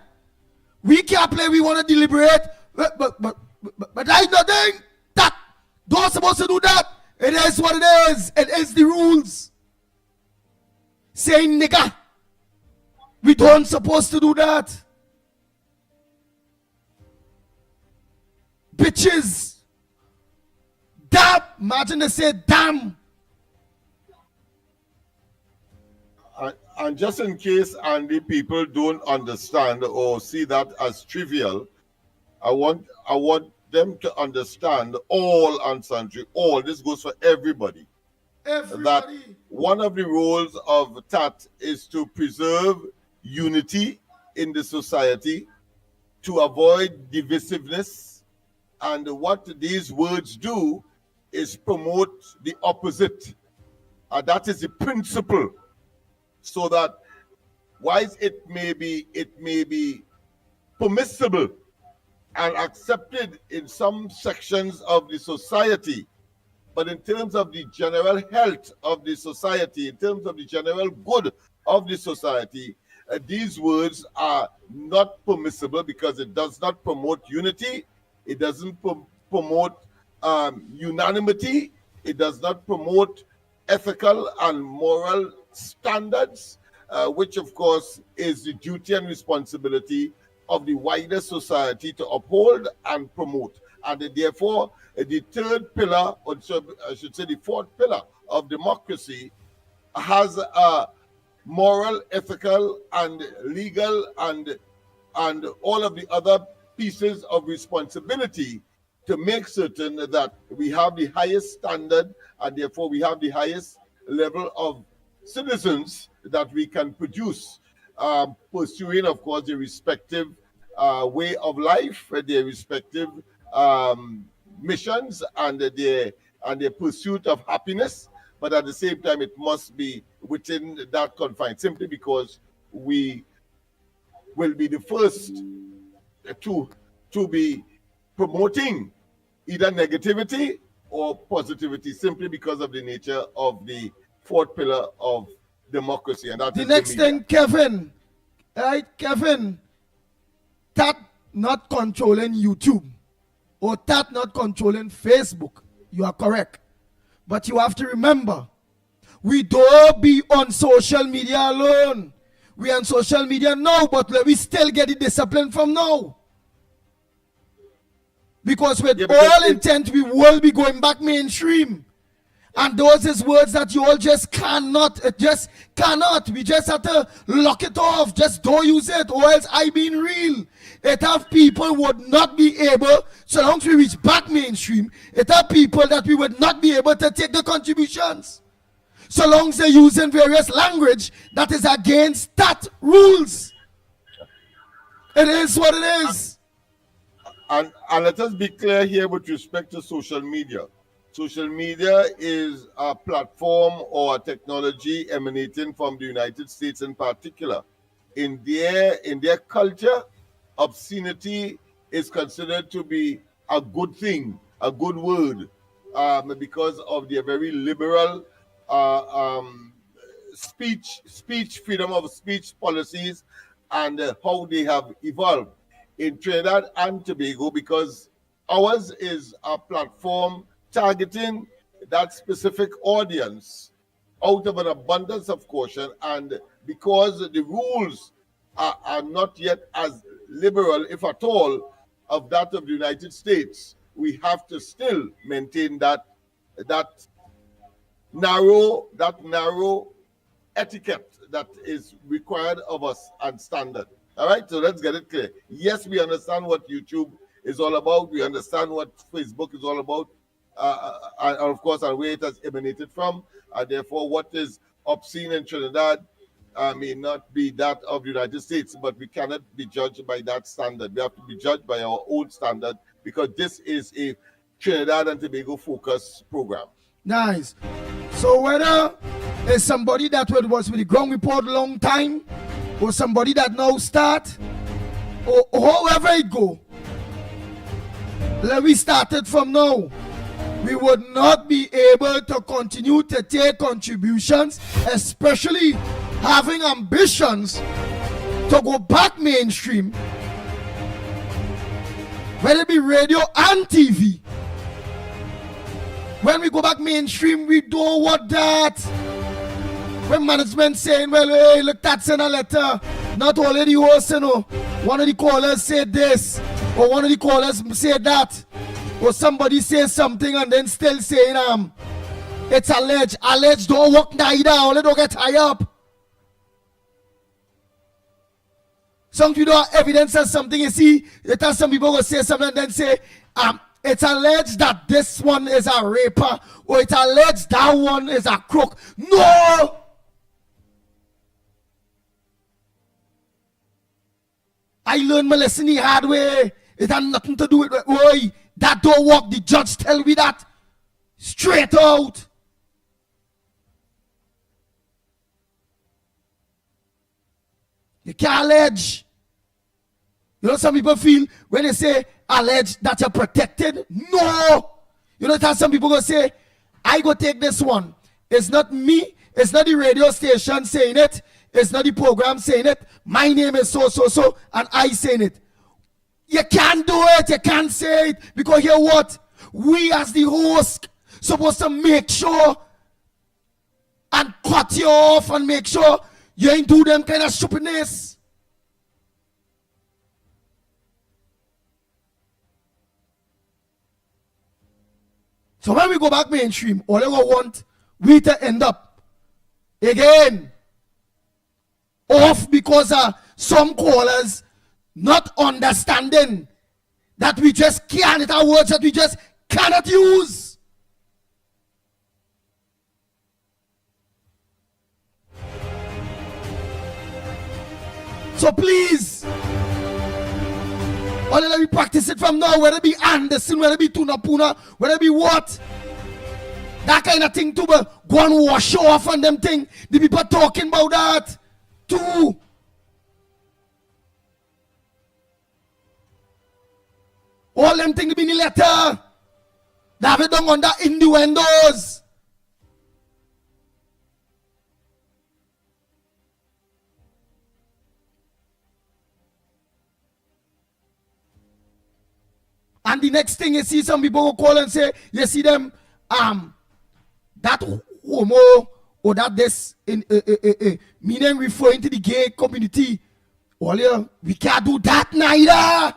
We can't play, we want to deliberate. But that's nothing. That. Don't supposed to do that. It is what it is. It is the rules. Saying nigga. We don't supposed to do that. Bitches. Damn. Imagine they say damn. And just in case, Andy, people don't understand or see that as trivial, I want them to understand all and sundry, all. This goes for everybody. That one of the roles of TAT is to preserve unity in the society, to avoid divisiveness, and what these words do is promote the opposite. That is the principle. So that whilst it may be permissible and accepted in some sections of the society, but in terms of the general health of the society, in terms of the general good of the society, these words are not permissible because it does not promote unity, it doesn't promote unanimity, it does not promote ethical and moral standards, which of course is the duty and responsibility of the wider society to uphold and promote. And therefore, the third pillar, or I should say the fourth pillar of democracy, has a moral, ethical, and legal, and all of the other pieces of responsibility to make certain that we have the highest standard, and therefore we have the highest level of citizens that we can produce, pursuing, of course, their respective way of life, their respective missions, and their pursuit of happiness. But at the same time, it must be within that confine, simply because we will be the first to be promoting either negativity or positivity, simply because of the nature of the fourth pillar of democracy, and that the is next the media. thing, Kevin, right? Kevin, that not controlling YouTube or that not controlling Facebook. You are correct, but you have to remember, we don't be on social media alone. We on social media now, but we still get the discipline from now. Because with all intent, we will be going back mainstream. And those is words that you all just cannot. We just have to lock it off. Just don't use it, or else I being real. It have people would not be able, so long as we reach back mainstream, it have people that we would not be able to take the contributions. So long as they're using various language that is against that rules. It is what it is. And let us be clear here with respect to social media. Social media is a platform or a technology emanating from the United States in particular. In their culture, obscenity is considered to be a good thing, a good word. because of their very liberal speech freedom of speech policies and how they have evolved in Trinidad and Tobago, because ours is a platform targeting that specific audience out of an abundance of caution, and because the rules are not yet as liberal, if at all, of that of the United States, we have to still maintain that narrow etiquette that is required of us and standard. All right, so let's get it clear. Yes, we understand what YouTube is all about. We understand what Facebook is all about, and of course, and where it has emanated from. And therefore, what is obscene in Trinidad may not be that of the United States, but we cannot be judged by that standard. We have to be judged by our own standard, because this is a Trinidad and Tobago focus program. Nice. So whether it's somebody that was with the ground report long time, or somebody that now start, or however it go, let me start it from now. We would not be able to continue to take contributions, especially having ambitions to go back mainstream, whether it be radio and TV. When we go back mainstream, we don't want that. When management saying, well, hey, look, that's in a letter. Not only the host, you know. One of the callers said this, or one of the callers said that, or somebody says something and then still saying, it's alleged. Alleged don't work neither. Only don't get tied up. Some people don't have evidence of something. You see, it has some people will say something and then say, it's alleged that this one is a raper, or it's alleged that one is a crook. No! I learned my lesson the hard way. It had nothing to do with, boy, that don't work. The judge tell me that straight out. You can't allege. You know, some people feel when they say allege that you're protected. No. You know, that some people go say, I go take this one. It's not me. It's not the radio station saying it. It's not the program saying it. My name is so, and I saying it. You can't do it. You can't say it. Because here what? We as the host supposed to make sure and cut you off and make sure you ain't do them kind of stupidness. So when we go back mainstream, all I want we to end up again off because some callers not understanding that we just can't, it are words that we just cannot use. So please, only let me practice it from now, whether it be Anderson, whether it be Tunapuna, whether it be what. That kind of thing to go and wash off on them thing. The people talking about that too. All them things be in the letter. They have it done under innuendos. And the next thing you see some people will call and say, you see them, that homo or that this in meaning referring to the gay community. Well, yeah, we can't do that neither.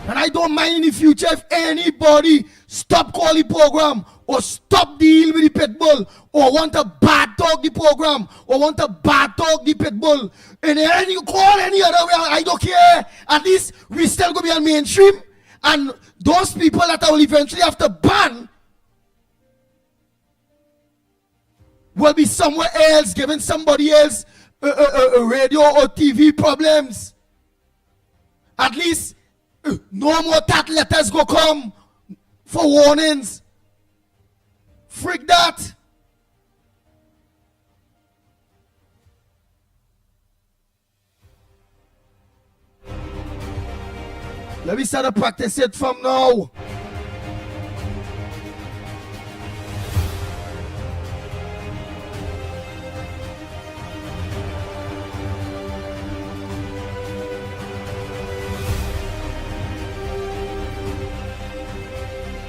And I don't mind in the future if anybody stop calling program or stop deal with the Pitbull or want to bad talk the program or want to bad talk the Pitbull. And then you call any other way, I don't care. At least we still going to be on mainstream. And those people that I will eventually have to ban will be somewhere else, giving somebody else radio or TV problems. At least no more that letters go come for warnings. Freak that. Let me start to practice it from now.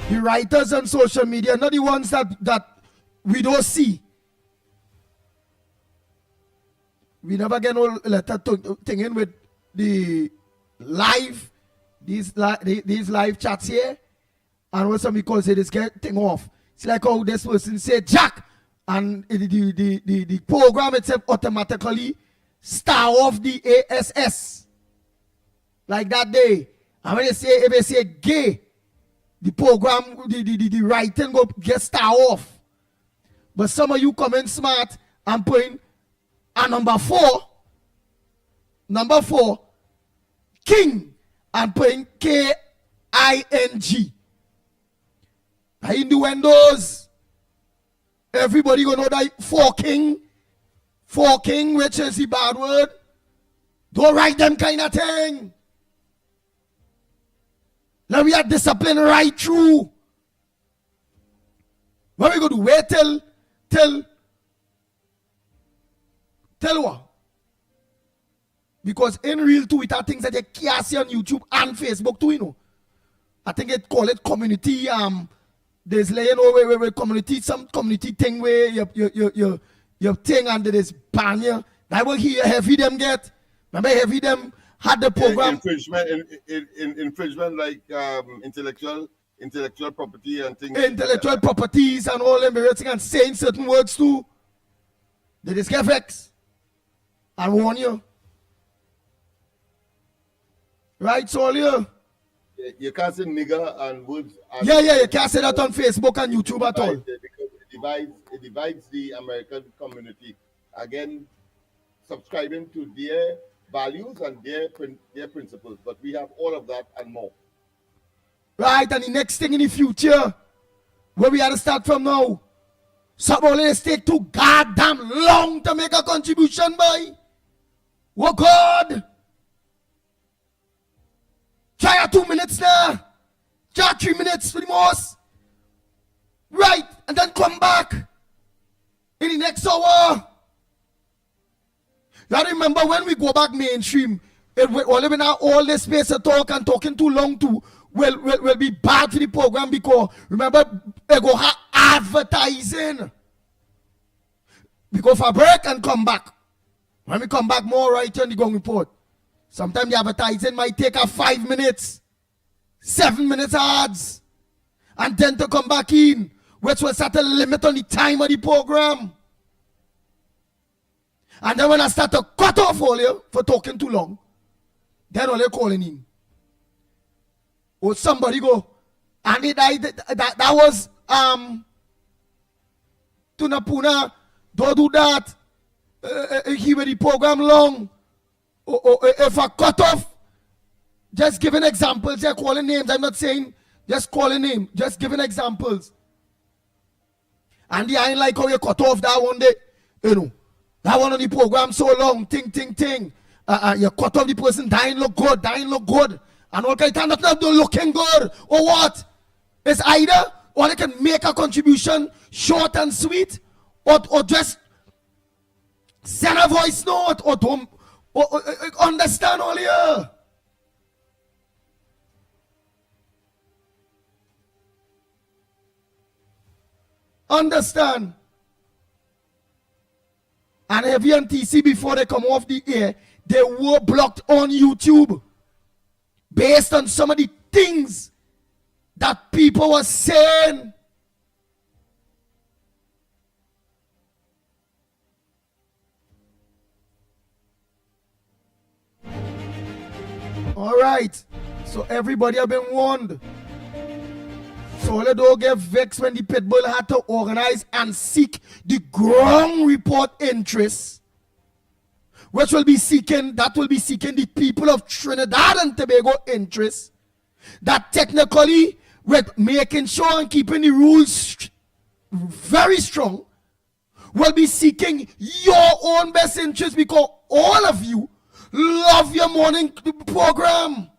The writers on social media, not the ones that we don't see. We never get no letter thing in with the live, these live chats here. And what some people say, this get thing off. It's like how this person say Jack, and the program itself automatically star off the ASS. Like that day. And when if they say gay, the program, the writing go get star off. But some of you come in smart and putting a number 4, King, and putting King. Innuendos. Everybody gonna know that 4 King, which is the bad word. Don't write them kind of thing. Now we are disciplined right through. What we going to do? Wait tell what? Because in real too, it are things that you can't see on YouTube and Facebook too, you know. I think it call it community. There's where community, some community thing where your thing under this banner. That will hear heavy them get. Remember heavy them had the program infringement like intellectual property and things. Intellectual properties and all them and saying certain words too. They just get vexed. I warn you. Right, so you. You can't say nigger and words. You can't say that on Facebook and YouTube at all. Because it divides the American community. Again, subscribing to their values and their principles, but we have all of that and more. Right, and the next thing in the future, where we have to start from now, some always take too goddamn long to make a contribution, boy. Oh God! Try 2 minutes now. Try 3 minutes for the most. Right, and then come back in the next hour. You remember when we go back mainstream, it will only be all this space to talk and talking too long too will be bad for the program because remember they go have advertising. We go for a break and come back. When we come back more right on the Gong Report. Sometimes the advertising might take 5 minutes, 7 minutes ads, and then to come back in, which will set a limit on the time of the program. And then when I start to cut off all you for talking too long, then all you calling in. Or somebody go, and that was Tunapuna, don't do that. He will the program long. Or if I cut off, just giving examples, they're calling names. I'm not saying just calling names, just giving examples. And I ain't like how you cut off that one day, you know. That one on the program so long, ting. You cut off the person, dying look good. And all kind of not looking good. Or what? It's either, or they can make a contribution short and sweet, or just send a voice note, or don't understand all here. Understand. And heavy and TC before they come off the air, they were blocked on YouTube based on some of the things that people were saying. All right, so everybody have been warned. So let don't get vexed when the Pitbull had to organize and seek the ground report interests, which will be seeking the people of Trinidad and Tobago interests, that technically with making sure and keeping the rules very strong, will be seeking your own best interest because all of you love your morning program.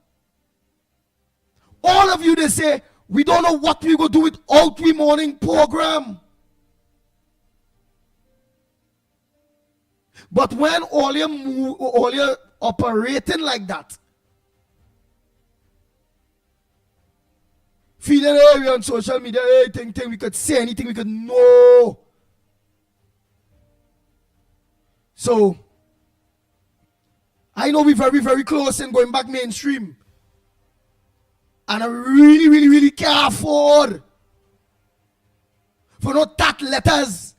All of you, they say, we don't know what we go do without we morning program. But when all you operating like that, feeling we on social media, think we could say anything, we could know. So, I know we're very, very close in going back mainstream. And I really can't afford for no that letters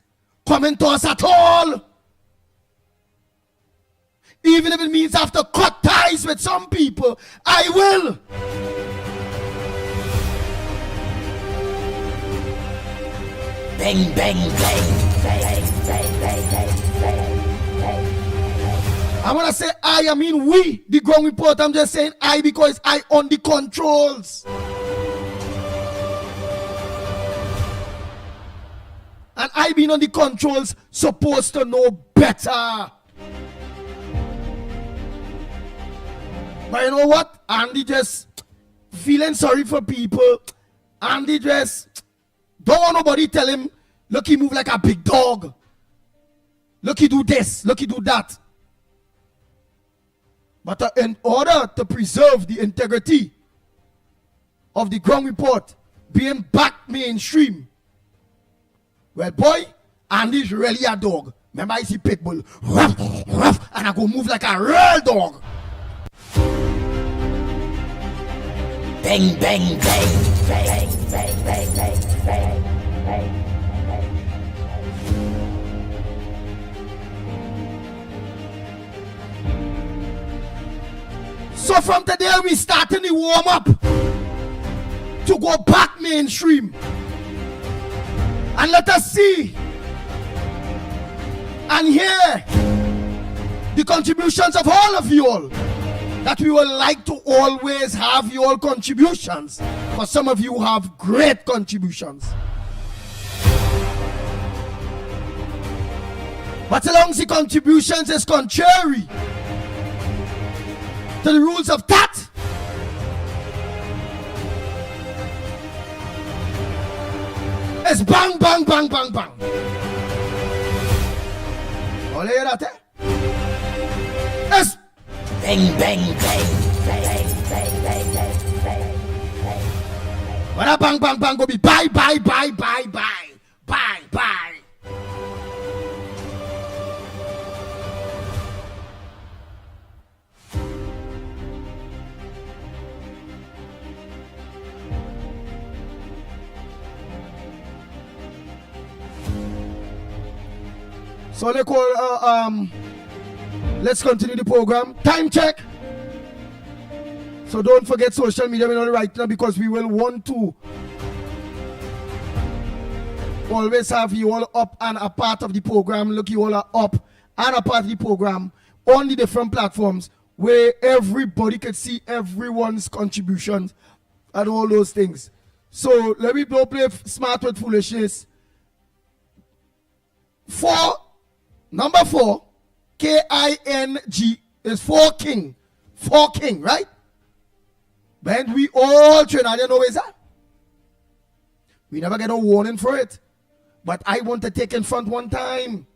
coming to us at all. Even if it means I have to cut ties with some people, I will. Bang, bang, bang, bang, bang, bang, bang, bang. I want to say I mean we, the ground report. I'm just saying I because I own the controls. And I being on the controls supposed to know better. But you know what? Andy just feeling sorry for people. Andy just don't want nobody tell him, look, he move like a big dog. Look, he do this. Look, he do that. But in order to preserve the integrity of the ground report being back mainstream, well, boy, Andy's really a dog. Remember, I see Pitbull, ruff, ruff, and I go move like a real dog. Bang, bang, bang, bang, bang, bang, bang, bang, bang. So from today, we starting the warm up to go back mainstream. And let us see and hear the contributions of all of you all. That we would like to always have your contributions. For some of you have great contributions. But so long as the contributions is contrary to the rules of that, it's bang, bang, bang, bang, bang. All hear that, It's bang, bang, bang, bang, bang, bang, bang, bang. When a bang, bang, bang go be bye, bye, bye, bye, bye, bye, bye. So let's continue the program. Time check. So don't forget social media right now, because we will want to always have you all up and a part of the program. Look, you all are up and a part of the program on the different platforms where everybody can see everyone's contributions and all those things. So let me go play Smart with Foolishness. Number 4, K-I-N-G is for king. For king, right? But we all Trinidadian know is that. We never get a warning for it. But I want to take in front one time.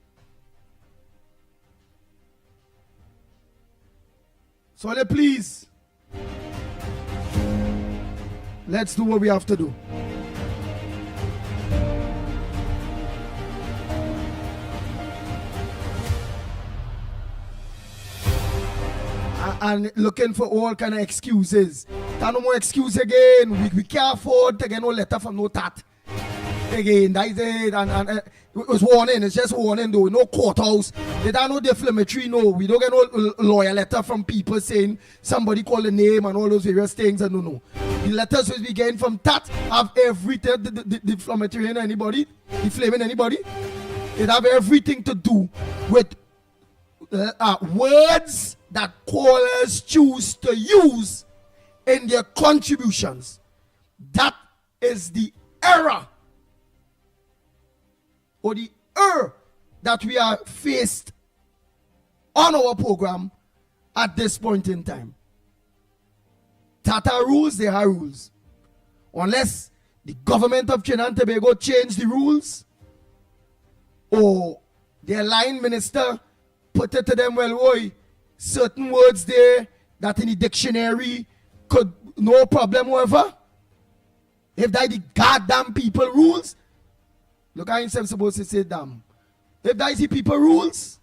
So please, let's do what we have to do. And looking for all kind of excuses. There's no more excuse again. We can't afford to get no letter from no tat. Again, that is it. And it was warning. It's just warning though. No courthouse. There's no defamatory. No, we don't get no lawyer letter from people saying somebody call the name and all those various things. And no. The letters we getting from tat have everything. The defamatory in anybody, defaming anybody. It have everything to do with words that callers choose to use in their contributions. That is the error or the error that we are faced on our program at this point in time. Tata rules, they are rules. unless the government of Trinidad and Tobago change the rules, or their line minister put it to them, well, boy, certain words there that in the dictionary could no problem whatever. If that the goddamn people rules, look how himself supposed to say damn. If that is the people rules,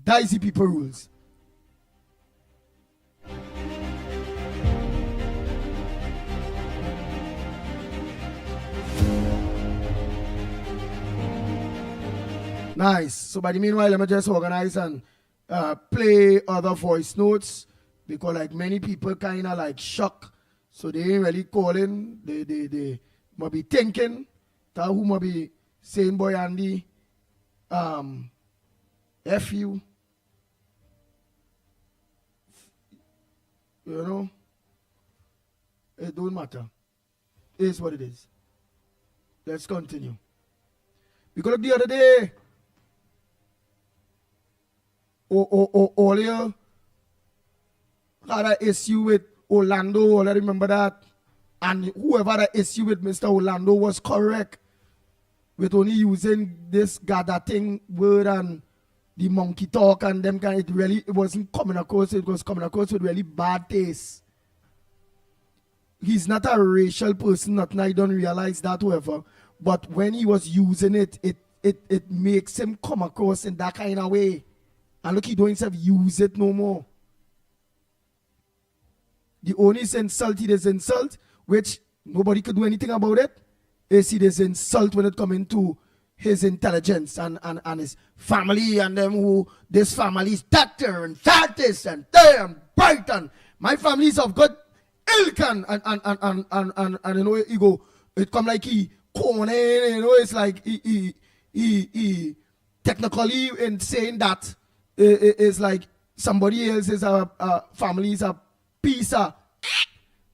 that is the people rules. Nice. So by the meanwhile, let me just organize and play other voice notes, because like many people kind of like shocked. So they ain't really calling. They might be thinking that who might be saying, boy Andy, F you. You know? It don't matter. It is what it is. Let's continue. Because look, the other day, Olio had an issue with Orlando, I remember that. And whoever had an issue with Mr. Orlando was correct with only using this gather thing word and the monkey talk and them kind. It wasn't coming across, it was coming across with really bad taste. He's not a racial person, nothing, I don't realize that, however. But when he was using it, it makes him come across in that kind of way. And look, he don't himself use it no more. The only insult he is insult, which nobody could do anything about it, is he is insult when it comes into his intelligence and his family and them who this family is doctor and fattest and damn bright and my family is of good ilk and you know he go, it come like he corny, you know, it's like he technically in saying that it's like somebody else is a family is a piece of,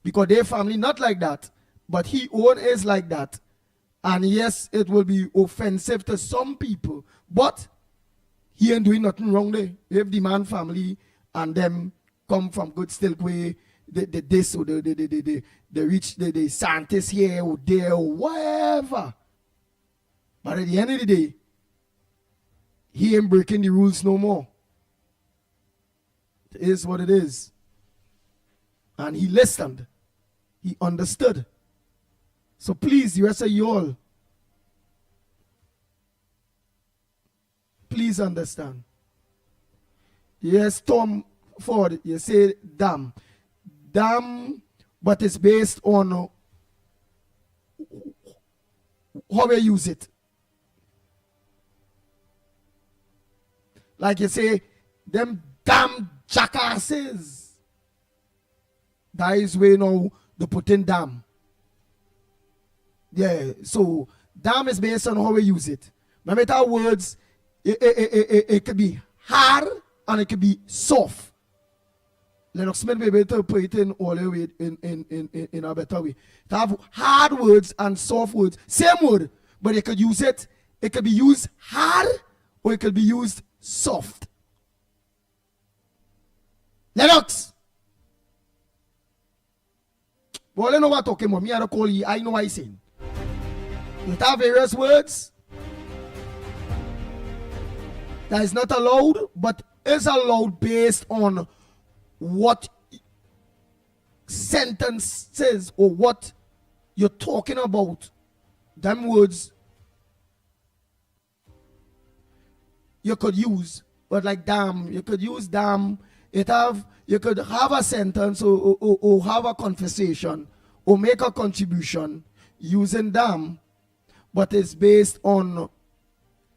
because their family not like that, but he own is like that. And yes, it will be offensive to some people, but he ain't doing nothing wrong there. If the man family and them come from good still way, this or the reach the scientists here or there or whatever. But at the end of the day, he ain't breaking the rules no more. It is what it is. And he listened. He understood. So please, the rest of you all, please understand. Yes, Tom Ford, you say damn. Damn, but it's based on how we use it. Like you say, them damn jackasses. That is where now the put in damn. Yeah, so damn is based on how we use it. No matter words, it could be hard and it could be soft. Lennox Smith be able to put it in all the way in a better way. To have hard words and soft words, same word, but you could use it. It could be used hard or it could be used soft. Lennox. Well, I know what I'm talking about. Me, I don't call you. I know what I'm saying. You have various words that is not allowed, but is allowed based on what sentence says or what you're talking about. Them words you could use, but like damn, you could use damn. You could have a sentence or have a conversation or make a contribution using damn, but it's based on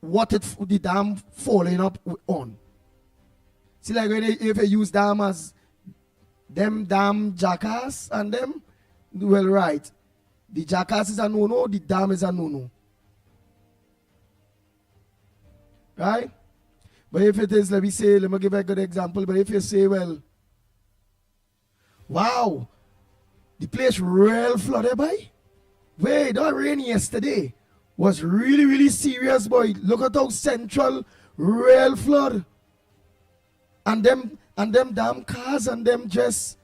what the damn following up on. See, like when if you use damn as them damn jackass and them, well, right. The jackass is a no-no, the damn is a no-no. Right? But if it is, let me give a good example. But if you say, well, wow, the place real flooded, boy. Wait, that rain yesterday was really, really serious, boy. Look at how central real flood. And them damn cars and them just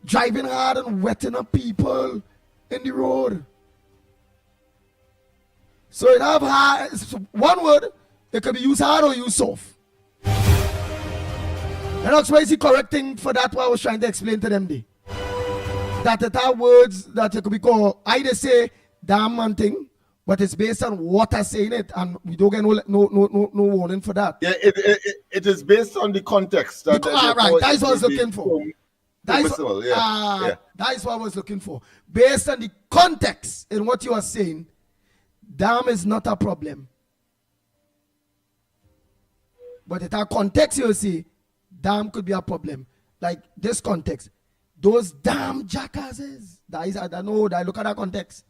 driving hard and wetting up people. in the road. So it have hard, one word, it can be used hard or used soft. And that's why is he correcting for that what I was trying to explain to them there. That it have words that it could be called, either say damn man thing, but it's based on what I say in it, and we don't get no warning for that. Yeah, it is based on the context. Right, that's what I was looking for. That is what I was looking for. Based on the context in what you are saying, damn is not a problem. But in that context, you see, damn could be a problem. Like this context, those damn jackasses. That is, I don't know. That look at that context.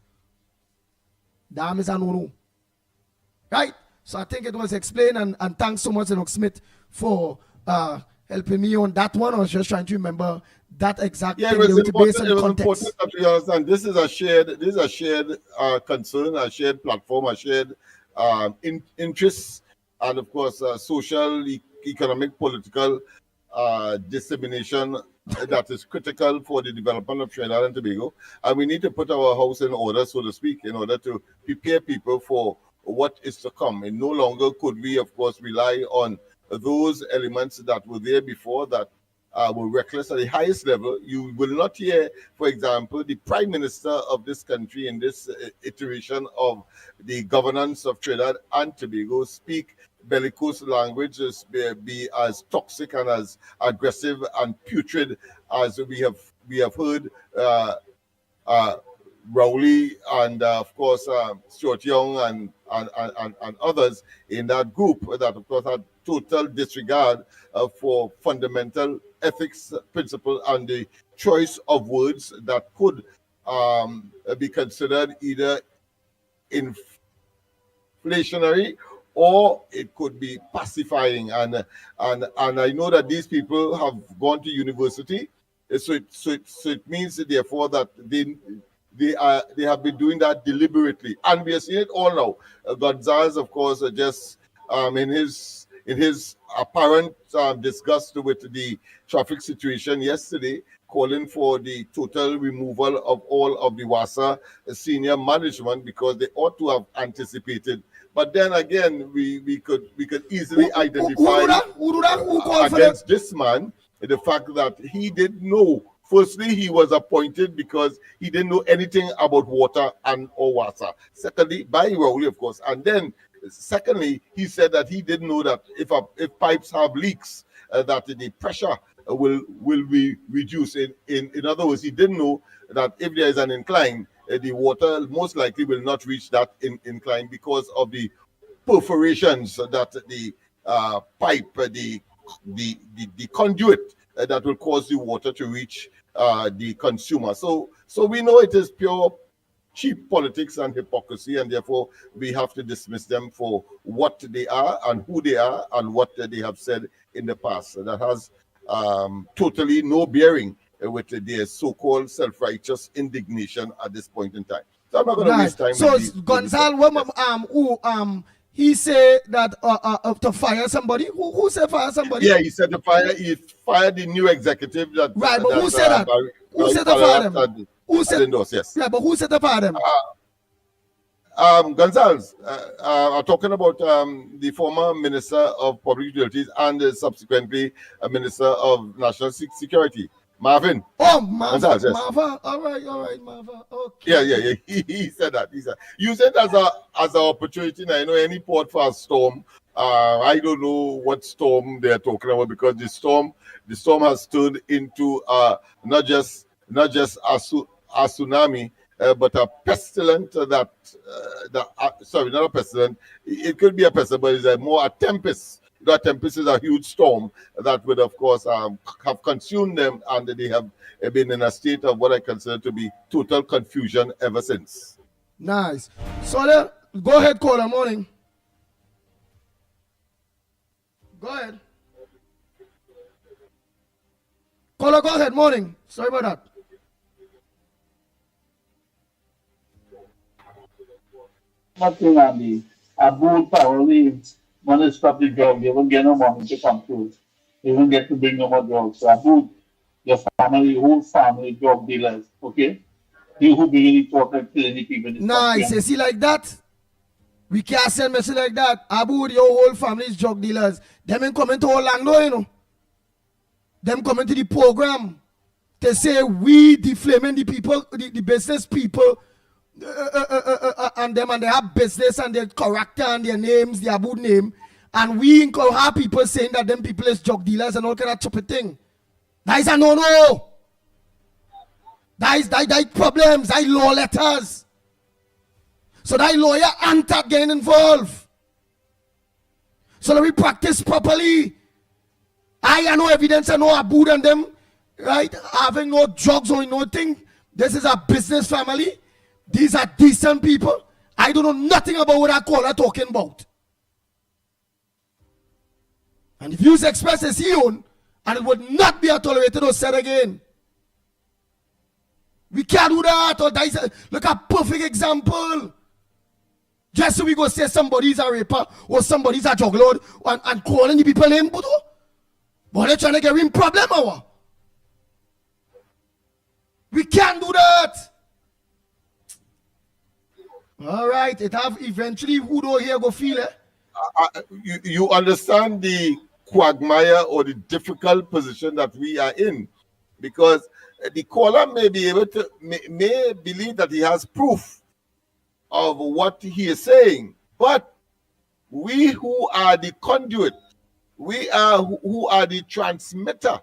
Damn is a no-no. Right? So I think it was explained, and thanks so much, Lennox Smith, for helping me on that one. I was just trying to remember that exact thing. It was important that we understand this is a shared concern, a shared platform, a shared interests, and of course social, economic, political dissemination that is critical for the development of Trinidad and Tobago. And we need to put our house in order, so to speak, in order to prepare people for what is to come. And no longer could we, of course, rely on those elements that were there before that were reckless at the highest level. You will not hear, for example, the Prime Minister of this country in this iteration of the governance of Trinidad and Tobago speak bellicose language, be as toxic and as aggressive and putrid as we have heard Rowley and of course Stuart Young and others in that group that of course had total disregard for fundamental ethics principle and the choice of words that could be considered either inflationary or it could be pacifying. And I know that these people have gone to university, so it means therefore that they have been doing that deliberately, and we are seeing it all now. Gonzalez, of course, just in his apparent disgust with the traffic situation yesterday, calling for the total removal of all of the WASA senior management because they ought to have anticipated. But then again, we could easily identify against this man the fact that he didn't know. Firstly, he was appointed because he didn't know anything about water and or WASA. Secondly, by Rowley, of course. And then, secondly, he said that he didn't know that if pipes have leaks, that the pressure will be reduced. In other words, he didn't know that if there is an incline, the water most likely will not reach that incline because of the perforations that the pipe, the conduit that will cause the water to reach the consumer. So we know it is pure cheap politics and hypocrisy, and therefore we have to dismiss them for what they are and who they are and what they have said in the past. That has totally no bearing with their so-called self-righteous indignation at this point in time. So I'm not going to waste time. So Gonzalo, he said that to fire somebody. Who said fire somebody? Yeah, he said to fire. He fired the new executive. That right, but who said that? Who said to fire them? Who said? Yes. Yeah, but who said to fire them? Gonzalez, are talking about the former Minister of Public Utilities and subsequently a Minister of National Security, Marvin. Oh, Marvin. Gonzalez, yes. Marvin. All right, Marvin. Okay. Yeah. He said that. He said use it as an opportunity. Now, any port for a storm. I don't know what storm they're talking about because the storm has turned into not just a tsunami. But a pestilent sorry, not a pestilent. It could be a pestilent, but it's more a tempest. That tempest is a huge storm that would, of course, have consumed them, and they have been in a state of what I consider to be total confusion ever since. Nice. So go ahead, caller. Morning. Go ahead. Caller, go ahead. Morning. Sorry about that. Nothing, Andy. A bull probably want to stop the drug. They won't get no money to come through. They won't get to bring no more drugs. So a bull, your family, whole family drug dealers, okay? He who be really important killing the people in this Nice. country. You see like that? We can't send message like that. Abu, your whole family is drug dealers. Them ain't coming to Orlando, you know. Them coming to the program. They say we defaming the people, the business people, and them, and they have business and their character and their names, their Abu name. And we have people saying that them people is drug dealers and all kind of stupid thing. That is a no-no. That is problems, that is law letters. So that lawyer ain't getting involved. So that we practice properly. I have no evidence and no Abu and them, right? Having no drugs or nothing. This is a business family. These are decent people. I don't know nothing about what I call her talking about. And if you express as he own, and it would not be tolerated or said again. We can't do that. Or that is look a perfect example. Just so we go say somebody's a raper or somebody's a juggler and calling the people name, but they're trying to get in problem. We can't do that. All right, it have eventually who do here go feel it. You understand the quagmire or the difficult position that we are in, because the caller may be able to may believe that he has proof of what he is saying, but we who are the conduit, we are who are the transmitter,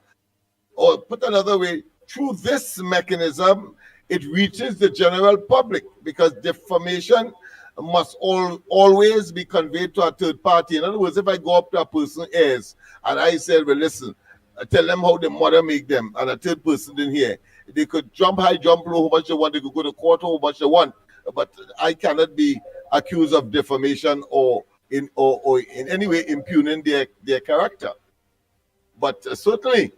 or put another way, through this mechanism it reaches the general public, because defamation must always be conveyed to a third party. In other words, if I go up to a person's ears and I say, well, listen, I tell them how the mother make them, and a third person didn't hear, they could jump high, jump low, how much they want, they could go to court, how much they want, but I cannot be accused of defamation or in any way impugning their character. But certainly,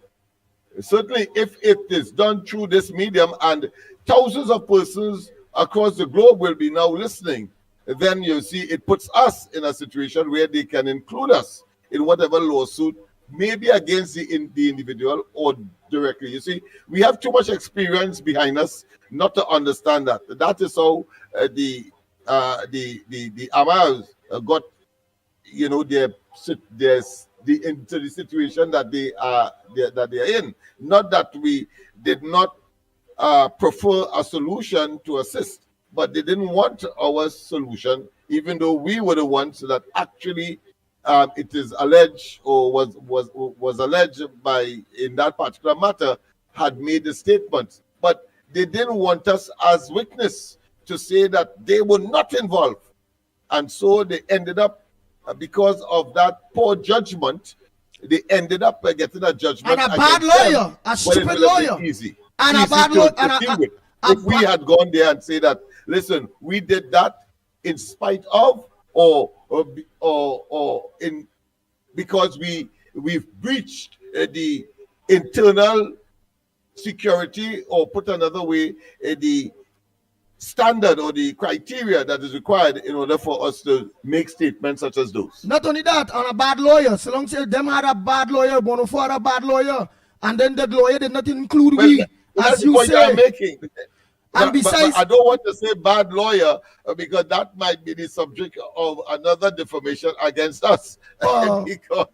if it is done through this medium and thousands of persons across the globe will be now listening, then you see it puts us in a situation where they can include us in whatever lawsuit, maybe against the individual or directly. You see, we have too much experience behind us not to understand that. That is how the Amars got, into the situation that they are in. Not that we did not prefer a solution to assist, but they didn't want our solution, even though we were the ones that actually it is alleged or was alleged by, in that particular matter, had made the statement. But they didn't want us as witness to say that they were not involved. And so they ended up, because of that poor judgment, they ended up getting a judgment. And a bad lawyer, a stupid lawyer. Easy. And easy a bad lawyer. If we had gone there and say that, listen, we did that in spite of because we've breached the internal security, or put another way, the standard or the criteria that is required in order for us to make statements such as those. Not only that, on a bad lawyer. So long as them had a bad lawyer, Bonofo had a bad lawyer, and then the lawyer did not include we, as you say. I'm making. And besides, but I don't want to say bad lawyer, because that might be the subject of another defamation against us. Because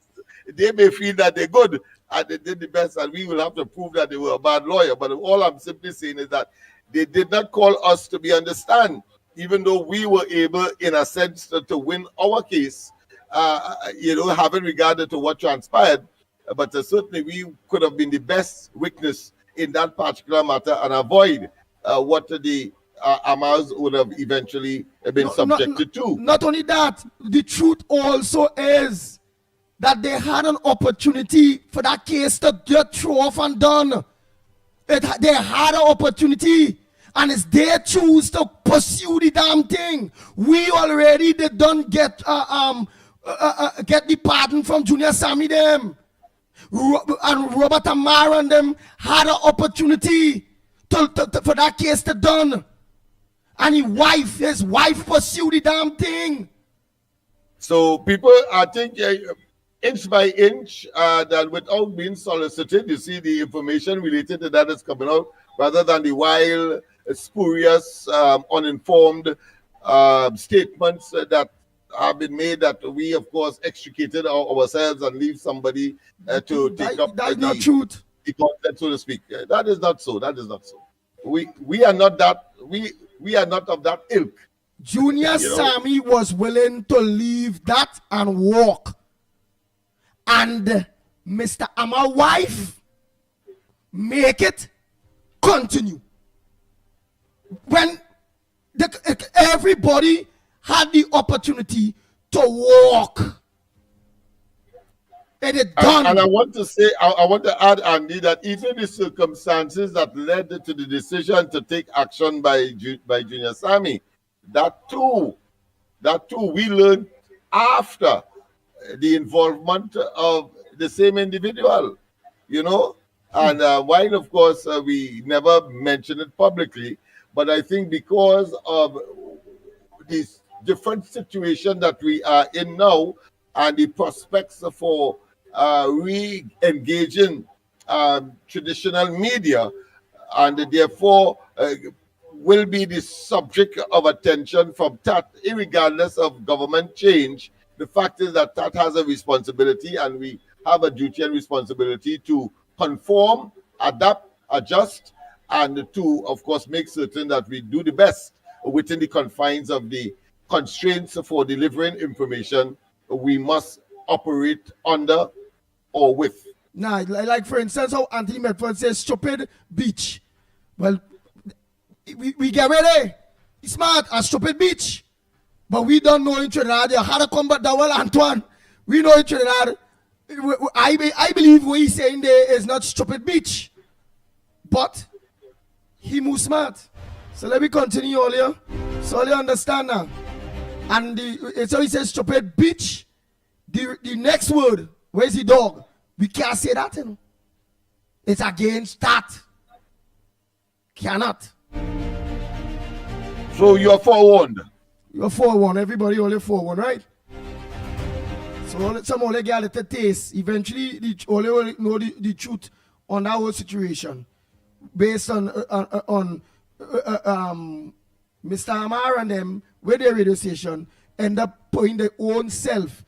they may feel that they're good and they did the best, and we will have to prove that they were a bad lawyer. But all I'm simply saying is that they did not call us to be understand, even though we were able, in a sense, to win our case, having regard to what transpired. But certainly we could have been the best witness in that particular matter and avoid what the Amars would have eventually been subjected to. Not only that, the truth also is that they had an opportunity for that case to get thrown off and done. They had an opportunity, and it's their choose to pursue the damn thing. We already done get the pardon from Junior Sammy them, and Robert Amar and them had an opportunity for that case to done, and his wife pursued the damn thing. So people, I think, inch by inch, that without being solicited, you see the information related to that is coming out, rather than the wild spurious, uninformed statements that have been made that we, of course, extricated ourselves and leave somebody to take up that is not truth. The content, so to speak. That is not so. That is not so. We are not that. We are not of that ilk. Junior Sammy was willing to leave that and walk. And Mr. Amma wife make it continue. When everybody had the opportunity to walk. It is done. And I want to say, I want to add, Andy, that even the circumstances that led to the decision to take action by Junior Sammy, that too we learned after the involvement of the same individual, and while of course we never mentioned it publicly, but I think because of this different situation that we are in now and the prospects for re-engaging traditional media, and therefore will be the subject of attention from TAT, regardless of government change. The fact is that TAT has a responsibility, and we have a duty and responsibility to conform, adapt, adjust, and to, of course, make certain that we do the best within the confines of the constraints for delivering information we must operate under or with. Nah, like for instance, how Anthony Medford says, stupid bitch. Well, we get ready. It's smart, a stupid bitch. But we don't know in Trinidad. You had to combat that well, Antoine. We know in Trinidad. I believe what he's saying there is not stupid bitch. But he moves smart. So let me continue earlier. So you understand now. And so he says stupid bitch. The next word, where's the dog? We can't say that, It's against that. Cannot. So you're forewarned. You're forewarned. Everybody only forewarned, right? So some only get a little taste. Eventually, only will know the truth on that whole situation, based on Mr. Amar and them with their radio station end up putting their own self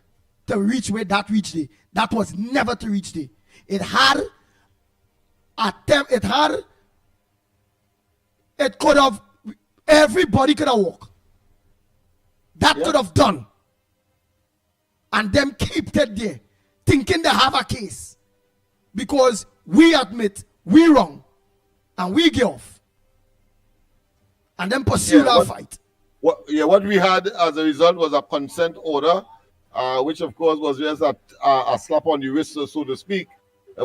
to reach where that reached day. That was never to reach day. It could have, everybody could have walked. That could have done. And them keep it there, thinking they have a case. Because we admit we wrong and we give off. And then pursue our fight. What we had as a result was a consent order, which of course was just a slap on the wrist, so to speak.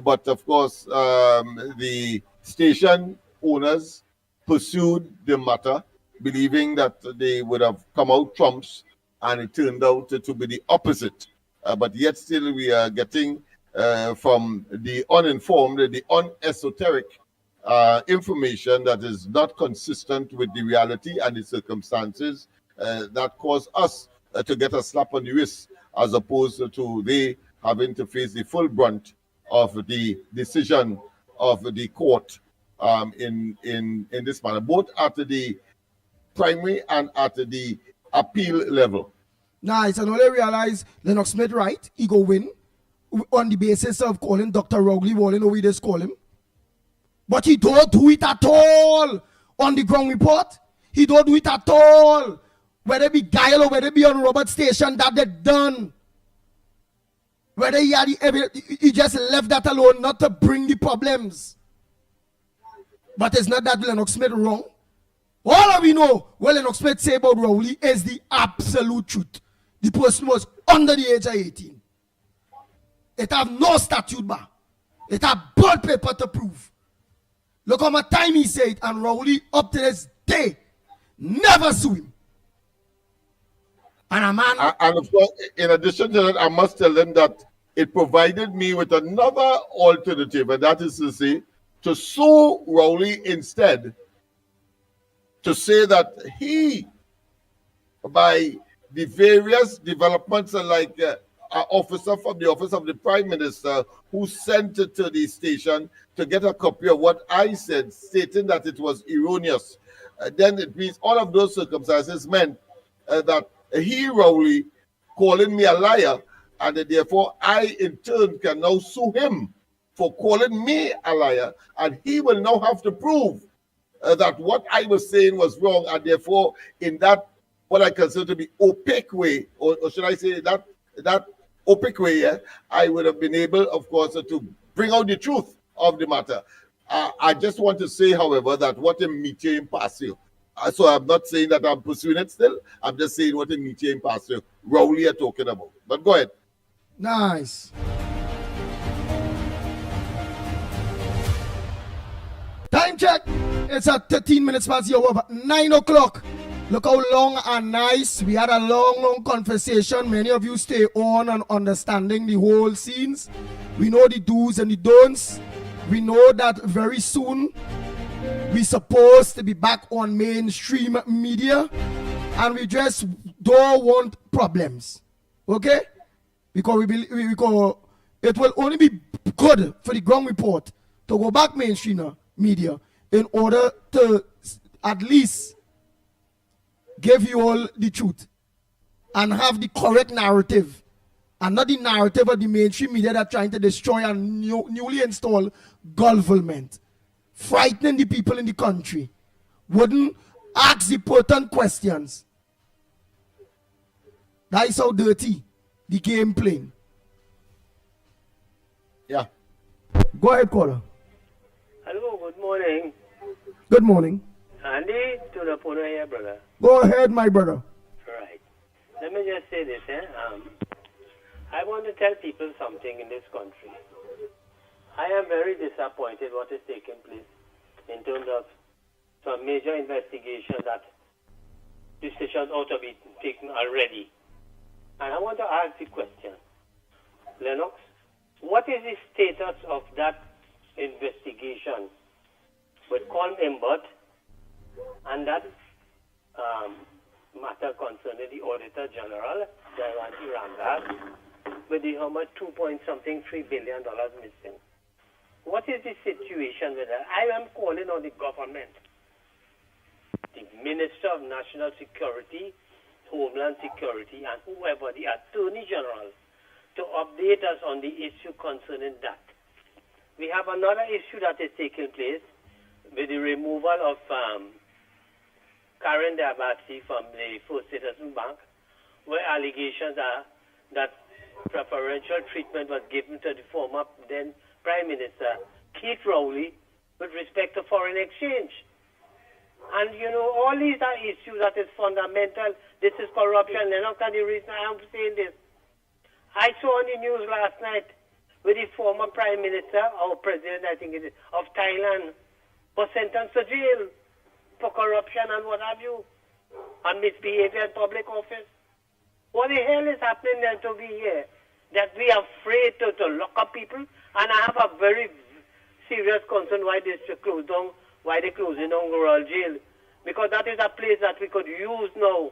But of course, the station owners pursued the matter, believing that they would have come out trumps, and it turned out to be the opposite. But yet still we are getting from the uninformed, the unesoteric information that is not consistent with the reality and the circumstances that cause us to get a slap on the wrist, as opposed to they having to face the full brunt of the decision of the court in this manner, both at the primary and at the appeal level. Nice, and only realize Lennox Smith right, he go win on the basis of calling Dr. Rowley Wallen, or we just call him. But he don't do it at all on the ground report. He don't do it at all. Whether it be Guile or whether it be on Robert Station, that they done. Whether he just left that alone not to bring the problems. But it's not that Lennox Smith wrong. All of we know what Lennox Smith say about Rowley is the absolute truth. The person was under the age of 18. It have no statute bar. It have board paper to prove. Look how much time he said, and Rowley up to this day never sue him. And a man. And of course, in addition to that, I must tell them that it provided me with another alternative, and that is to say, to sue Rowley instead, to say that he, by the various developments like officer from the office of the Prime Minister who sent it to the station to get a copy of what I said, stating that it was erroneous. Then it means all of those circumstances meant that he, Rowley, calling me a liar, and therefore I, in turn, can now sue him for calling me a liar, and he will now have to prove that what I was saying was wrong, and therefore, in that what I consider to be opaque way, or should I say that opaque way, yeah, I would have been able, of course, to bring out the truth of the matter. I just want to say, however, that what a métier impasse. So I'm not saying that I'm pursuing it still. I'm just saying what a métier impasse Rowley are talking about. But go ahead. Nice. Time check. It's at 13 minutes past the hour, 9 o'clock. Look how long and nice. We had a long conversation. Many of you stay on and understanding the whole scenes. We know the do's and the don'ts. We know that very soon we're supposed to be back on mainstream media, and we just don't want problems. Okay? Because because it will only be good for the ground report to go back mainstream media in order to at least give you all the truth and have the correct narrative, and not the narrative of the mainstream media that are trying to destroy a newly installed government, frightening the people in the country, wouldn't ask the pertinent questions. That is how dirty the game playing. Yeah. Go ahead, caller. Hello, good morning. Good morning. Andy, to the Pune here, brother. Go ahead, my brother. Right. Let me just say this, I want to tell people something in this country. I am very disappointed what is taking place in terms of some major investigation that decisions ought to be taken already. And I want to ask the question, Lennox, what is the status of that investigation with Colm Imbert and that matter concerning the Auditor General, Jayanti Ramdas, with the how much $2.3 billion missing? What is the situation with that? I am calling on the government, the Minister of National Security, Homeland Security, and whoever, the Attorney General, to update us on the issue concerning that. We have another issue that is taking place with the removal of Karen Diabati from the First Citizen Bank, where allegations are that preferential treatment was given to the former then Prime Minister Keith Rowley with respect to foreign exchange. And all these are issues that is fundamental. This is corruption. And after the reason I am saying this, I saw on the news last night with the former Prime Minister, or President, I think it is, of Thailand, was sentenced to jail for corruption and what have you, and misbehavior in public office. What the hell is happening there to be here? That we are afraid to lock up people, and I have a very serious concern why they close down, why they're closing down Rural Jail, because that is a place that we could use now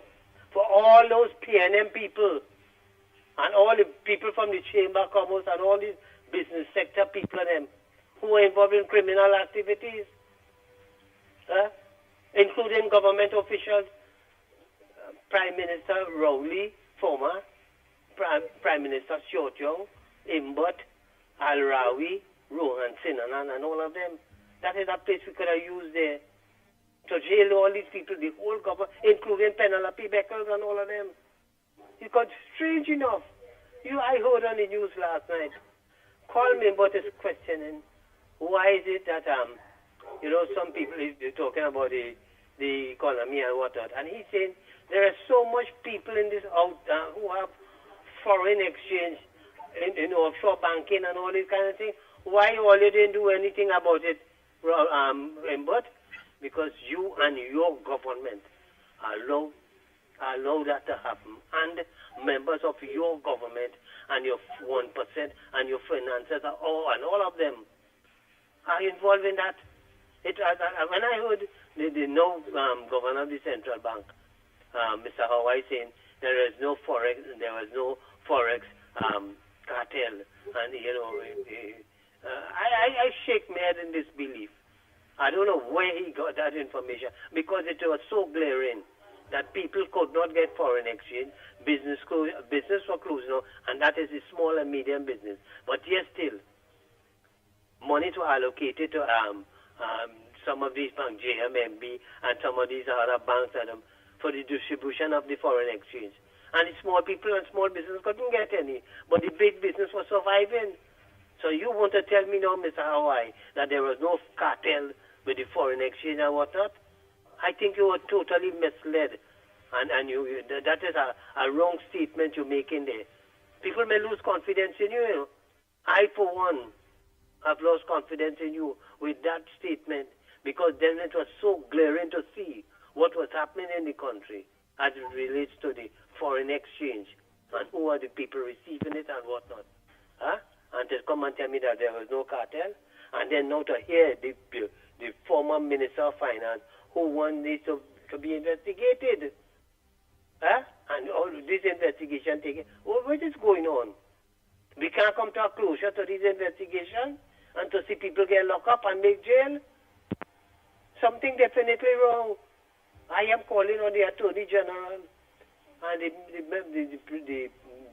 for all those PNM people and all the people from the Chamber of Commerce and all these business sector people and them who are involved in criminal activities, including government officials, Prime Minister Rowley, former Prime Minister Shortyong, Imbert, Al-Rawi, Rohan Sinanan, and all of them. That is a place we could have used there to jail all these people, the whole government, including Penelope Beckles and all of them. Because strange enough, I heard on the news last night, Colm Imbert is questioning why is it that some people are talking about the economy and whatnot, and he's saying there are so much people in this who have foreign exchange in offshore banking and all these kind of things. Why all you didn't do anything about it, Imbert? Because you and your government allow that to happen, and members of your government and your 1% and your finances and all of them are involved in that. When I heard the now governor of the central bank, Mr. Hawaii, saying there was no forex cartel. And, I shake my head in disbelief. I don't know where he got that information because it was so glaring that people could not get foreign exchange. Business were closed now, and that is the small and medium business. But yet still, money to allocate to some of these banks, JMMB, and some of these other banks for the distribution of the foreign exchange. And the small people and small business couldn't get any, but the big business was surviving. So you want to tell me now, Mr. Hawaii, that there was no cartel with the foreign exchange and whatnot? I think you were totally misled. And that is a wrong statement you're making there. People may lose confidence in you. I, for one, have lost confidence in you with that statement because then it was so glaring to see what was happening in the country as it relates to the foreign exchange and who are the people receiving it and whatnot. And to come and tell me that there was no cartel, and then now to hear the former Minister of Finance who wants this to be investigated. And all this investigation taking, what is going on? We can't come to a closure to this investigation and to see people get locked up and make jail. Something definitely wrong. I am calling on the Attorney General and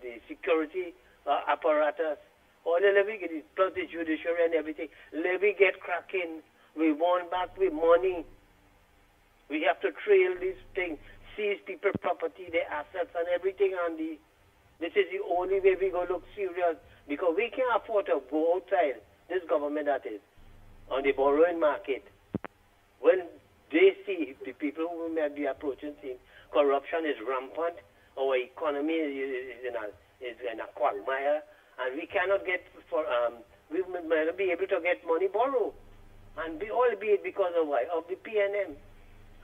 the security apparatus, all the levy, plus the judiciary and everything. Levy get cracking. We want back with money. We have to trail this thing, seize people's property, their assets and everything, Andy. This is the only way we going to look serious because we can't afford to go outside, this government that is, on the borrowing market. When they see the people who may be approaching things, corruption is rampant, our economy is in a quagmire, and we cannot we may not be able to get money borrowed. And albeit because of why? Of the PNM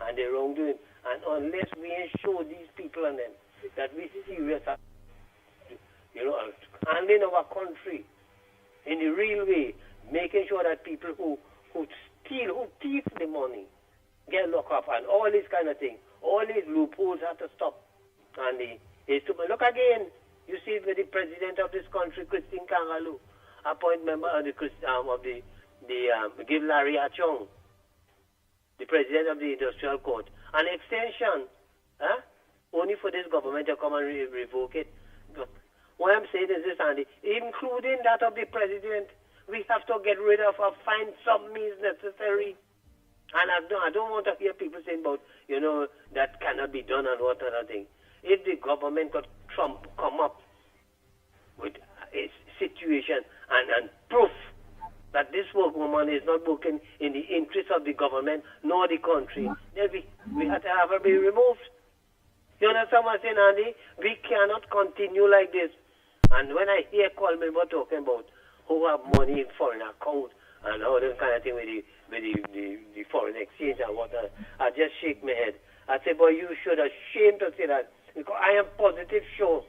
and the wrongdoing. And unless we ensure these people and them that we serious, handling our country in the real way, making sure that people who thief the money, get locked up and all these kind of things, all these loopholes have to stop. And look again, you see the president of this country, Christine Kangaloo, appoint member of give Larry Achong, the president of the industrial court, an extension, only for this government to come and revoke it. What I'm saying is this, Andy, including that of the president, we have to get rid of or find some means necessary. And I don't want to hear people saying about, that cannot be done and what other thing. If the government could come up with a situation and proof that this woman is not working in the interest of the government nor the country, then we have to have her be removed. You understand what I'm saying, Andy? We cannot continue like this. And when I hear Coleman talking about who have money in foreign accounts and all that kind of thing with the foreign exchange and whatnot, I just shake my head. I say, boy, you should have shame to say that because I am positive sure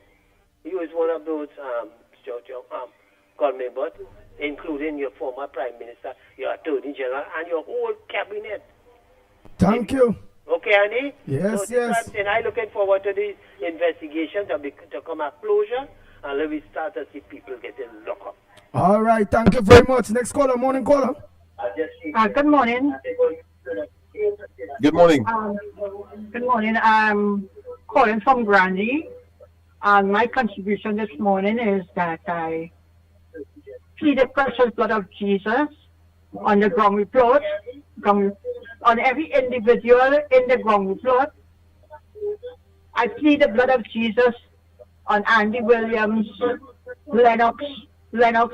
you is one of those Coleman, including your former Prime Minister, your Attorney General, and your whole cabinet. Thank you. Okay, Andy? Yes, so yes. And I'm looking forward to this investigation to come at closure, and let me start to see people getting locked up. All right, thank you very much. Next caller, morning caller. Good morning. Good morning. Good morning. I'm calling from Grandy, and my contribution this morning is that I plead the precious blood of Jesus on the ground report, on every individual in the ground report. I plead the blood of Jesus on Andy Williams, Lennox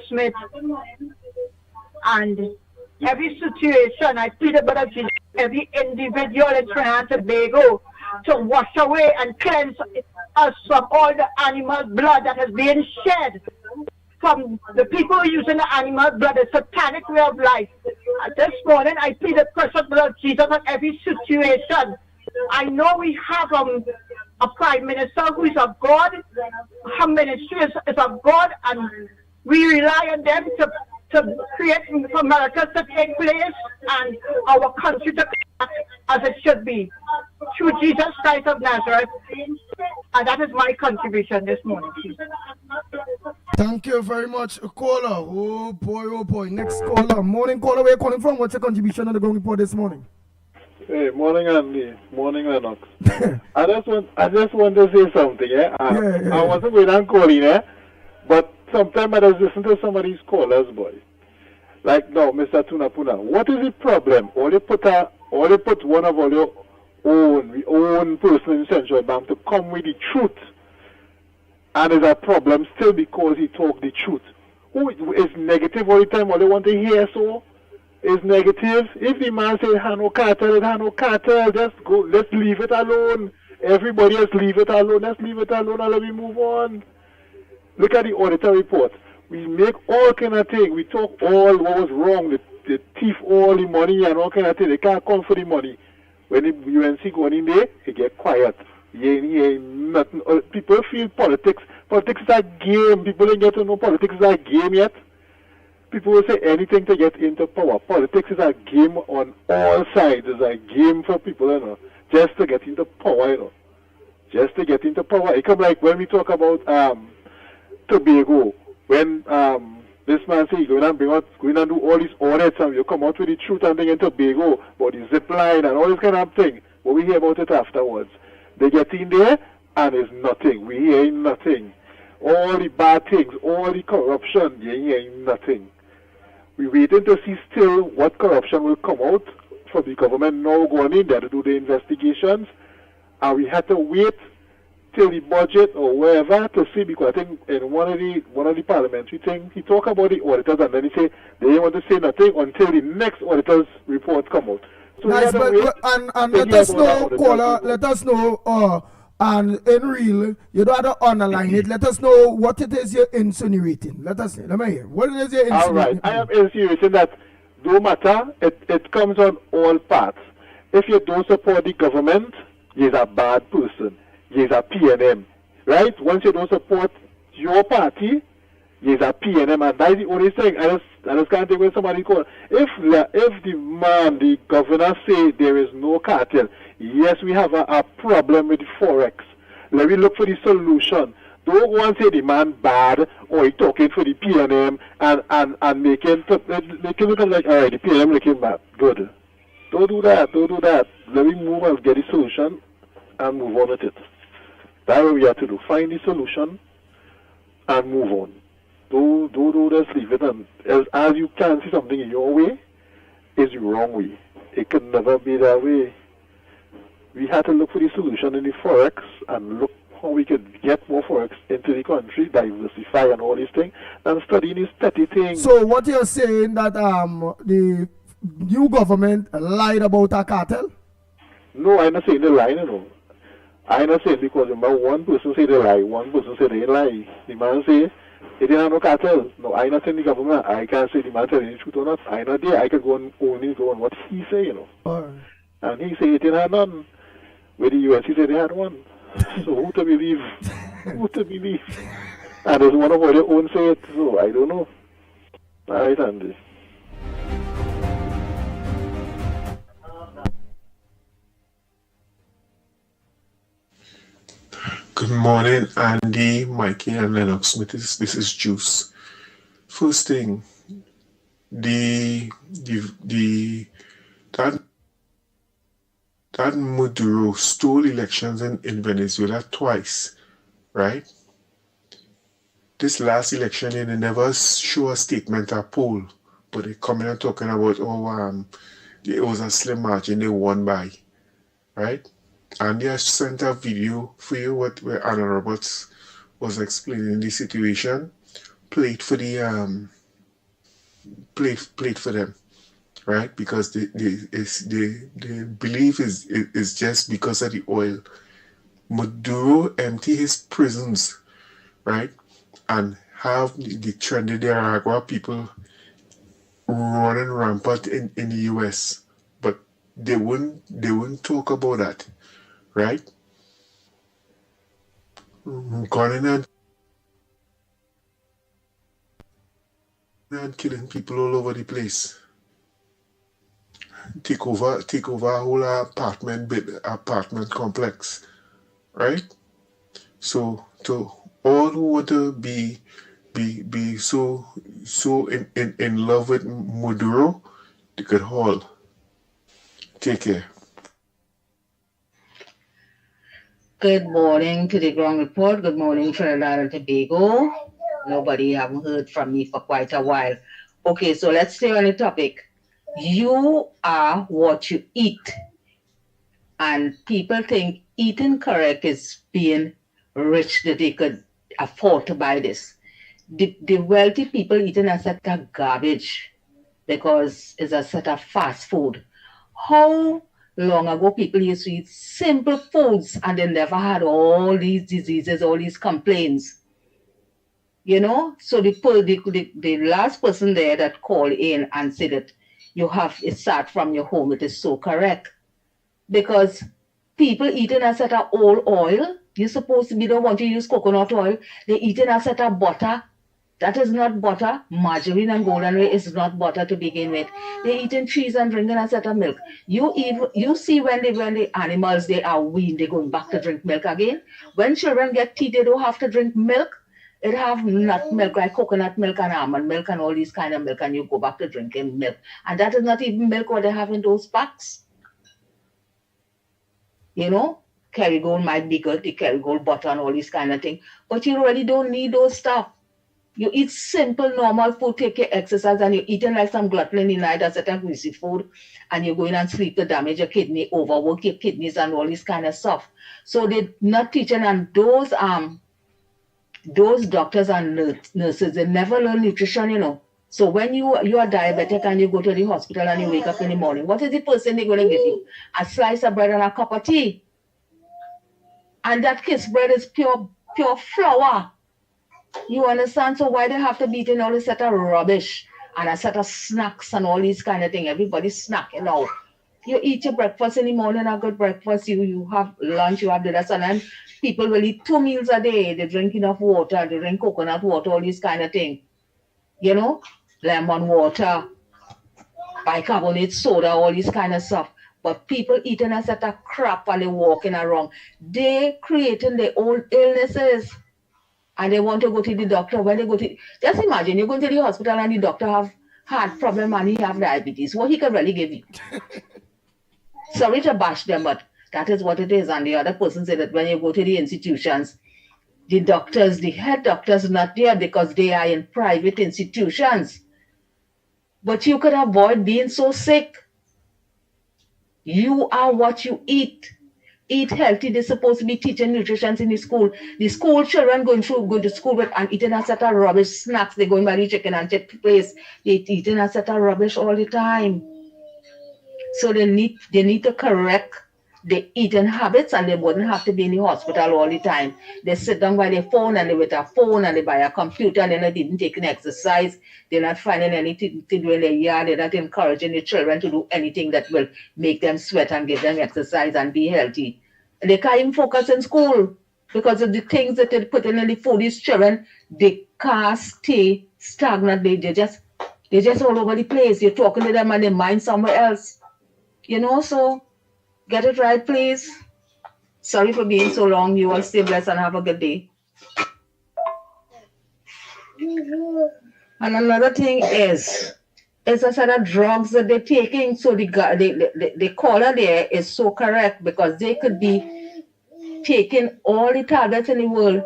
Smith, and every situation. I plead the blood of Jesus, every individual in Trinidad and Tobago, to wash away and cleanse us from all the animal blood that has been shed from the people using the animal blood, the satanic way of life. This morning, I plead the precious blood of Jesus on every situation. I know we have a Prime Minister who is of God. Her ministry is of God, and we rely on them to create America to take place and our country to act as it should be. Through Jesus Christ of Nazareth. And that is my contribution this morning. Thank you very much, caller. Oh boy. Next caller. Morning caller, where you calling from? What's your contribution on the ground report this morning? Hey, morning Andy. Morning Lennox. I just want to say something, yeah? I wasn't going on calling, but sometimes I just listen to some of these callers, boy. Like now, Mr. Tunapuna, what is the problem? All you put one of all your own person in Central Bank to come with the truth. And there's a problem still because he talk the truth. Who is negative all the time? All they want to hear so is negative. If the man says no cartel, just go. Let's leave it alone. Everybody else leave it alone. Let's leave it alone and let me move on. Look at the auditor report. We make all kind of things. We talk all what was wrong. They thief all the money and all kind of things. They can't come for the money. When the UNC go in there, they get quiet. Nothing. People feel politics. Politics is a game. People don't get to know politics is a game yet. People will say anything to get into power. Politics is a game on all sides. It's a game for people, just to get into power, Just to get into power. It come like when we talk about Tobago, when this man say he's going and do all these audits and you come out with the truth and thing in Tobago about the zip line and all this kind of thing. But we hear about it afterwards. They get in there and it's nothing. We hear nothing. All the bad things, all the corruption, you hear nothing. We waiting to see still what corruption will come out from the government now going in there to do the investigations. And we had to wait till the budget or wherever to see, because I think in one of the parliamentary things he talk about the auditors and then he say they didn't want to say nothing until the next auditor's report come out. So nice, and let us know, caller, let us know, and in real, you don't have to underline it. Let us know what it is you're insinuating. Let me hear. What it is you're insinuating. All right, I am insinuating that no matter, it comes on all parts. If you don't support the government, you're a bad person. You're a PNM, right? Once you don't support your party, you're a PNM, and that's the only thing. I just can't think when somebody call. If the governor say there is no cartel, yes, we have a problem with Forex. Let me look for the solution. Don't go and say the man bad or he talking for the PNM and make it look like, all right, the PNM looking bad. Good. Don't do that. Let me move and get the solution and move on with it. That's what we have to do. Find the solution and move on. Don't just leave it. And as you can see something in your way, is the wrong way. It can never be that way. We had to look for the solution in the Forex and look how we could get more Forex into the country, diversify and all these things, and study these petty things. So what you're saying that the new government lied about a cartel? No, I'm not saying they lie, I'm not saying because one person say they lie, one person say they lie. The man say he didn't have no cartel. No, I'm not saying the government. I can't say the man telling the truth or not. I'm not there. I can only go on what he say, And he say he didn't have none. With the US, he said they had one. So who to believe? And there's one of their own say it, so I don't know. All right, Andy. Good morning, Andy, Mikey, and Lennox. This is Juice. First thing, that Maduro stole elections in Venezuela twice, right? This last election, they never show a statement or poll, but they come in and talking about, it was a slim margin they won by, right? And they sent a video for you where Anna Roberts was explaining the situation. Play it for them, right? Because they believe is just because of the oil. Maduro empty his prisons, right? And have the Trinidad people running rampant in the US. But they wouldn't talk about that. Right? Going in and killing people all over the place. Take over a whole apartment complex. Right? So to all who want to be be so in love with Maduro, they could haul. Take care. Good morning to the ground report. Good morning, Trinidad and Tobago. Nobody haven't heard from me for quite a while. Okay, so let's stay on the topic. You are what you eat. And people think eating correct is being rich, that they could afford to buy this. The wealthy people eating a set of garbage because it's a set of fast food. How long ago people used to eat simple foods and they never had all these diseases, all these complaints. You know, so the last person there that called in and said that you have it start from your home, it is so correct. Because people eating a set of old oil, you're supposed to be the one to use coconut oil. They're eating a set of butter. That is not butter. Margarine and golden whey is not butter to begin with. They're eating cheese and drinking a set of milk. You see when the animals they are weaned, they're going back to drink milk again. When children get teeth, they don't have to drink milk. It have nut milk like coconut milk and almond milk and all these kind of milk, and you go back to drinking milk. And that is not even milk what they have in those packs. You know, Kerrygold might be good, the Kerrygold butter and all these kind of things, but you really don't need those stuff. You eat simple, normal food, take your exercise, and you're eating like some glutton in the night, that's a greasy food, and you're going and sleep to damage your kidney, overwork your kidneys and all this kind of stuff. So they're not teaching, and those doctors and nurses, they never learn nutrition, you know. So when you are diabetic and you go to the hospital and you wake up in the morning, what is the first thing they're going to give you? A slice of bread and a cup of tea. And that kiss bread is pure flour. You understand? So why they have to be eating all this set of rubbish and a set of snacks and all these kind of things? Everybody's snacking now. You eat your breakfast in the morning, a good breakfast, you have lunch, you have dinner, and then people will eat 2 meals a day. They drink enough water, they drink coconut water, all these kind of things. You know, lemon water, bicarbonate soda, all this kind of stuff. But people eating a set of crap and they walking around. They creating their own illnesses. And they want to go to the doctor. When they go to, just imagine, you're going to the hospital and the doctor have heart problem and he have diabetes. What he can really give you? Sorry to bash them, but that is what it is. And the other person said that when you go to the institutions, the doctors, the head doctors are not there because they are in private institutions. But you could avoid being so sick. You are what you eat. Eat healthy. They're supposed to be teaching nutrition in the school. The school children going to school with and eating a set of rubbish snacks. They're going by the chicken and chip place. They're eating a set of rubbish all the time. So they need to correct the eating habits, and they wouldn't have to be in the hospital all the time. They sit down by their phone and they with a phone and they buy a computer and they're not even taking exercise. They're not finding anything to do in their yard. They're not encouraging the children to do anything that will make them sweat and give them exercise and be healthy. And they can't even focus in school because of the things that they put in the food. These children, they can't stay stagnant. They're just all over the place. You're talking to them and their mind somewhere else. You know, so get it right, please. Sorry for being so long. You all stay blessed and have a good day. And another thing is a set of drugs that they're taking. So the caller there is so correct because they could be taking all the tablets in the world.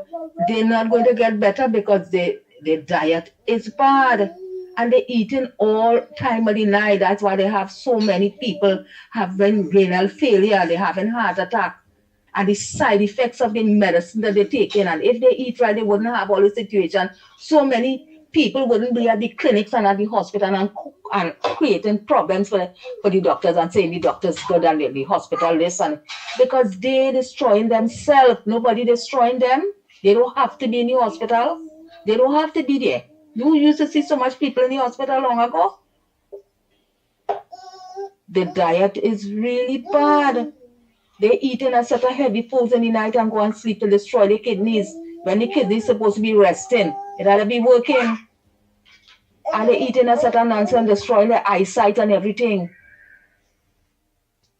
They're not going to get better because their diet is bad. And they're eating all time of the night. That's why they have so many people having renal failure. They're having heart attack. And the side effects of the medicine that they're taking. And if they eat right, they wouldn't have all the situation. So many people wouldn't be at the clinics and at the hospital and creating problems for the doctors and saying the doctors good and the hospital this. And because they're destroying themselves. Nobody destroying them. They don't have to be in the hospital. They don't have to be there. You used to see so much people in the hospital long ago. The diet is really bad. They're eating a set of heavy foods in the night and go and sleep to destroy the kidneys. When the kidneys supposed to be resting, it ought to be working. And they're eating a set of nonsense, destroying their eyesight and everything.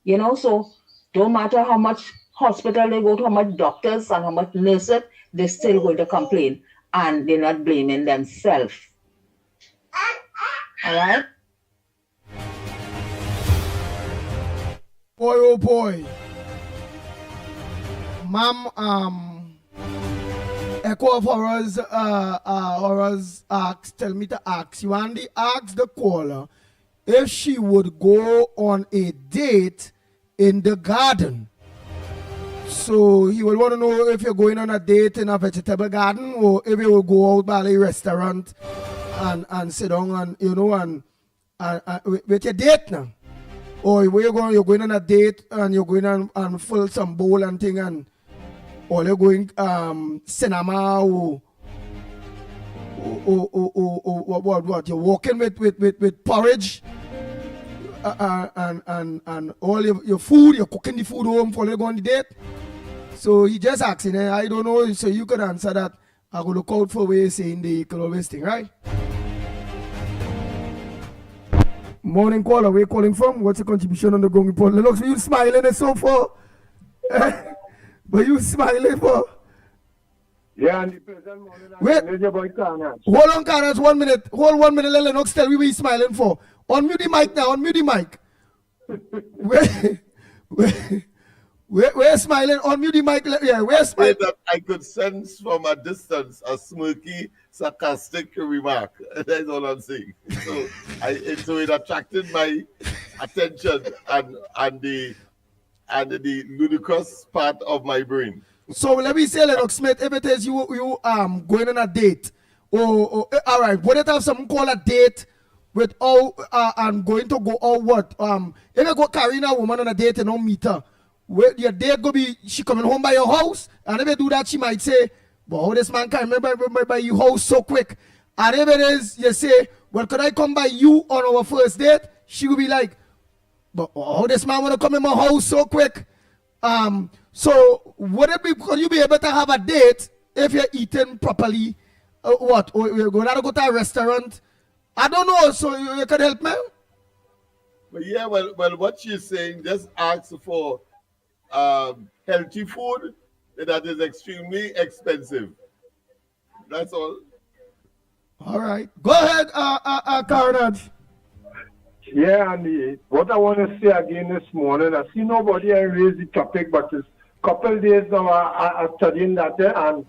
You know, so don't matter how much hospital they go to, how much doctors and how much nurses, they're still going to complain. and they're not blaming themselves. All right? Boy, oh boy. Ma'am, Echo of Horrors, tell me to ask you, Andy asked the caller if she would go on a date in the garden. So he will want to know if you're going on a date in a vegetable garden or if you will go out by a restaurant and sit down and, you know, and with your date now. Or where you're going on a date and you're going and fill some bowl and thing, and or you're going cinema or what you're walking with porridge and all your food, you're cooking the food home for you go on the date. So he just asking, I don't know, so you could answer that. I go look out for ways saying the always thing, right? Morning caller, where you calling from? What's your contribution on the Gong Report? Lennox, you smiling and so far? But you smiling for? Yeah, and the present morning, wait, your boy Carnage. Hold on, Carnage, 1 minute. Hold 1 minute, let Lennox tell me what you smiling for. Unmute the mic now, unmute the mic. We're smiling, unmute the mic. Yeah, we're smiling. That I could sense from a distance a smirky, sarcastic remark. That's all I'm saying. So, it attracted my attention and the ludicrous part of my brain. So let me say, Lennox Smith, if it is you going on a date, or all right, would it have something called a date with all and going to go all what? If you go carrying a woman on a date and don't meet her, where your date go be she coming home by your house, and if you do that, she might say, "But how this man can remember by your house so quick?" And if it is, you say, "Well, could I come by you on our first date?" She will be like, "But how this man wanna come in my house so quick?" So would it be, could you be able to have a date if you're eating properly? What? Or you're going to go to a restaurant? I don't know. So you could help me? But yeah, well, what she's saying, just ask for healthy food that is extremely expensive. That's all. All right. Go ahead, Carnage. Yeah, and what I want to say again this morning, I see nobody raise the topic, but it's a couple of days now I'm studying that, and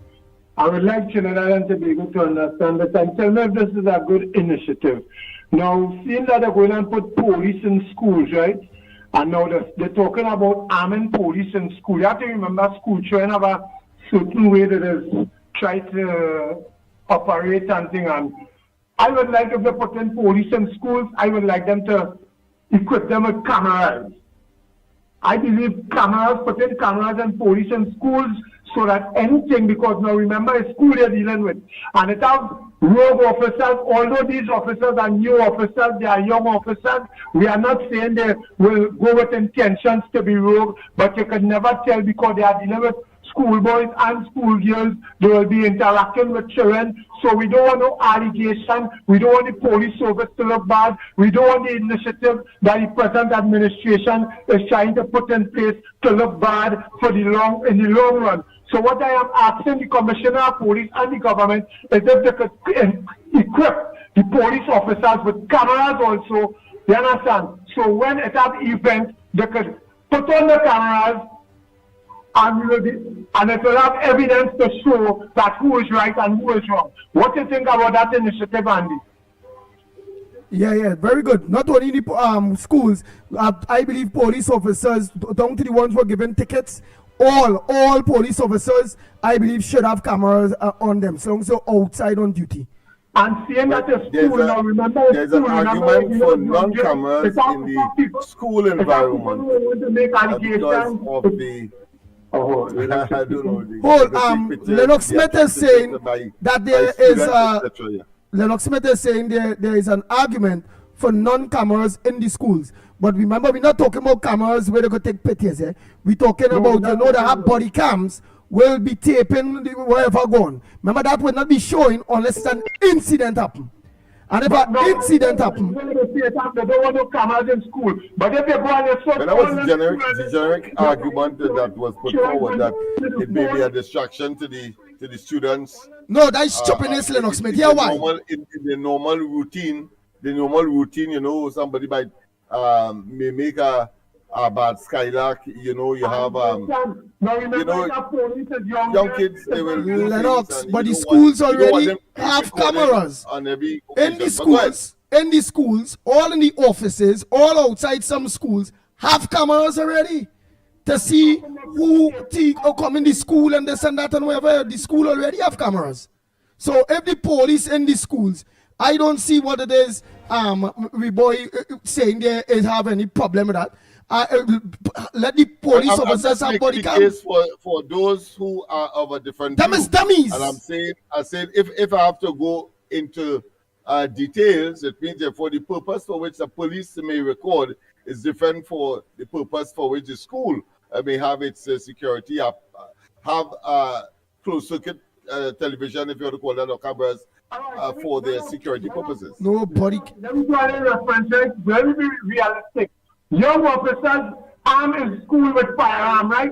I would like Trinidad and Tobago to understand this and tell me if this is a good initiative. Now, seeing that they're going to put police in schools, right? And now they're talking about arming police in school. You have to remember school trying to have a certain way that is try to operate and thing. And I would like, if they put in police in schools, I would like them to equip them with cameras. I believe putting cameras and police in schools so that anything, because now remember it's school they're dealing with. And it has rogue officers, although these officers are new officers, they are young officers. We are not saying they will go with intentions to be rogue, but you can never tell because they are dealing with schoolboys and schoolgirls. They will be interacting with children. So we don't want no allegation. We don't want the police service to look bad. We don't want the initiative that the present administration is trying to put in place to look bad for in the long run. So what I am asking the Commissioner of Police and the government is if they could equip the police officers with cameras also. You understand? So when it has events, they could put on the cameras and it will have evidence to show that who is right and who is wrong. What do you think about that initiative, Andy? Yeah, very good. Not only in the schools, I believe police officers, down to the ones who are given tickets, all police officers, I believe, should have cameras on them, so long as they're outside on duty. And seeing that the school now, remember, there's an argument for non-cameras in the school environment because of the. I don't know. Lennox Smith is saying that there is Lennox Smith is saying there is an argument for non-cameras in the schools. But remember, we're not talking about cameras where they could take pictures. We're talking about, they have body cams will be taping wherever gone. Remember, that will not be showing unless an incident happen. And if an incident happen, they don't want no cameras in school. But if you go on the that was the generic argument that was put forward, that it may be a distraction to the to the students. No, that's stupidness, Lennox Smith. Here why? In the normal routine, you know, somebody might may make a bad skylark, you know, you have young kids, they will do Lennox, and but the you don't schools want- you don't want already them have recorded cameras. on every In the occasion. But go ahead. schools, all in the offices, all outside some schools have cameras already to see who come in the school and this and that and whatever. The school already have cameras. So if the police in the schools, I don't see what it is. We boy saying there is have any problem with that. Let the police I'm officers just have making body the cam. case for those who are of a different view. Dummies. And I said if I have to go into details, it means that for the purpose for which the police may record is different for the purpose for which the school may have its security have closed circuit television, if you want to call that, or cameras for their security purposes. Nobody. Let me try to reference it. Very, very realistic. Young officers armed in school with firearm, right?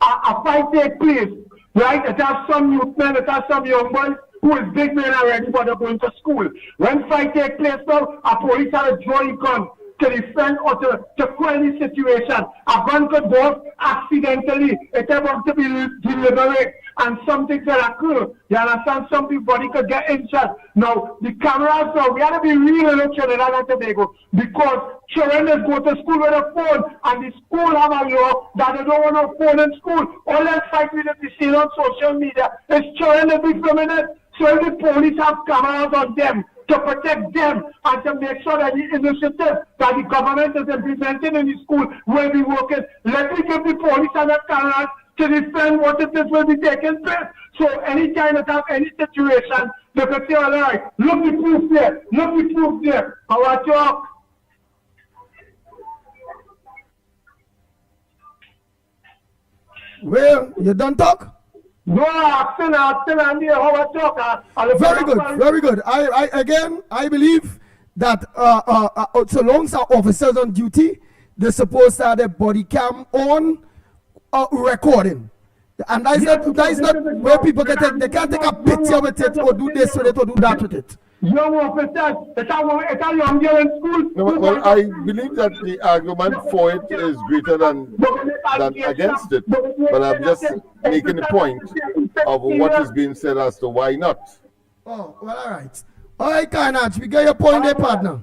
A fight take place, right? It has some youth men, it has some young boys who is big men already, but they're going to school. When fight take place now, a police has to draw a gun to defend or to quell the situation. A gun could go off accidentally. It about to be deliberate and something could occur. You understand? Somebody could get injured. Now, the cameras now, we have to be real in Trinidad and Tobago because children just go to school with a phone and the school have a law that they don't want a phone in school. All that fight with it is seen on social media. It's children that be filming it. So if the police have cameras on them to protect them and to make sure that the initiative that the government is implementing in the school will be working. Let me give the police and the cameras to defend what it is will be taking place. So anytime that have any situation, they can say, all right, look the proof there, look the proof there. How about you? Well, you done talk? No, asking, Andy, how about you? Very good. I believe that so long as our officers on duty, they're supposed to have their body cam on recording. And that's not where people can take, they can't take a picture with it or do this with it or do that with it. Young officers, it's a young girl in school. No, well, I believe that the argument for it is greater than against it. But I'm just making the point of what is being said as to why not. Oh, well, all right. All right, Carnage, we got your point there, partner.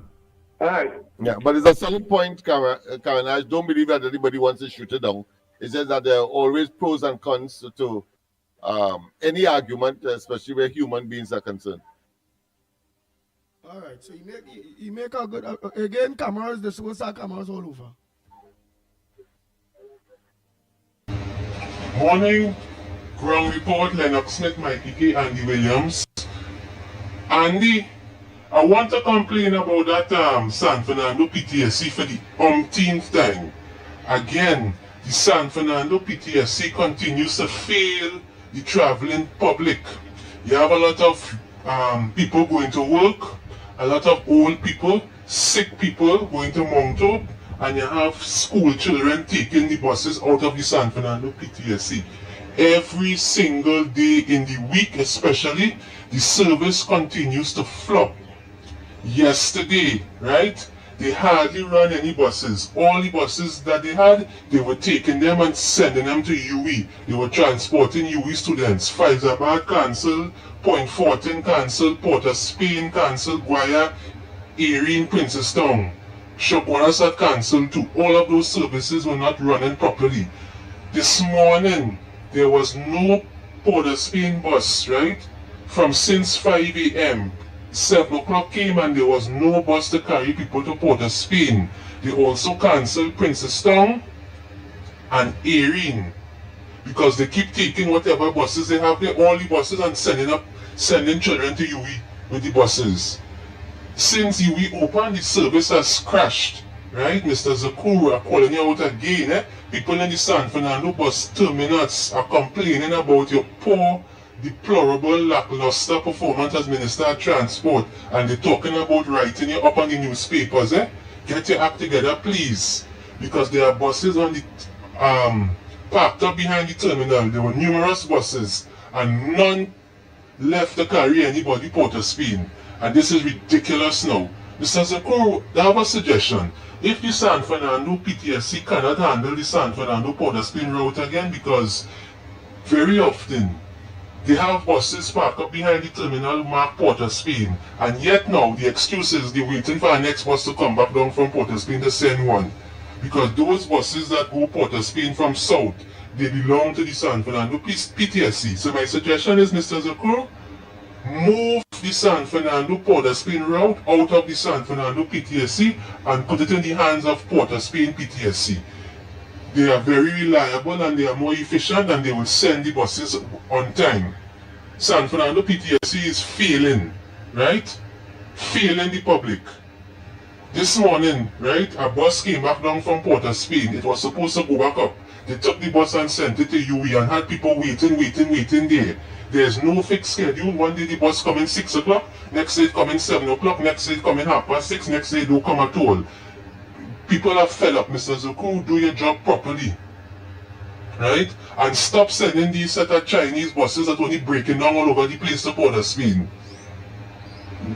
All right. Yeah, but it's a solid point, Carnage. Don't believe that anybody wants to shoot it down. It says that there are always pros and cons to any argument, especially where human beings are concerned. All right, so you make a good again. Cameras, the source are cameras all over. Morning, ground report. Lennox Smith, Mickie, Andy Williams. Andy, I want to complain about that San Fernando PTSC for the umpteenth time. Again, the San Fernando PTSC continues to fail the traveling public. You have a lot of people going to work, a lot of old people, sick people going to Mount Hope, and you have school children taking the buses out of the San Fernando PTSC. Every single day in the week especially, the service continues to flop. Yesterday, right, they hardly ran any buses. All the buses that they had, they were taking them and sending them to UE. They were transporting UE students. Faizabad cancelled, Point Fortin cancelled, Port of Spain cancelled, Guaya, Erie, Princestown. Shokwaras cancelled too. All of those services were not running properly. This morning, there was no Port of Spain bus, right? From since 5 a.m. 7 o'clock came and there was no bus to carry people to Port of Spain. They also cancelled Princestown and Erie because they keep taking whatever buses they have there, all the buses, and sending children to UE with the buses. Since UE opened, the service has crashed, right? Mr. Zakura calling you out again. People in the San Fernando bus terminals are complaining about your poor, deplorable, lackluster performance as Minister of Transport, and they're talking about writing you up on the newspapers. Get your act together, please, because there are buses on the parked up behind the terminal. There were numerous buses, and none left to carry anybody Port of Spain. And this is ridiculous now. Mr. Zakuru, I have a suggestion. If the San Fernando PTSC cannot handle the San Fernando Port of Spain route again, because very often they have buses parked up behind the terminal marked Port of Spain, and yet now the excuse is they're waiting for our next bus to come back down from Port of Spain to send one. Because those buses that go Port of Spain from south, they belong to the San Fernando PTSC. So my suggestion is, Mr. Zakuru, move the San Fernando Port of Spain route out of the San Fernando PTSC and put it in the hands of Port of Spain PTSC. They are very reliable and they are more efficient, and they will send the buses on time. San Fernando PTSC is failing, right? Failing the public. This morning, right, a bus came back down from Port of Spain. It was supposed to go back up. They took the bus and sent it to UE and had people waiting there. There's no fixed schedule. One day the bus coming 6 o'clock, next day it coming 7 o'clock, next day it coming 6:30, next day it don't come at all. People are fed up. Mr. Zuku, do your job properly. Right? And stop sending these set of Chinese buses that only breaking down all over the place to Port of Spain.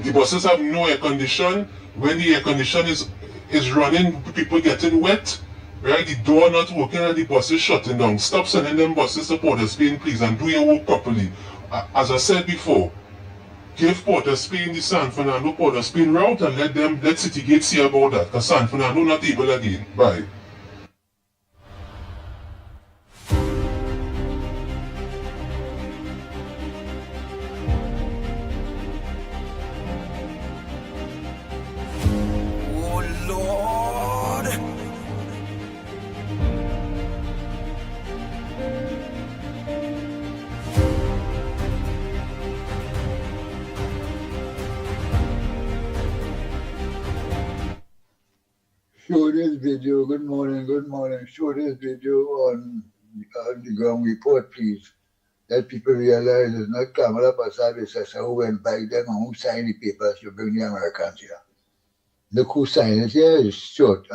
The buses have no air condition. When the air condition is running, people getting wet. Right? The door not working and the bus is shutting down. Stop sending them buses to Port of Spain, please, and do your work properly. As I said before, give Port of Spain the San Fernando Port of Spain route and let Citygate see about that, because San Fernando not able again. Bye. Show this video, good morning, show this video on the ground report, please. Let people realize it's not Kamala Prasad, it's who went by them and who signed the papers to bring the Americans here. Look who signed it here, it's short.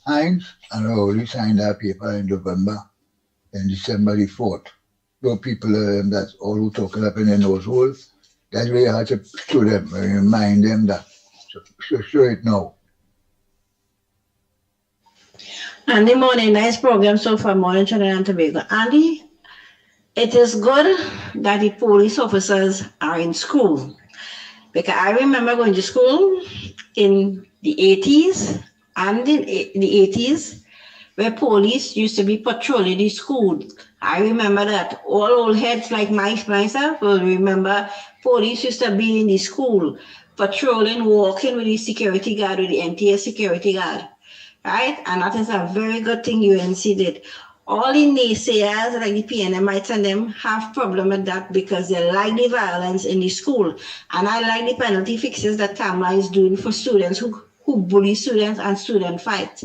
Hines and Rowley signed that paper in November and December the 4th. Those people, that's all who talking up in their nose holes. That's where you have to show them, remind them that. So show it now. Andy, morning, nice program so far, morning, Trinidad and Tobago. Andy, it is good that the police officers are in school, because I remember going to school in the 80s and in the 80s, where police used to be patrolling the school. I remember that. All old heads like myself will remember police used to be in the school, patrolling, walking with the security guard, with the MTS security guard. Right? And that is a very good thing UNC did. All the naysayers like the PNMites and them have problem with that because they like the violence in the school. And I like the penalty fixes that Tamla is doing for students who bully students and student fight.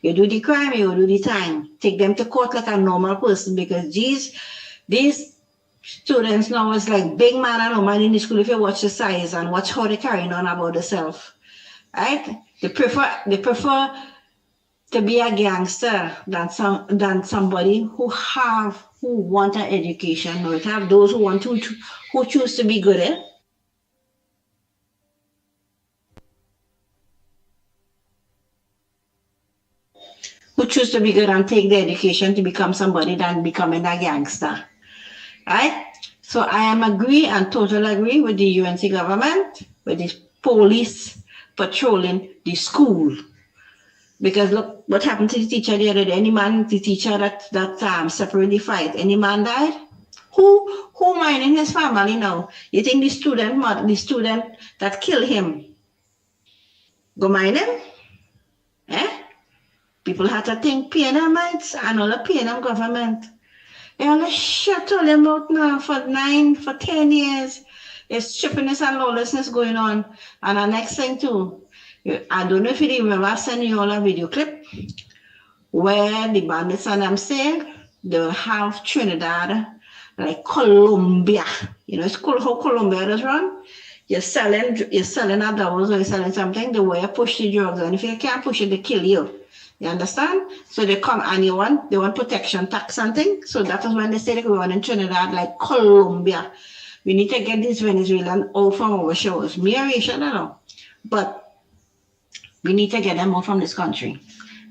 You do the crime, you do the time. Take them to court like a normal person, because these students now is like big man and woman in the school if you watch the size and watch how they're carrying on about themselves. Right? They prefer to be a gangster than somebody who want an education. We have those who choose to be good, who choose to be good and take the education to become somebody than becoming a gangster. Right? So I am totally agree with the UNC government, with the police patrolling the school. Because look what happened to the teacher the other day. The teacher that separated the fight, any man died? Who minding his family now? You think the student that killed him go mind him? People have to think PNMites and all the PNM government. They only shut all them out now for 10 years. There's chippiness and lawlessness going on. And the next thing too, I don't know if you remember, I sent you all a video clip where the bandits and them say they have Trinidad like Colombia. You know, it's cool how Colombia does run. You're selling a dollars or you're selling something, the way you push the drugs, and if you can't push it, they kill you. You understand? So they come and they want protection tax and things. So that is when they say they go on in Trinidad, like Colombia. We need to get these Venezuelans out from our shores. Me and Rachel, I know. But we need to get them out from this country.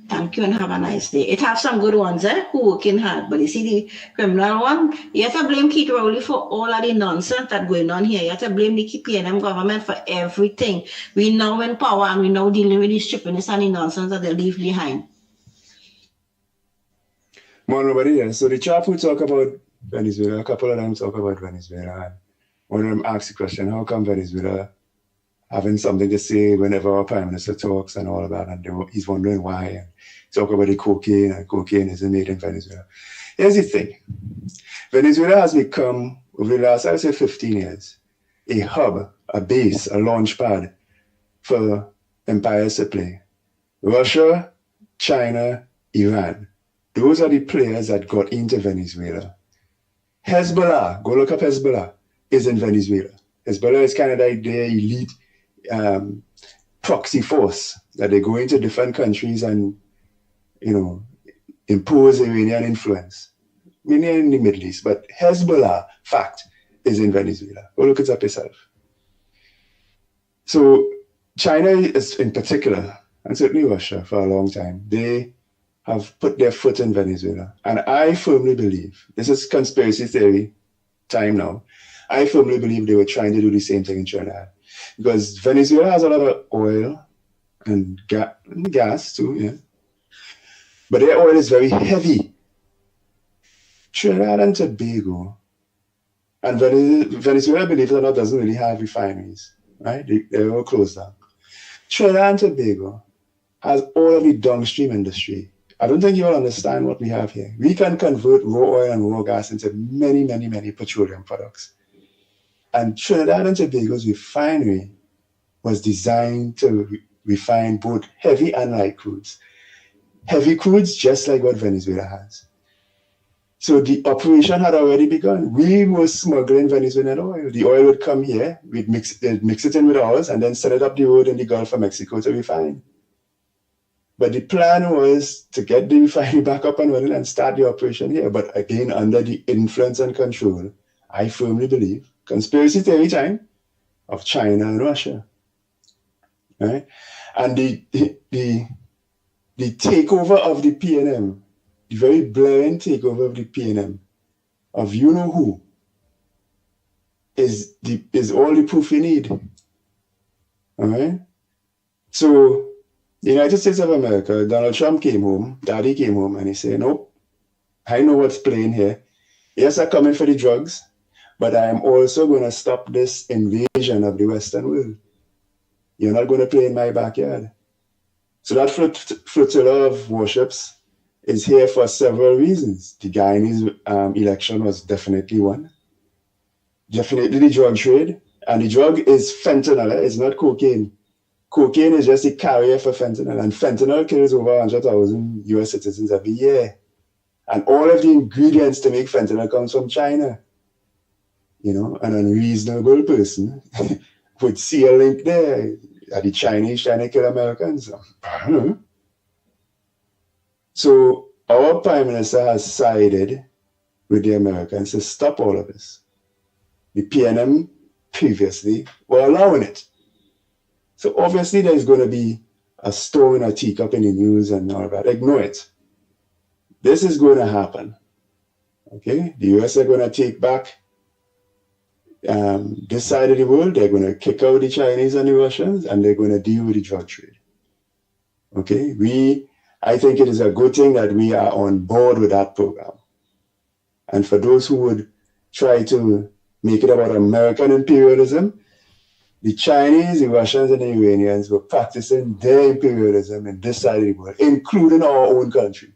Thank you and have a nice day. It has some good ones, who working hard. But you see the criminal one, you have to blame Keith Rowley for all of the nonsense that's going on here. You have to blame the PNM government for everything. We now in power and we now dealing with the stupidness and the nonsense that they leave behind. Well, nobody else. So the chap who talk about Venezuela, a couple of them talk about Venezuela. And one of them asks the question, how come Venezuela having something to say whenever our prime minister talks and all of that, and he's wondering why, and talk about the cocaine, and cocaine isn't made in Venezuela. Here's the thing. Venezuela has become, over the last, I would say 15 years, a hub, a base, a launch pad for empires to play. Russia, China, Iran. Those are the players that got into Venezuela. Hezbollah, go look up Hezbollah, is in Venezuela. Hezbollah is kind of like their elite proxy force that they go into different countries and, impose Iranian influence. Mainly in the Middle East, but Hezbollah, fact, is in Venezuela. Go look it up yourself. So China is in particular, and certainly Russia for a long time, they have put their foot in Venezuela. And I firmly believe, this is conspiracy theory time now, I firmly believe they were trying to do the same thing in Trinidad. Because Venezuela has a lot of oil and gas too, yeah. But their oil is very heavy. Trinidad and Tobago, and Venezuela, believe it or not, doesn't really have refineries, right? They're all closed down. Trinidad and Tobago has all of the downstream industry. I don't think you all understand what we have here. We can convert raw oil and raw gas into many, many, many petroleum products. And Trinidad and Tobago's refinery was designed to refine both heavy and light crudes. Heavy crudes, just like what Venezuela has. So the operation had already begun. We were smuggling Venezuelan oil. The oil would come here, we'd mix it in with ours, and then send it up the road in the Gulf of Mexico to refine. But the plan was to get the refinery back up and running and start the operation here. But again, under the influence and control, I firmly believe, conspiracy theory time, of China and Russia. Right? And the takeover of the PNM, the very blatant takeover of the PNM, of you know who, is all the proof you need. All right? So the United States of America, Donald Trump came home, Daddy came home, and he said, nope, I know what's playing here. Yes, I'm coming for the drugs, but I am also going to stop this invasion of the Western world. You're not going to play in my backyard. So that flotilla of warships is here for several reasons. The Guyanese election was definitely one. Definitely the drug trade. And the drug is fentanyl, it's not cocaine. Cocaine is just a carrier for fentanyl. And fentanyl kills over 100,000 US citizens every year. And all of the ingredients to make fentanyl comes from China. An unreasonable person would see a link there. Are the Chinese trying to kill Americans? I don't know. So our Prime Minister has sided with the Americans to stop all of this. The PNM previously were allowing it. So obviously there's going to be a storm in a teacup in the news and all that. Ignore it. This is going to happen. Okay? The US are going to take back this side of the world. They're going to kick out the Chinese and the Russians, and they're going to deal with the drug trade. Okay? I think it is a good thing that we are on board with that program. And for those who would try to make it about American imperialism, the Chinese, the Russians, and the Iranians were practicing their imperialism in this side of the world, including our own country.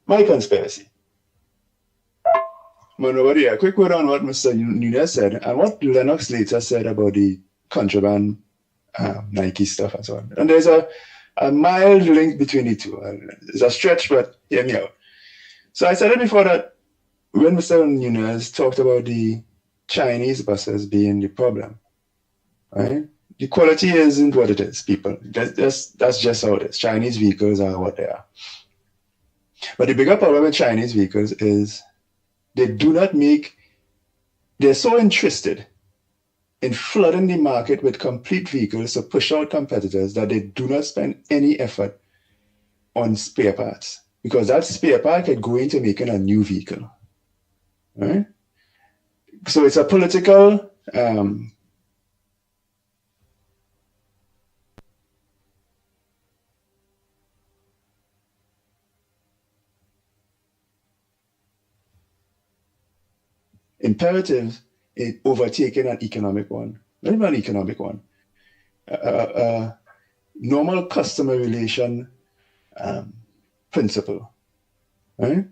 My conspiracy. Nobody, a quick word on what Mr. Nunez said and what Lennox later said about the contraband Nike stuff and so on. And there's a mild link between the two. It's a stretch, but hear me out. So I said it before that when Mr. Nunez talked about the Chinese buses being the problem, right? The quality isn't what it is, people. That's just how it is. Chinese vehicles are what they are. But the bigger problem with Chinese vehicles is they're so interested in flooding the market with complete vehicles to push out competitors that they do not spend any effort on spare parts, because that spare part could go into making a new vehicle. Right? So it's a political imperative in overtaking an economic one. Not even an economic one. Normal customer relation principle. Right?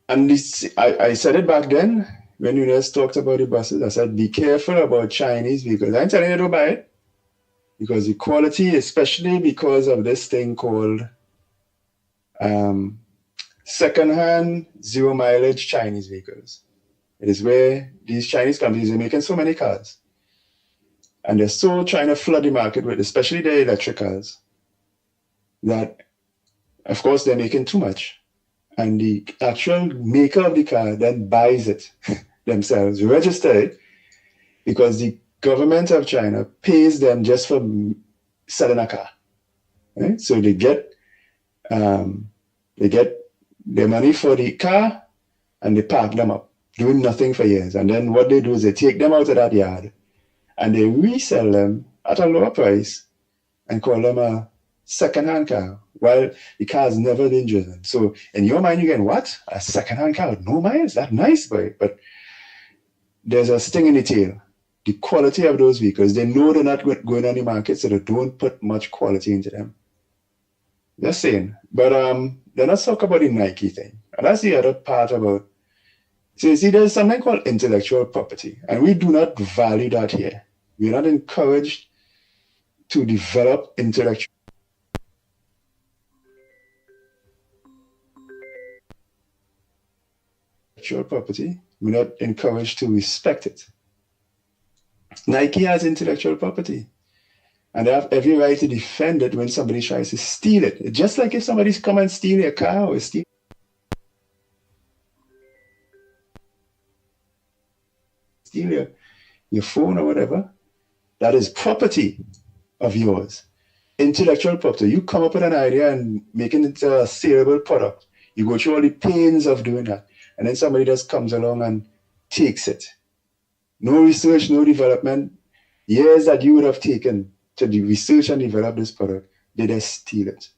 And I said it back then when you guys talked about the buses. I said, be careful about Chinese vehicles. I'm telling you to buy it, because the quality, especially because of this thing called second-hand, zero-mileage Chinese vehicles. It is where these Chinese companies are making so many cars. And they're so trying to flood the market with, especially the electric cars, that, of course, they're making too much. And the actual maker of the car then buys it themselves, register it, because the government of China pays them just for selling a car. Right? So they get their money for the car and they park them up, doing nothing for years. And then what they do is they take them out of that yard and they resell them at a lower price and call them a second-hand car, while the car has never been driven. So in your mind, you're getting, what? A second-hand car with no miles? That's nice, boy. But there's a sting in the tail. The quality of those vehicles, they know they're not going on the market, so they don't put much quality into them. Just saying. But then let's talk about the Nike thing. And that's the other part about. So you see, there's something called intellectual property, and we do not value that here. We're not encouraged to develop intellectual property. We're not encouraged to respect it. Nike has intellectual property, and they have every right to defend it when somebody tries to steal it. Just like if somebody's come and steal your car or steal your phone or whatever, that is property of yours. Intellectual property. You come up with an idea and making it a saleable product. You go through all the pains of doing that. And then somebody just comes along and takes it. No research, no development. Years that you would have taken to research and develop this product, they just steal it.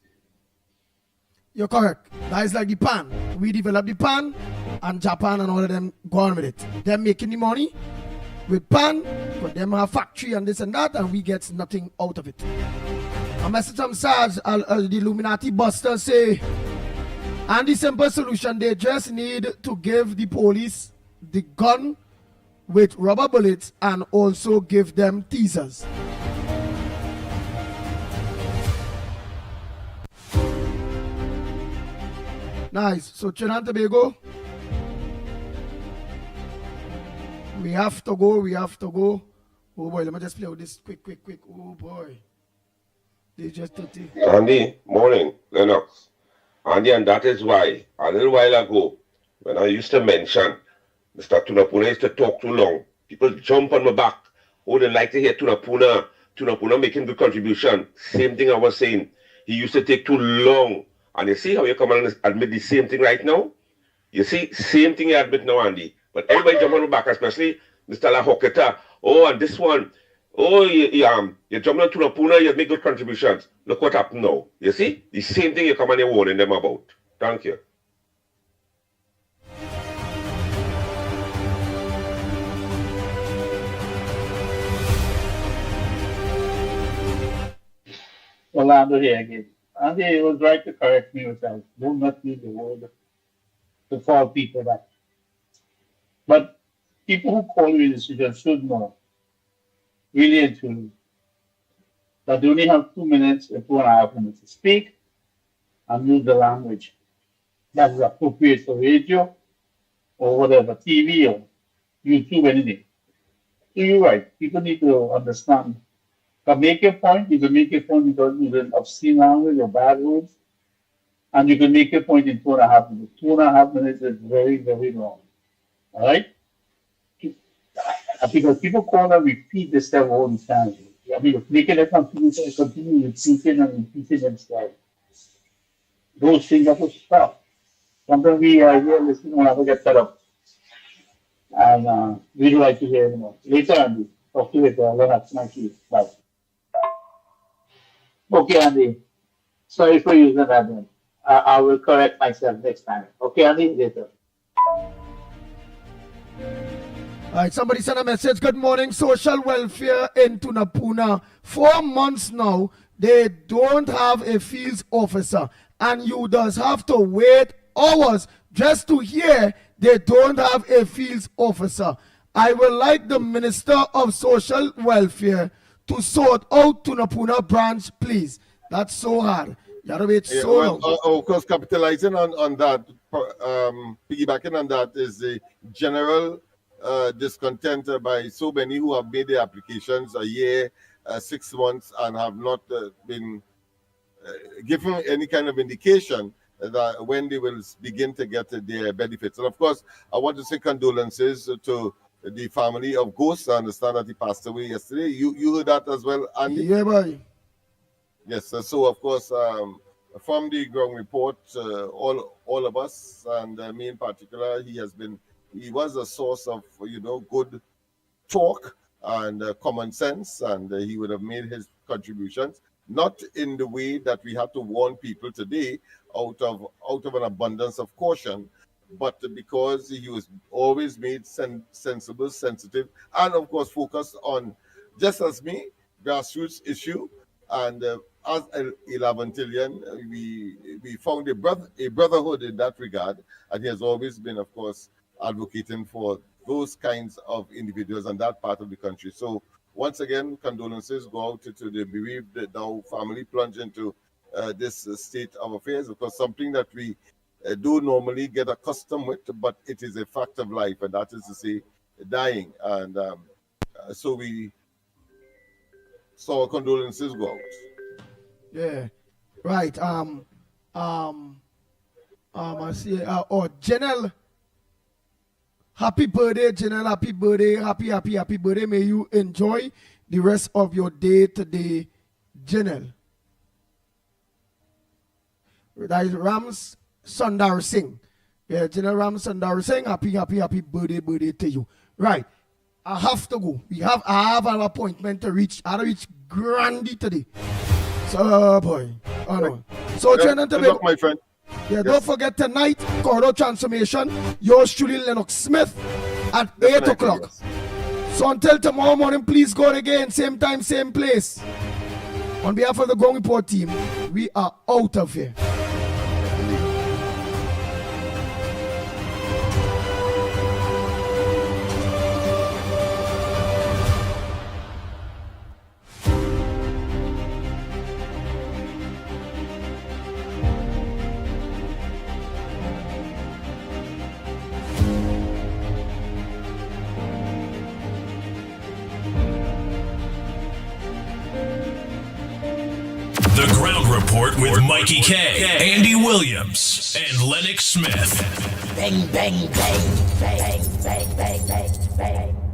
You're correct. That is like the pan. We develop the pan, and Japan and all of them go on with it. They're making the money with pan, but them have factory and this and that, and we get nothing out of it. A message from Sarge, the Illuminati busters say, and the simple solution, they just need to give the police the gun with rubber bullets and also give them teasers. Nice. So Trinidad and Tobago, we have to go. Oh boy, let me just play with this quick. Oh boy. They just 30. Andy, morning, Lennox. Andy, and that is why, a little while ago, when I used to mention Mr. Tunapuna used to talk too long, people jump on my back. Oh, they like to hear Tunapuna making good contribution. Same thing I was saying. He used to take too long. And you see how you come and admit the same thing right now? You see, same thing you admit now, Andy. But everybody jump on my back, especially Mr. La Hoketa. Oh, and this one. Oh, you're jumping on Tunapuna, you make good contributions. Look what happened now. You see? The same thing you come and you're warning them about. Thank you. Orlando here again. Andy was right to correct me with that. Do not use the word to call people back. But people who call you decision should know, really and truly, that they only have 2 minutes or 2.5 minutes to speak and use the language that is appropriate for radio or whatever, TV or YouTube, anything. So you're right. People need to understand can make your point. You can make your point because either obscene language or bad words, and you can make your point in 2.5 minutes. 2.5 minutes is very, very long. All right? Because people call and repeat this stuff all the time. I mean, if they can continue repeating and repeating themselves, those things have to stop. Sometimes we are here listening and never get fed up. And we'd like to hear more. Later, Andy. Talk to you later. Lennox, Mickie. Bye. Okay, Andy. Sorry for using that one. I will correct myself next time. Okay, Andy? Later. All right, somebody sent a message. Good morning, social welfare in Tunapuna. 4 months now, they don't have a fields officer. And you does have to wait hours just to hear they don't have a fields officer. I would like the Minister of Social Welfare to sort out Tunapuna branch, please. That's so hard. You have to wait so long. Of course, capitalizing on that, piggybacking on that is the general discontent by so many who have made their applications a year, 6 months, and have not been given any kind of indication that when they will begin to get their benefits. And of course, I want to say condolences to the family of Ghost. I understand that he passed away yesterday. You heard that as well, Andy? Yeah, boy. Yes, so of course, from the ground report, all of us, and me in particular, he was a source of, good talk and common sense, and he would have made his contributions, not in the way that we have to warn people today out of an abundance of caution, but because he was always made sensible, sensitive, and of course focused on, just as me, grassroots issue. And as 11tillion, we found a brotherhood in that regard, and he has always been, of course, advocating for those kinds of individuals and that part of the country. So once again, condolences go out to the bereaved now family plunged into this state of affairs. Of course, something that we do normally get accustomed with, but it is a fact of life, and that is to say, dying. And so our condolences go out. Yeah, right. I see. Janelle, happy birthday, Janelle. Happy birthday. Happy birthday. May you enjoy the rest of your day today, Janelle. That is Rams Sundar Singh. Yeah, Janelle Rams Sundar Singh. Happy birthday to you. Right. I have to go. I have an appointment to reach. I reach Grandy today. So, boy. Oh, no. So, Trinidad and Tobago, my friend. Yeah, yes. Don't forget tonight, Corridor Transformation. Yours truly, Lennox Smith, at 8 o'clock. Yes. So, until tomorrow morning, please go again. Same time, same place. On behalf of the Ground Report team, we are out of here. The Ground Report with Mickie K, Andy Williams, and Lennox Smith. Bang, bang, bang, bang, bang, bang, bang, bang.